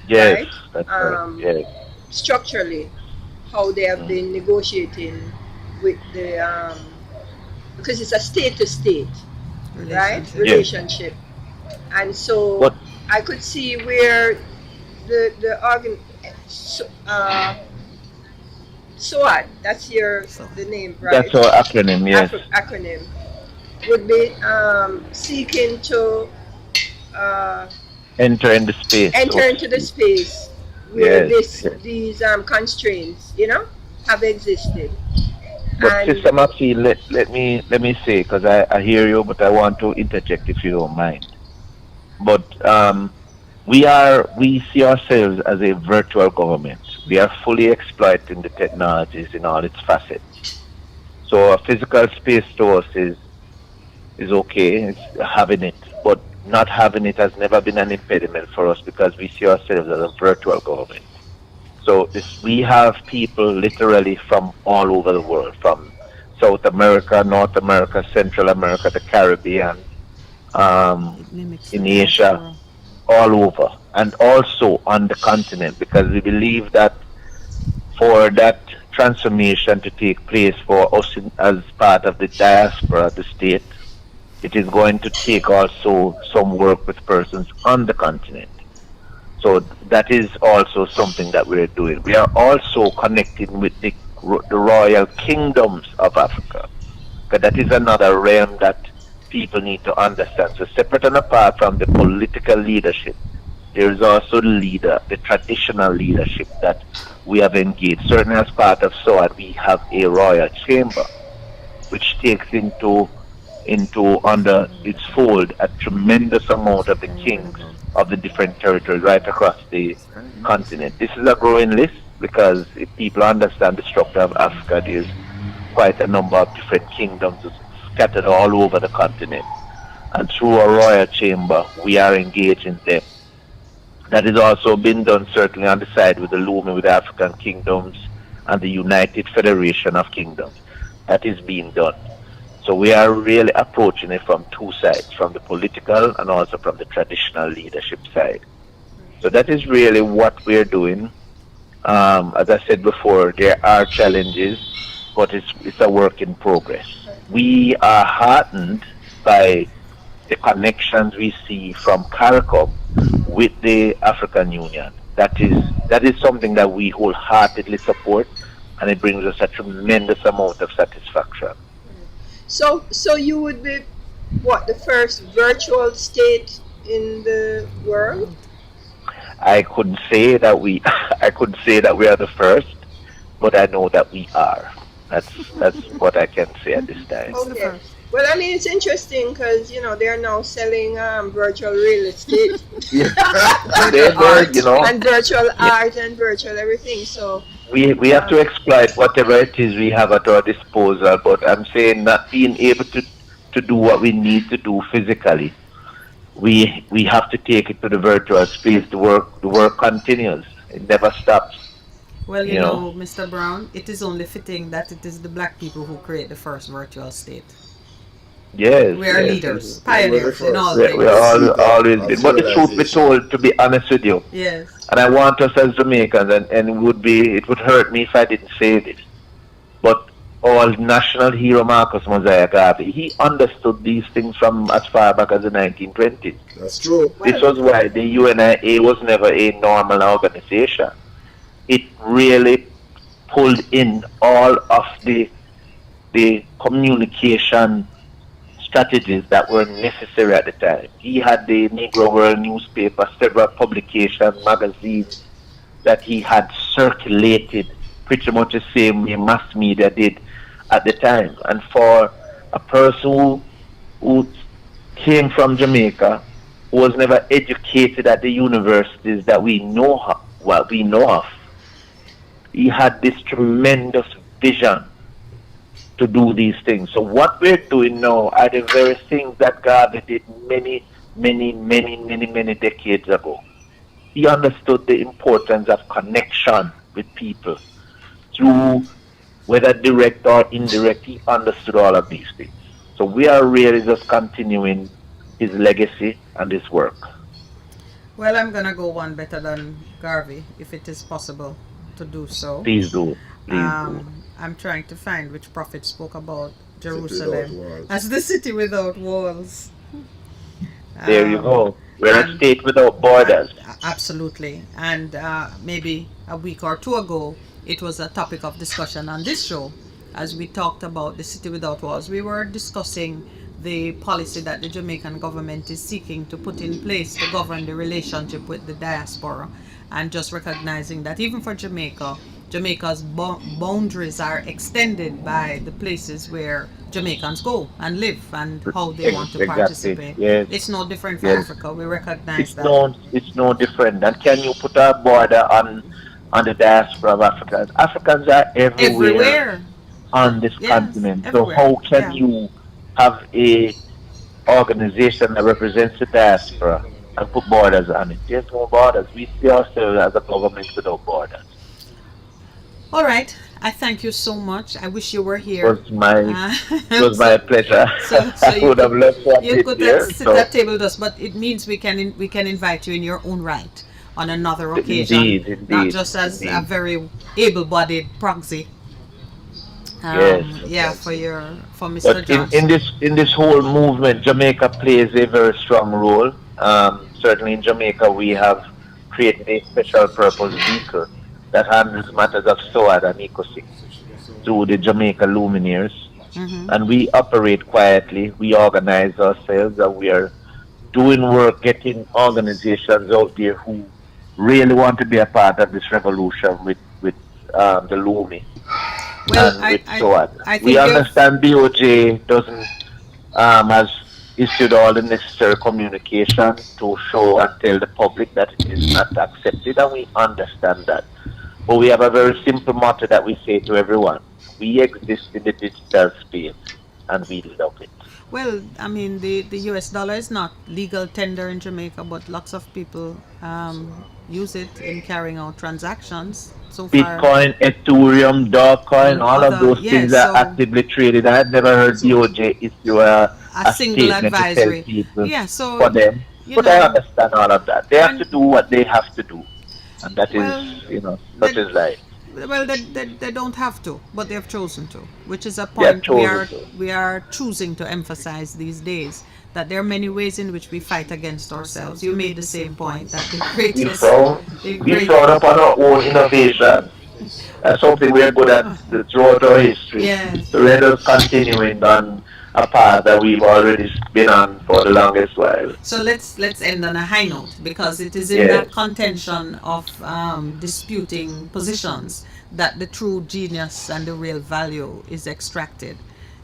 Yes, right? That's right. Yes. Structurally, how they have been negotiating with the because it's a state-to-state relationship, and so I could see where the SOAD, that's the name, right? That's our acronym, yes. Acronym would be seeking to enter into the space where these constraints, have existed. But Sister Maxine, let me say, because I hear you, but I want to interject if you don't mind. But we see ourselves as a virtual government. We are fully exploiting the technologies in all its facets. So a physical space to us is okay, it's having it, but not having it has never been an impediment for us, because we see ourselves as a virtual government. So we have people literally from all over the world, from South America, North America, Central America, the Caribbean, in Asia, all over, and also on the continent, because we believe that for that transformation to take place for us as part of the diaspora, the state, it is going to take also some work with persons on the continent. So that is also something that we're doing. We are also connecting with the royal kingdoms of Africa, because that is another realm that people need to understand. So separate and apart from the political leadership, there is also the traditional leadership that we have engaged. Certainly as part of SOAD, we have a royal chamber, which takes into under its fold a tremendous amount of the kings of the different territories right across the continent. This is a growing list, because if people understand the structure of Africa, there's quite a number of different kingdoms scattered all over the continent. And through a royal chamber, we are engaging them. That has also been done certainly on the side with the Lumi, with the African kingdoms and the United Federation of Kingdoms. That is being done. So we are really approaching it from two sides, from the political and also from the traditional leadership side. So that is really what we're doing. As I said before, there are challenges, but it's a work in progress. We are heartened by the connections we see from CARICOM with the African Union. That is something that we wholeheartedly support, and it brings us a tremendous amount of satisfaction. So you would be the first virtual state in the world? I couldn't say that we are the first, but I know that we are. That's what I can say at this time. Okay. Well, I mean, it's interesting because, you know, they are now selling virtual real estate Yeah. virtual art, You know, and virtual yeah, art and virtual everything. So, we have to um, exploit whatever it is we have at our disposal. But I'm saying not being able to do what we need to do physically, we have to take it to the virtual space. The work continues. It never stops. Well, You know. Mr. Brown, it is only fitting that it is the black people who create the first virtual state. Yes, We are yes. leaders, They were the pioneers in all first We things. all seed always of been. But the truth be civilization. told, to be honest with you, Yes. and I want us as Jamaicans, and it would hurt me if I didn't say this, but our national hero Marcus Mosiah Garvey, he understood these things from as far back as the 1920s. That's true. This Well, was why the UNIA was never a normal organization. It really pulled in all of the communication strategies that were necessary at the time. He had the Negro World newspaper, several publications, magazines that he had circulated pretty much the same way mass media did at the time. And for a person who came from Jamaica, who was never educated at the universities that what we know of, he had this tremendous vision to do these things. So what we're doing now are the very things that God did many, many, many, many, many decades ago. He understood the importance of connection with people through whether direct or indirect. He understood all of these things. So we are really just continuing his legacy and his work. well, I'm gonna go one better than Garvey, if it is possible to do so. Please do. Please do. I'm trying to find which prophet spoke about City without Jerusalem walls. as the city without walls. There you Um, go. We're a and state without borders. Absolutely. And maybe a week or two ago, it was a topic of discussion on this show as we talked about the city without walls. We were discussing the policy that the Jamaican government is seeking to put in place to govern the relationship with the diaspora, and just recognizing that even for Jamaica's boundaries are extended by the places where Jamaicans go and live and how they want to Exactly. participate. Yes. It's no different for Yes. Africa. We recognize that. It's no different. And can you put a border on the diaspora of Africans? Africans are everywhere Everywhere. on this Yes, continent. So everywhere. how can Yeah. you have a organization that represents the diaspora and put borders on it? There's no borders. We see ourselves as a government without borders. All right. I thank you so much. I wish you were It here. was my Uh, it was my pleasure. so I you would have could loved to have you been could here. sit So at table with us, but it means we can invite you in your own right on another occasion, indeed, not just as a indeed. very able-bodied proxy. Yes. Yeah, for Mr. But in Johnson. this whole movement, Jamaica plays a very strong role. Certainly in Jamaica, we have created a special purpose vehicle that handles matters of SOAD and ECOSIC through the Jamaica Lumineers. Mhm. And we operate quietly, we organize ourselves, and we are doing work, getting organizations out there who really want to be a part of this revolution with the Lumi Well, and with SOAD. I think We you're understand BOJ doesn't has issued all the necessary communication to show and tell the public that it is not accepted, and we understand that. But we have a very simple motto that we say to everyone: we exist in the digital space, and we love it. Well, I mean, the US dollar is not legal tender in Jamaica, but lots of people use it in carrying out transactions. So far, Bitcoin, Ethereum, Dogecoin, and all of other, those yes, things are so actively traded. I had never heard DOJ issue a a single statement to tell advisory. people Yeah, so for them. you But I know, understand all of that. They have to and do what they have to do. And that well, is, such they, is life. well, they don't have to, but they have chosen to, which is a They have point chosen to. we are choosing to emphasize these days. That there are many ways in which we fight against ourselves. You made the same point that We frown upon our own innovation. That's something we're good at throughout our history. Yes. So let us continuing on a path that we've already been on for the longest while. So let's end on a high note, because it is in Yes. that contention of disputing positions that the true genius and the real value is extracted.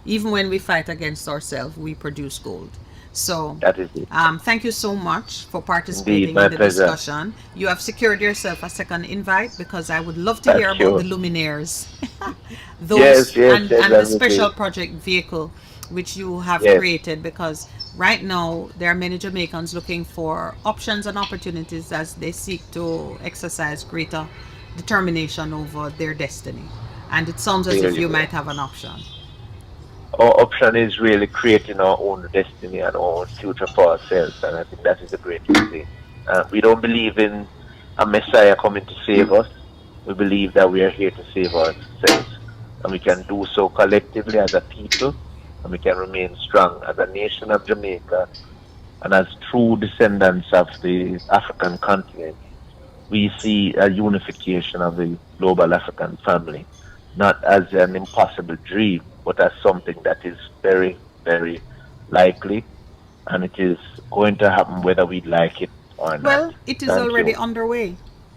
even when we fight against ourselves, we produce gold. So That is it. thank you so much for Indeed, participating my in the pleasure. discussion. You have secured yourself a second invite because I would love to Thank hear about you. the luminaires, Yes, those yes, and yes, the special definitely. project vehicle which you have Yes, created, because right now there are many Jamaicans looking for options and opportunities as they seek to exercise greater determination over their destiny. And it sounds as there if you you go. might have an option. Our option is really creating our own destiny and our own future for ourselves, and I think that is the greatest thing. We don't believe in a Messiah coming to save us. We believe that we are here to save ourselves, and we can do so collectively as a people, and we can remain strong as a nation of Jamaica and as true descendants of the African continent. We see a unification of the global African family, not as an impossible dream, but as something that is very, very likely, and it is going to happen whether we like it or not. Well, it is Thank already you. underway.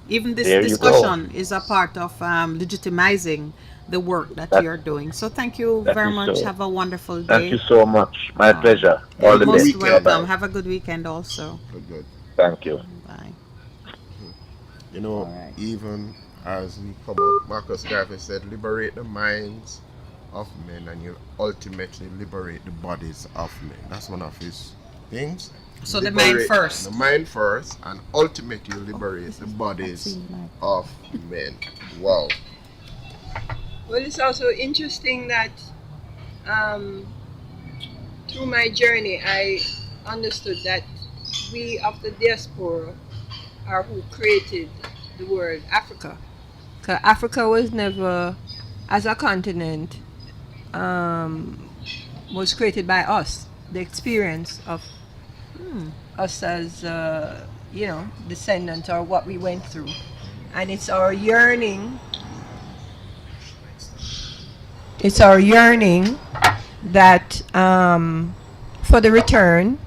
Even this There you go. discussion is a part of legitimizing the work that That you're doing. So thank you that very is much. so. Have a wonderful Thank you day. so much. My pleasure. Have All a the good best. Most Bye weekend. welcome. bye. Have a good weekend also. Good, good. Thank you. Bye. You know, All right. even as we come up, Marcus Garvey said, liberate the minds of men and you ultimately liberate the bodies of men. That's one of his things. So the mind Liberate first. the mind first, and ultimately liberate the bodies of men. Wow. Well, it's also interesting that through my journey, I understood that we of the diaspora are who created the word Africa. 'Cause Africa was never, as a continent, was created by us. The experience of us as, descendants or what we went through. And it's our yearning. It's our yearning that for the return,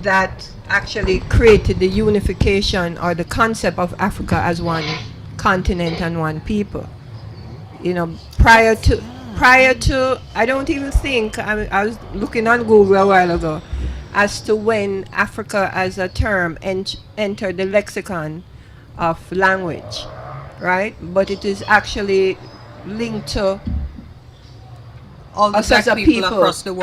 that actually created the unification or the concept of Africa as one continent and one people. Prior to I don't even think I was looking on Google a while ago as to when Africa as a term entered the lexicon of language, right? But it is actually linked to All the us as black a people people across the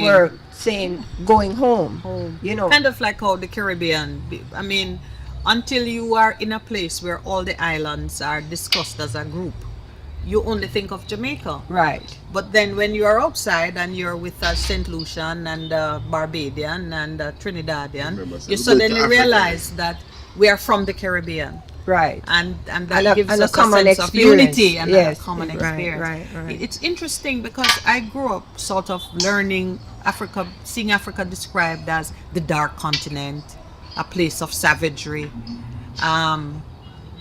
world saying going home. home. You know, Kind of like how the Caribbean. I mean, until you are in a place where all the islands are discussed as a group, you only think of Jamaica. right? But then when you are outside and you're with St. Lucian and Barbadian and Trinidadian, Remember, you so we go to suddenly Africa. realize that we are from the Caribbean. Right. And that And a- gives and a us a common sense of experience. unity and Yes, a common right, experience. right. It's interesting because I grew up sort of learning Africa, seeing Africa described as the dark continent, a place of savagery.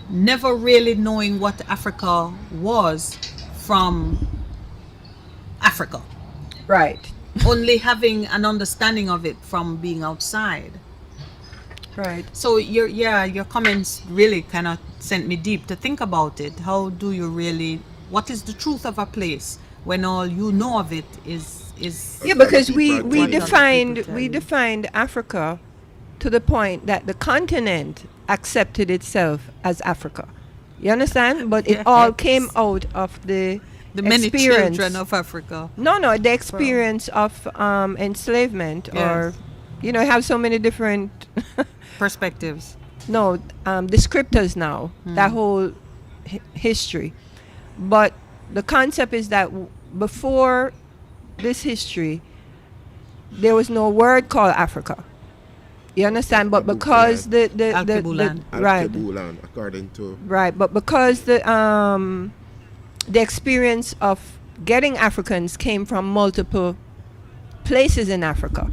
Never really knowing what Africa was from Africa. Right. Only having an understanding of it from being outside. Right. So your comments really kind of sent me deep to think about it. How do you really? What is the truth of a place when all you know of it is? Yeah, other because people are we telling you. defined Africa to the point that the continent accepted itself as Africa. You understand? But it all Yes. came out of the many experience. children of Africa. No, the experience of enslavement, or Yes. have so many different Perspectives. descriptors now. That whole history, but the concept is that before this history, there was no word called Africa. You understand? But because the Alkebulan. right, Al-Kebulan, according to right, but because the experience of getting Africans came from multiple places in Africa.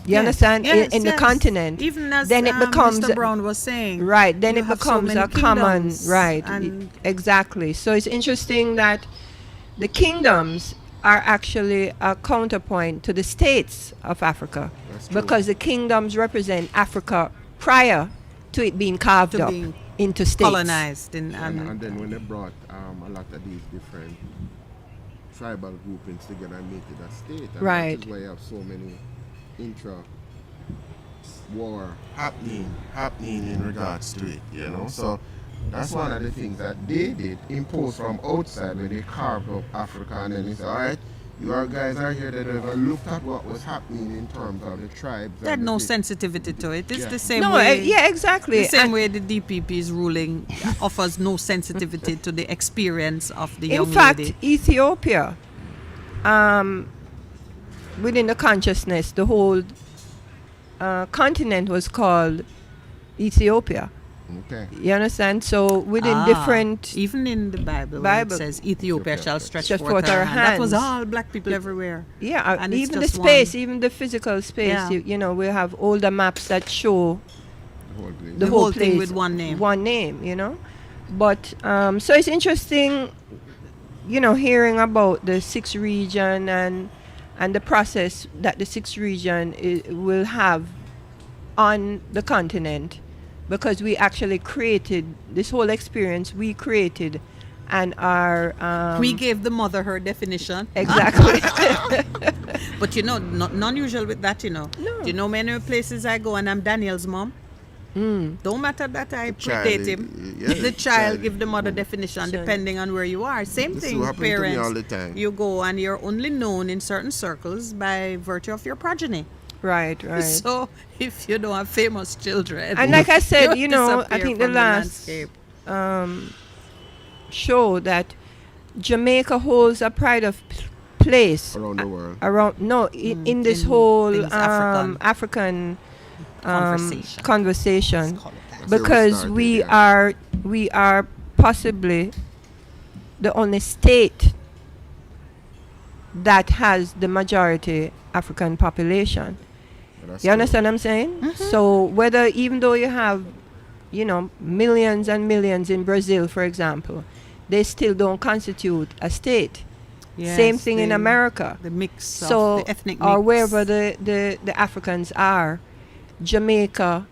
You Yes, understand? yes, in the yes. continent, Even as then it becomes Mr. Brown was saying. right. Then you it have so becomes many a common kingdoms right. and- Exactly. So it's interesting that the kingdoms are actually a counterpoint to the states of Africa, That's true. because the kingdoms represent Africa prior to it being carved To up being into states. colonized and then when they brought a lot of these different tribal groupings together and make it a state. And Right. that is why you have so many intra-war happening in regards to it, you know. So that's one of the things that they did impose from outside when they carved up Africa, and then they said, all right, you guys are here that have looked at what was happening in terms of the tribes. They had and the no thing. sensitivity to it. It's Yeah. the same No, way. yeah, exactly. The same And way the DPP's ruling offers no sensitivity to the experience of the young in fact, lady. Ethiopia, within the consciousness, the whole continent was called Ethiopia. Okay. You understand? So within different, Even in the Bible, where it Bible. says Ethiopia shall stretch Stretch forth her hand. That was hands. all black people everywhere. yeah, and it's even the just space, one. even the physical space. Yeah. You know, we have older maps that show The whole place. the The whole whole thing place with one name. One name, you know. But so it's interesting, you know, hearing about the sixth region and the process that the sixth region will have on the continent, because we actually created this whole experience. We created, and our We gave the mother her definition. exactly. But you know, not unusual with that, you know. No. Do you know many places I go and I'm Daniel's mom? Don't matter that I child, predate him. yeah, The child child. give the mother definition Sure. depending on where you are. Same This thing, will happen to me parents. all the time. You go and you're only known in certain circles by virtue of your progeny. right. So if you don't have famous children, And like I said, you you know, I disappear think the from last landscape. show that Jamaica holds a pride of place Around the world. around in this in whole things African Conversation. conversation, Let's call it that. That's where we because started, we are possibly the only state that has the majority African population. That's You true. understand what I'm saying? So whether, even though you have, you know, millions and millions in Brazil, for example, they still don't constitute a state. Same Yes, thing in America. The mix So, of the ethnic or mix. wherever the Africans are, Jamaica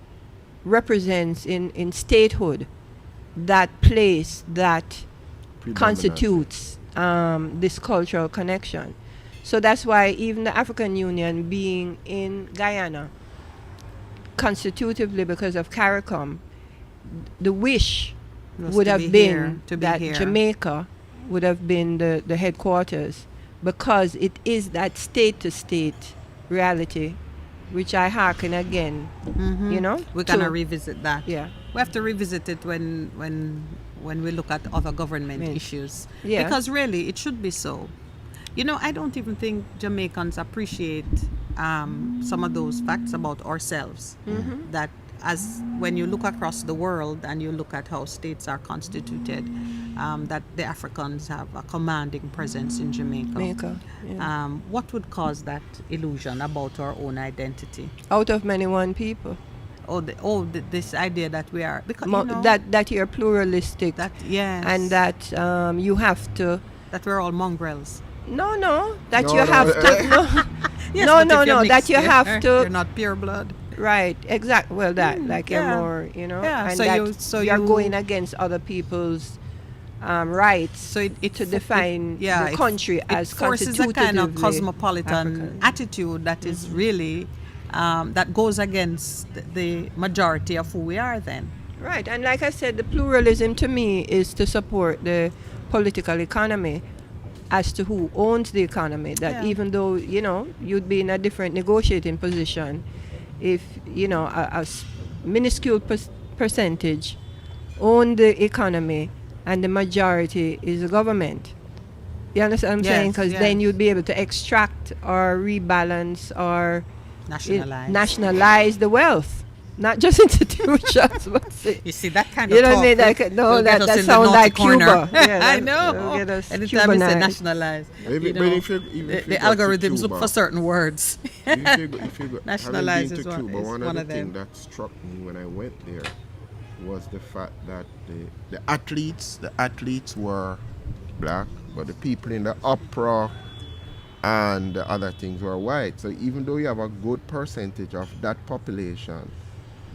represents in statehood that place that Predominantly. constitutes this cultural connection. So that's why even the African Union being in Guyana, constitutively because of CARICOM, the wish Was would to have be been here, to be that here. Jamaica would have been the headquarters, because it is that state-to-state reality, which I hearken again, you know. We're to- gonna revisit that. Yeah. We have to revisit it when we look at other government Right. issues. Yeah. Because really, it should be so. You know, I don't even think Jamaicans appreciate some of those facts about ourselves. That as when you look across the world and you look at how states are constituted, that the Africans have a commanding presence in Jamaica. Jamaica, yeah. What would cause that illusion about our own identity? Out of many one people. This idea that we are, because Mo- you know, that you're pluralistic, that yes, and that you have to that we're all mongrels. that No, you no, have to no, Yes, no, but no, if you're no, that mixed, you have you're to, not pure blood. right, exactly. Well, that like yeah. you're more, you know, Yeah, and so that you're you- going against other people's rights. So it to define the it- country it as forces a kind of constitutively cosmopolitan African. attitude that is really that goes against the majority of who we are. Then Right, and like I said, the pluralism to me is to support the political economy as to who owns the economy. That Yeah. even though, you know, you'd be in a different negotiating position, if, you know, a minuscule percentage own the economy and the majority is the government. You understand what I'm saying? Yes, Because yes. then you'd be able to extract or rebalance or nationalize. the wealth. Not just institutions, but You see that kind you of know talk. what I mean? Like, no, will get us that in the sounds naughty like corner. Cuba. Yeah, I that- know. that'll get us Anytime we say Cubanized. nationalize, Even- you but know, if you the go to algorithms look Cuba- for certain words. if you go, Nationalize having is been to one- Cuba, is one one of of the them. things that struck me when I went there was the fact that the athletes were black, but the people in the opera and the other things were white. So even though you have a good percentage of that population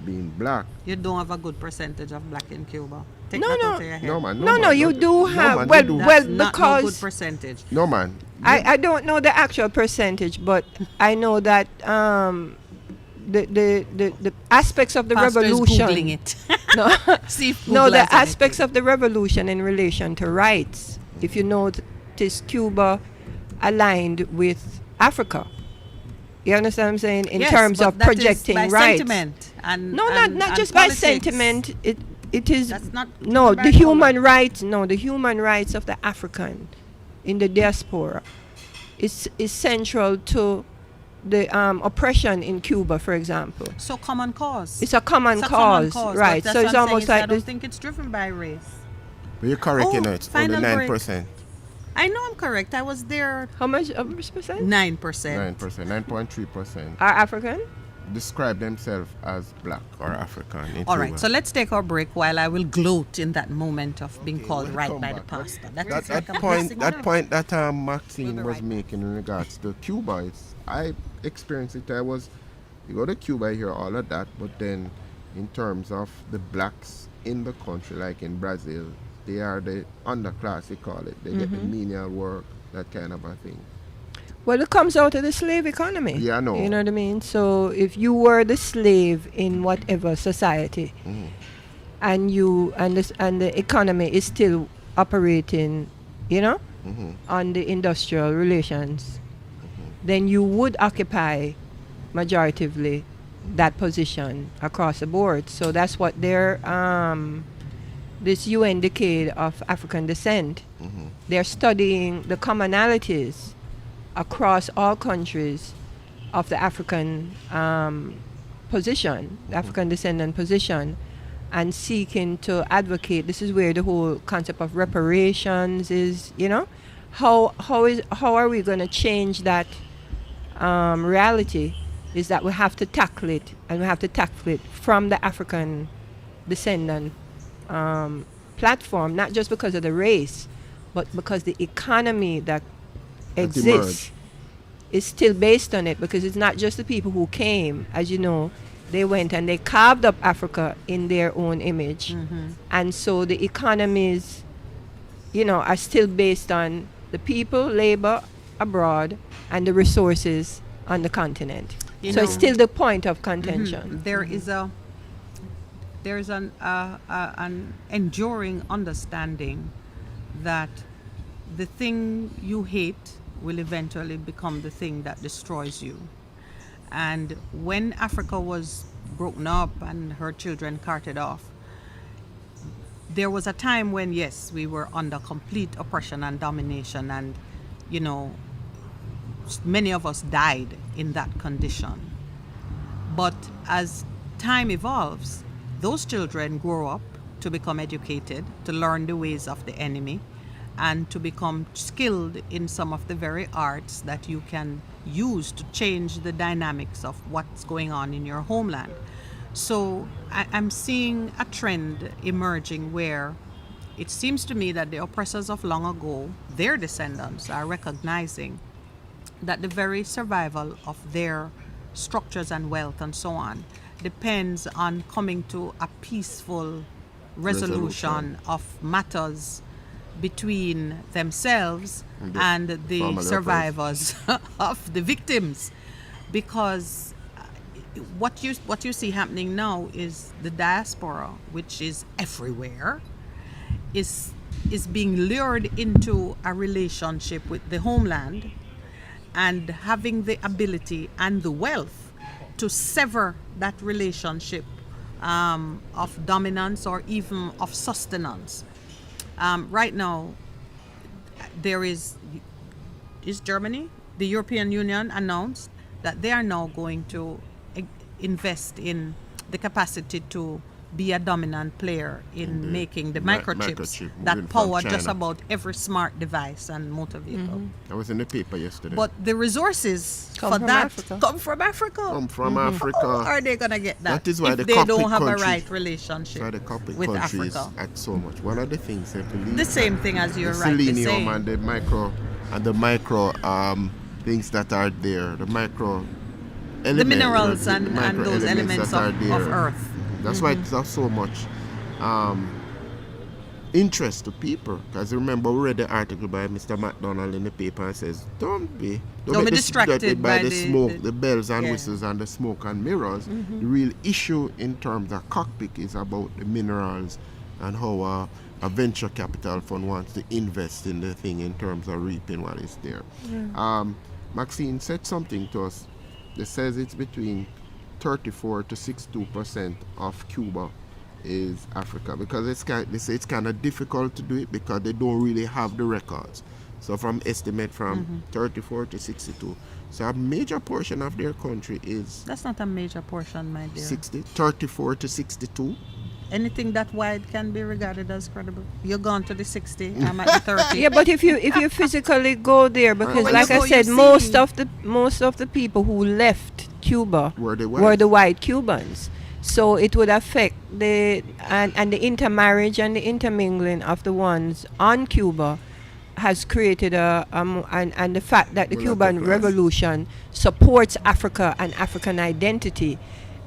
being black, You don't have a good percentage of black in Cuba. Take No, that no. out of your head. No, man. No, man, you do have. man, well, you do. That's well, not no good because percentage. No, man. I don't know the actual percentage, but I know that the aspects of the Pastor is revolution. Googling it. No, See if no, Google the has anything. aspects of the revolution in relation to rights. If you notice, Cuba aligned with Africa. You understand what I'm saying? In Yes, terms but of that is projecting by rights. Sentiment and, No, and, not and just politics. by sentiment. It is That's not no by the color. human rights. No, the human rights of the African in the diaspora is central to the oppression in Cuba, for example. So common cause. It's a common It's a cause, but right? that's So what it's I'm saying almost is like I don't this. think it's driven by race. But you're correct, you know, Oh, it's only final break. 9%. I know I'm correct. I was there How much of percent 9%. 9%, 9.3%. are African? Describe themselves as black or African. in All Cuba. right, so let's take our break while I will gloat in that moment of being called right Welcome by the back. pastor. That That, is like that a point, blessing that enough. point that Maxine We'll be was right making in regards to Cuba, I experienced it. You go to Cuba, you hear all of that, but then in terms of the blacks in the country, like in Brazil, they are the underclass, they call it. They get the menial work, that kind of a thing. Well, it comes out of the slave economy. Yeah, I know. You know what I mean? So if you were the slave in whatever society, and the economy is still operating, you know, on the industrial relations, then you would occupy majoritively that position across the board. So that's what their this UN Decade of African Descent, they're studying the commonalities across all countries of the African position, the African descendant position, and seeking to advocate. This is where the whole concept of reparations is, you know, how are we going to change that reality, is that we have to tackle it, and we have to tackle it from the African descendant platform, not just because of the race, but because the economy that exists is still based on it, because it's not just the people who came, as you know, they went and they carved up Africa in their own image. And so the economies, you know, are still based on the people, labor abroad, and the resources on the continent. You So it's know, still the point of contention. There's an enduring understanding that the thing you hate will eventually become the thing that destroys you. And when Africa was broken up and her children carted off, there was a time when, yes, we were under complete oppression and domination, and, you know, many of us died in that condition. But as time evolves, those children grow up to become educated, to learn the ways of the enemy, and to become skilled in some of the very arts that you can use to change the dynamics of what's going on in your homeland. So I'm seeing a trend emerging where it seems to me that the oppressors of long ago, their descendants, are recognizing that the very survival of their structures and wealth and so on depends on coming to a peaceful resolution of matters between themselves and the survivors of the victims. Because what you see happening now is the diaspora, which is everywhere, is being lured into a relationship with the homeland, and having the ability and the wealth to sever that relationship of dominance or even of sustenance. Right now, there is Germany, the European Union announced that they are now going to invest in the capacity to be a dominant player in making the microchips that power just about every smart device and motor vehicle. I was in the paper yesterday. But the resources Come for from that Africa. come from Africa. Come from Africa. How are they going to get that, That is why if the they don't conflict have a countries- right relationship So the conflict with countries Africa? act so much. One of the things they believe, The same thing as you're the right to selenium say. and the micro things that are there, the micro elements, The minerals the and micro those elements that are of there. earth. That's why it's not so much interest to people. Because remember, we read the article by Mr. McDonald in the paper and says, don't be distracted by the smoke, the bells and whistles and the smoke and mirrors. The real issue in terms of cockpit is about the minerals and how a venture capital fund wants to invest in the thing in terms of reaping what is there. Maxine said something to us that says it's between 34 to 62% of Cuba is Africa, because they say it's kind of difficult to do it because they don't really have the records. So from estimate from 34 to 62. So a major portion of their country is... That's not a major portion, my dear. 34 to 62. Anything that wide can be regarded as credible. You're gone to the 60, I'm at the 30. Yeah, but if you physically go there, because When like you I go, said, you most of the people who left Cuba Were the white Cubans. So it would affect the intermarriage and the intermingling of the ones on Cuba has created and the fact that the Cuban Revolution supports Africa and African identity.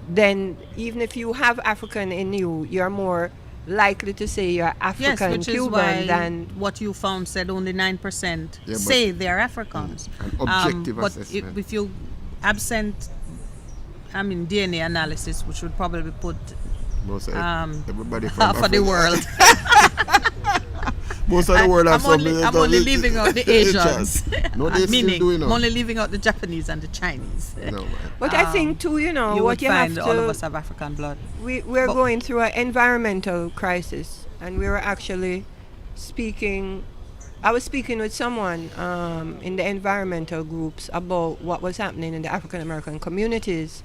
Then even if you have African in you, you're more likely to say you're African which Cuban is why than what you found said only 9% say they're Africans. An objective but assessment. if you absent, DNA analysis, which would probably put Most of everybody from half of the Africa. world. Most of the world have something. I'm only leaving out the Asians. No, they still doing I'm it. only leaving out the Japanese and the Chinese. No, man. But I think too, You what would you have find to, all of us have African blood. we're going through an environmental crisis, and we were actually speaking. I was speaking with someone in the environmental groups about what was happening in the African American communities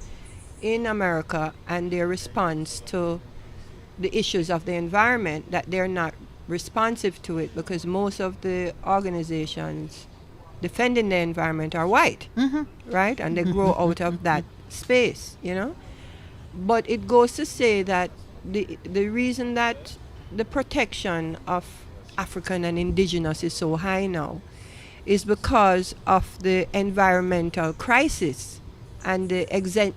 in America and their response to the issues of the environment, that they're not responsive to it because most of the organizations defending the environment are white, right? And they grow out of that space, But it goes to say that the reason that the protection of African and indigenous is so high now is because of the environmental crisis and the existential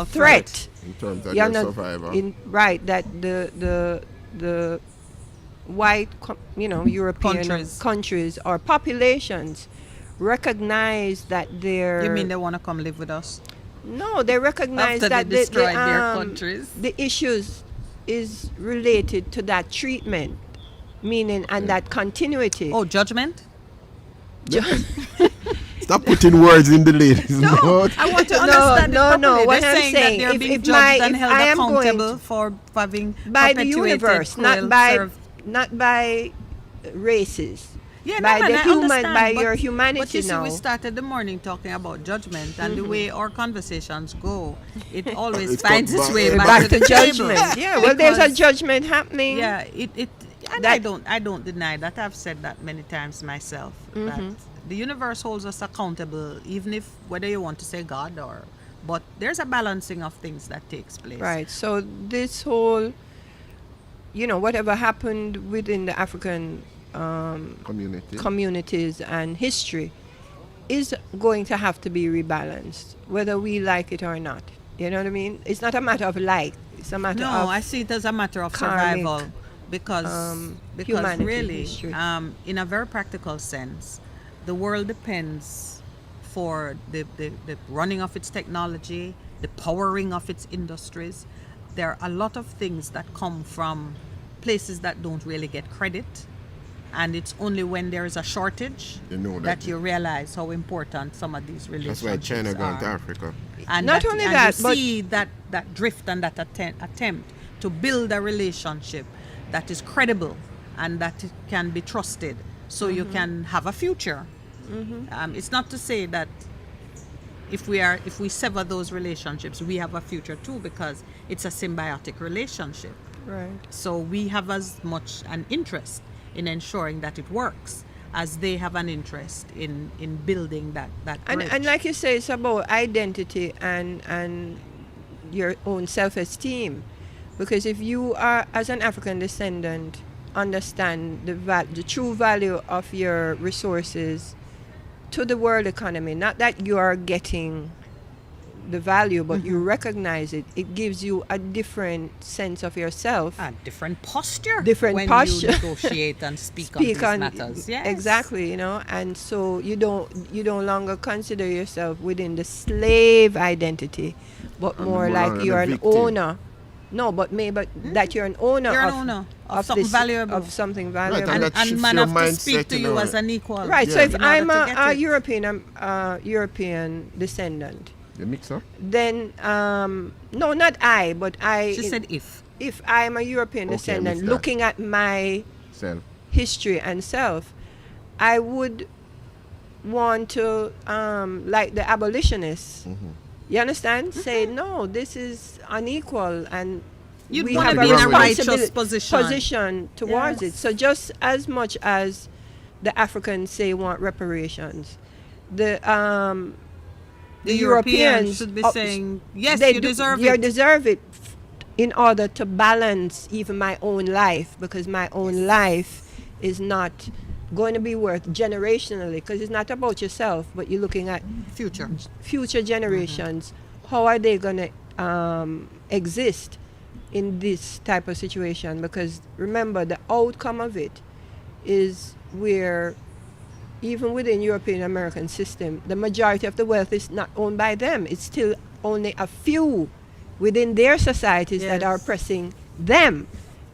threat. In terms of their survival. That the white, European countries or populations recognize that they're... You mean they want to come live with us? No, they recognize After that they destroyed their countries. the issues is related to that treatment, meaning and that continuity. Oh, judgment? Stop putting words in the ladies' mouth. I want to understand it properly. No. What They're I'm saying saying, that they're if being I judged and am held accountable going for having by the perpetuated universe, cruel not by races. Yeah, by no, the man, I human, understand, by but, your humanity but you see, now. we started the morning talking about judgment, and the way our conversations go, it always It finds comes its way back back to the judgment. table. Yeah, well, there's a Because- judgment happening. Yeah, and That- I don't deny that. I've said that many times myself. That the universe holds us accountable, even if whether you want to say God but there's a balancing of things that takes place. Right. So this whole, whatever happened within the African communities and history is going to have to be rebalanced, whether we like it or not. You know what I mean? It's not a matter of like. It's a matter of... No, I see it as a matter of karmic, survival because humanity, really, history. in a very practical sense, the world depends for the running of its technology, the powering of its industries. There are a lot of things that come from places that don't really get credit, and it's only when there is a shortage that you realize how important some of these relationships are. That's why China gone to Africa. And Not only that, you but see that drift and that attempt to build a relationship that is credible and that it can be trusted, so you can have a future. It's not to say that if we sever those relationships, we have a future too, because it's a symbiotic relationship. Right. So we have as much an interest in ensuring that it works as they have an interest in building that bridge. And like you say, it's about identity and your own self-esteem. Because if you are, as an African descendant, understand the true value of your resources to the world economy, not that you are getting the value, but you recognize it. It gives you a different sense of yourself. A different posture. Different when posture. you negotiate and speak on these matters. Yes. Exactly, and so you no longer consider yourself within the slave identity, but more like you're an owner. No, but maybe that you're an owner. You're an owner of something valuable. Of something valuable. Right, and man have to speak to you as an equal. Right. Yeah. So if In I'm order to get a it. European descendant, You mix up? then no, not I, but I. She said if. If I'm a European Okay, descendant, missed that. looking at my Self. history and self, I would want to, like the abolitionists, you understand? Say, no, this is unequal, and You'd we want have to a be in a righteous responsibility position. towards Yes. it. So just as much as the Africans say want reparations, the Europeans should be saying, yes, they you deserve you it. deserve it in order to balance even my own life, because my own life is not going to be worth generationally, because it's not about yourself, but you're looking at future generations. How are they going to exist in this type of situation? Because remember, the outcome of it is where even within European American system, the majority of the wealth is not owned by them. It's still only a few within their societies that are oppressing them.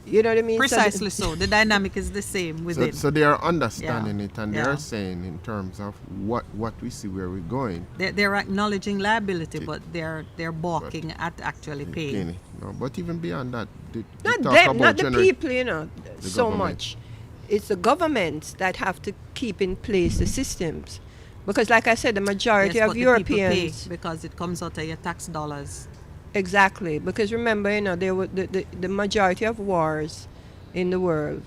You know what I mean? Precisely so. The dynamic is the same within. So they are understanding it, and they Yeah. are saying in terms of what we see where we're going. They're acknowledging liability, but they're balking at actually paying. No, but even beyond that, they Not talk them, about not the people, so government. much. It's the governments that have to keep in place the systems. Because like I said, the majority Yes, of but the people Europeans... pay because it comes out of your tax dollars. Exactly. Because remember, there were the majority of wars in the world,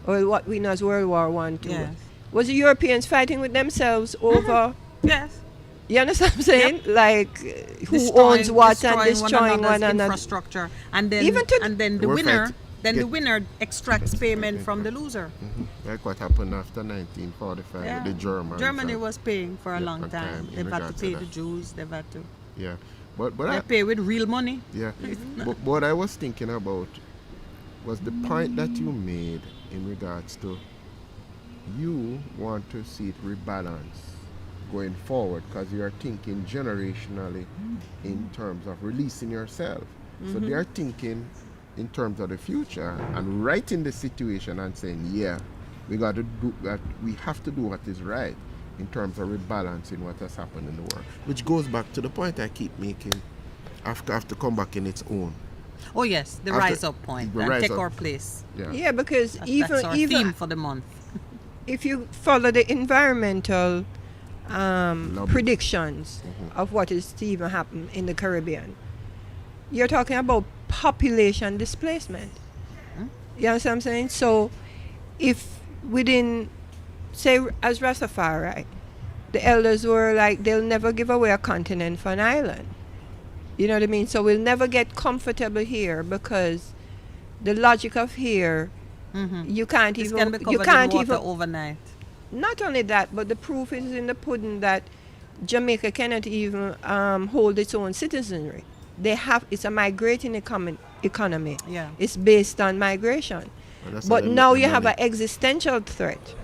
or what we know as World War I, II, Yes. was the Europeans fighting with themselves over... Yes. You understand what I'm saying? Like, who Destroying- owns what and destroying destroying one another. infrastructure, and then Even to- the We're winner, fight- then the get- winner extracts payment from the loser. Like what happened after 1945 Yeah. with the Germans. Germany and- was paying for a Yeah, long long time. time in They've had to regards to pay that. the Jews. They've had to. Yeah, but They I, pay with real money. yeah, but what I was thinking about was the point that you made in regards to you want to see it rebalance going forward, because you are thinking generationally in terms of releasing yourself. So they are thinking in terms of the future and writing the situation and saying, yeah, we got to do that. We have to do what is right in terms of rebalancing what has happened in the world, which goes back to the point I keep making. Africa have to come back in its own. Oh yes, the After- rise up point the and rise take up. our place. Yeah, because That's our even theme for the month. if you follow the environmental Lobby. predictions of what is to even happen in the Caribbean, you're talking about population displacement. You understand what I'm saying? So if within, say, as Rastafari, the elders were like, they'll never give away a continent for an island. You know what I mean? So we'll never get comfortable here, because the logic of here, you can't This even, can be covered you can't in water even, overnight. not only that, but the proof is in the pudding that Jamaica cannot even hold its own citizenry. It's a migrating economy. Yeah. It's based on migration. And that's how But they now make you the have money. an existential threat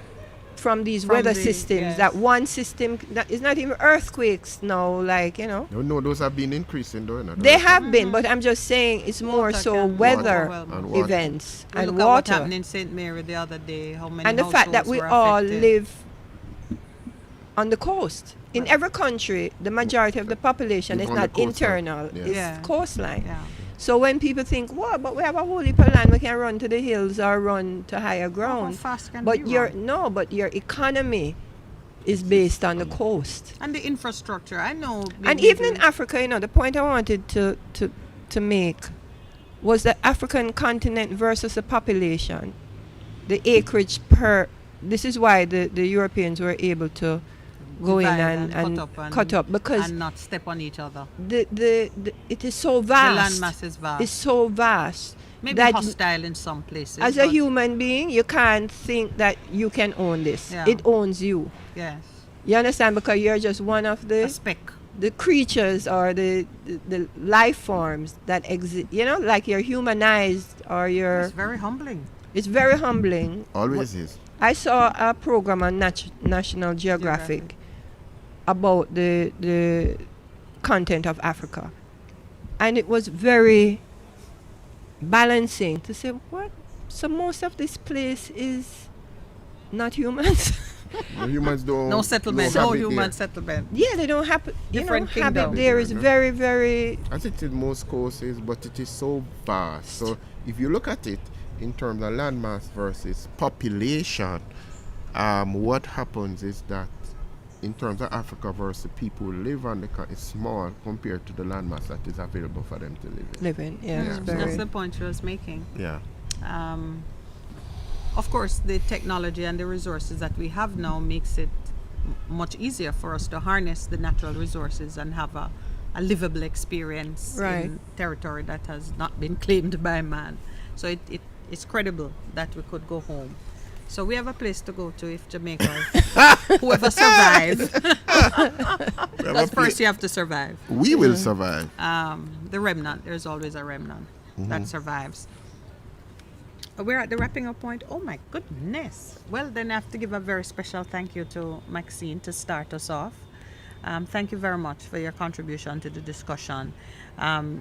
from these From weather the- systems. yes. That one system, that is not even earthquakes now, like, No, those have been increasing, though. They have been, but I'm just saying it's more Water so can- weather Water and water. events We and look at what water. happened in St. Mary the other day. How many And the fact that households we were all affected. live on the coast. In every country, the majority of the population Live is on the not coastline. internal, Yeah. it's Yeah. coastline. Yeah. So when people think, "Wow, but we have a whole heap of land, we can run to the hills or run to higher How ground," fast can but we your run? but your economy is based on the coast. And the infrastructure, I know. And even in Africa, the point I wanted to make was the African continent versus the population, the acreage per. This is why the Europeans were able to go in Divide and cut up, because and not step on each other. the it is so The vast. landmass is vast. It's so vast Maybe that hostile in some places. as a but human being, you can't think that you can own this. Yeah. It owns you. Yes. You understand? Because you're just one of A the speck. the creatures or the life forms that exist, like you're humanized or you're. It's very humbling. It's very humbling. Always is. I saw a program on National Geographic about the content of Africa, and it was very balancing to say, what? So most of this place is not humans. The humans don't. No settlement. don't No have it human there. settlement. Yeah, they don't have. Different habit kingdom. there is very, very. As it in most courses, but it is so vast. So if you look at it in terms of landmass versus population, what happens is that in terms of Africa versus people who live on the continent, it's small compared to the landmass that is available for them to live in. Living, yeah, Yeah. it's very. That's the point she was making. Yeah. Of course, the technology and the resources that we have now makes it much easier for us to harness the natural resources and have a livable experience Right. in territory that has not been claimed by man. So it's credible that we could go home. So we have a place to go to if Jamaica, whoever survives. But first you have to survive. We will survive. The remnant, there's always a remnant that survives. We're at the wrapping up point. Oh my goodness. Well, then I have to give a very special thank you to Maxine to start us off. Thank you very much for your contribution to the discussion.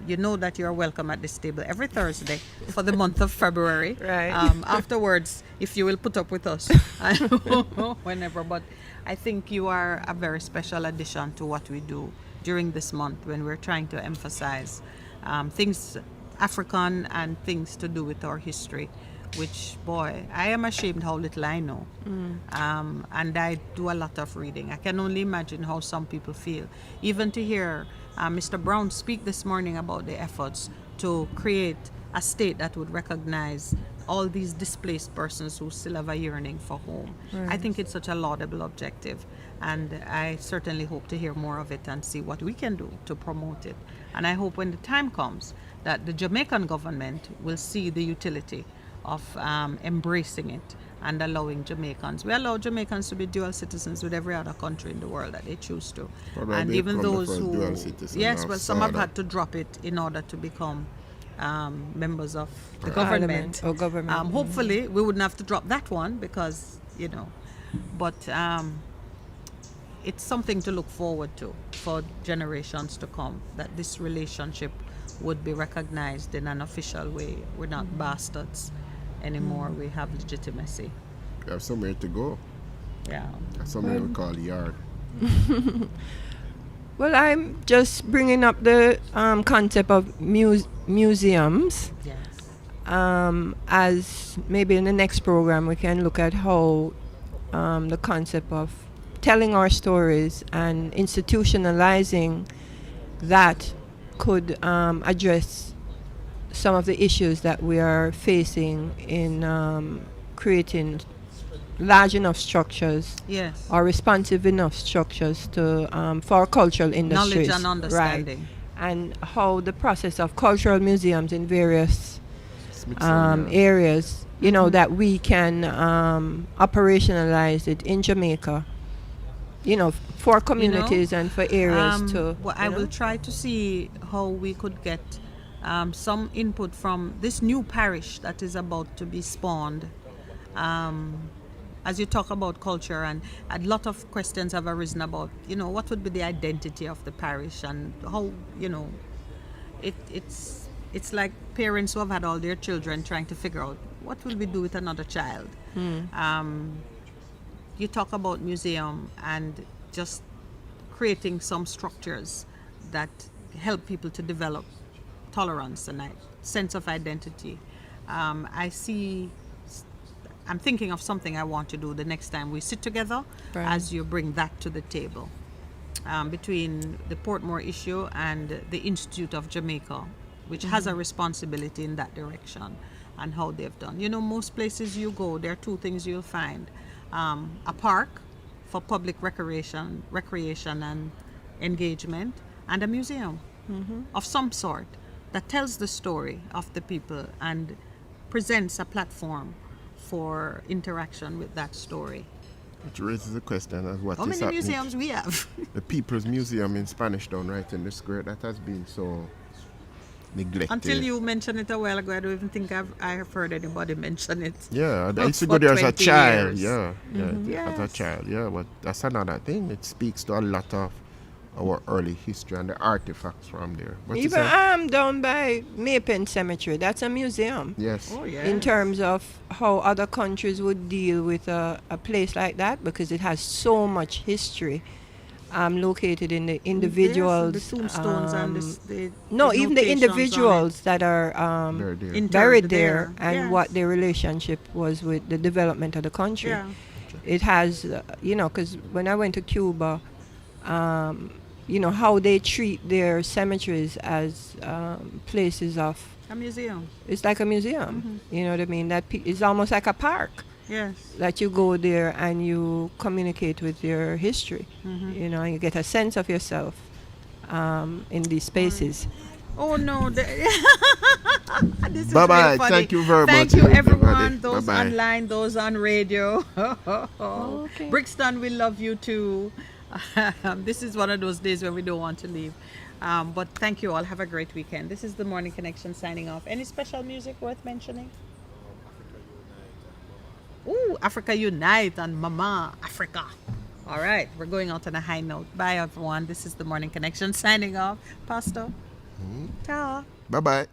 You know that you're welcome at this table every Thursday for the month of February. Right. Afterwards, if you will put up with us, whenever. But I think you are a very special addition to what we do during this month when we're trying to emphasize things African and things to do with our history, which, boy, I am ashamed how little I know. And I do a lot of reading. I can only imagine how some people feel. Even to hear Mr. Brown speak this morning about the efforts to create a state that would recognize all these displaced persons who still have a yearning for home. Right. I think it's such a laudable objective. And I certainly hope to hear more of it and see what we can do to promote it. And I hope when the time comes that the Jamaican government will see the utility of embracing it and allowing Jamaicans. We allow Jamaicans to be dual citizens with every other country in the world that they choose to. Probably And they even come the those first who, dual citizen yes, of well, some have SOAD. had to drop it in order to become members of the Parliament government. or government. Hopefully, we wouldn't have to drop that one because, but it's something to look forward to for generations to come, that this relationship would be recognized in an official way. We're not bastards anymore. We have legitimacy. We have somewhere to go. Yeah. Somewhere we call yard. Well, I'm just bringing up the concept of museums. Yes. As maybe in the next program we can look at how the concept of telling our stories and institutionalizing that could address some of the issues that we are facing in creating large enough structures Yes. or responsive enough structures to for our cultural industries. Knowledge and understanding. Right. And how the process of cultural museums in various Smithsonian. areas, that we can operationalize it in Jamaica, for communities and for areas to. Well, I will try to see how we could get some input from this new parish that is about to be spawned. As you talk about culture, and a lot of questions have arisen about, what would be the identity of the parish and how, it's like parents who have had all their children trying to figure out what will we do with another child. You talk about museum and just creating some structures that help people to develop tolerance and a sense of identity. I'm thinking of something I want to do the next time we sit together, Right. as you bring that to the table, between the Portmore issue and the Institute of Jamaica, which has a responsibility in that direction, and how they've done. Most places you go, there are two things you'll find. A park for public recreation and engagement, and a museum of some sort that tells the story of the people and presents a platform for interaction with that story. Which raises the question as what How is many happening. museums we have? The People's Museum in Spanish Town, right in the square, that has been so neglected. Until you mentioned it a while ago, I don't even think I have heard anybody mention it. Yeah, I For- used to for go there as a 20 child. years. Yeah, as a Yes. child. Yeah, but that's another thing. It speaks to a lot of our early history and the artifacts from there. But Even down by Maypen Cemetery, that's a museum. yes, Oh, yeah. In terms of how other countries would deal with a place like that, because it has so much history located in the individuals. Yes, the tombstones and the no, even the notations on individuals that are they're there. Interred buried there. there, and Yes. what their relationship was with the development of the country. Yeah. It has, because when I went to Cuba, how they treat their cemeteries as places of, A museum. it's like a museum. You know what I mean? It's almost like a park. Yes. That you go there and you communicate with your history. You know, you get a sense of yourself in these spaces. Oh no! This is Bye bye. really funny. Thank you very Thank much, you, everybody. everyone. Those Bye-bye. online, those on radio. Okay. Brixton, we love you too. This is one of those days when we don't want to leave. But thank you all. Have a great weekend. This is the Morning Connection signing off. Any special music worth mentioning? Ooh, Africa Unite and Mama Africa. All right, we're going out on a high note. Bye, everyone. This is the Morning Connection signing off. Pastor. Ta. Bye bye.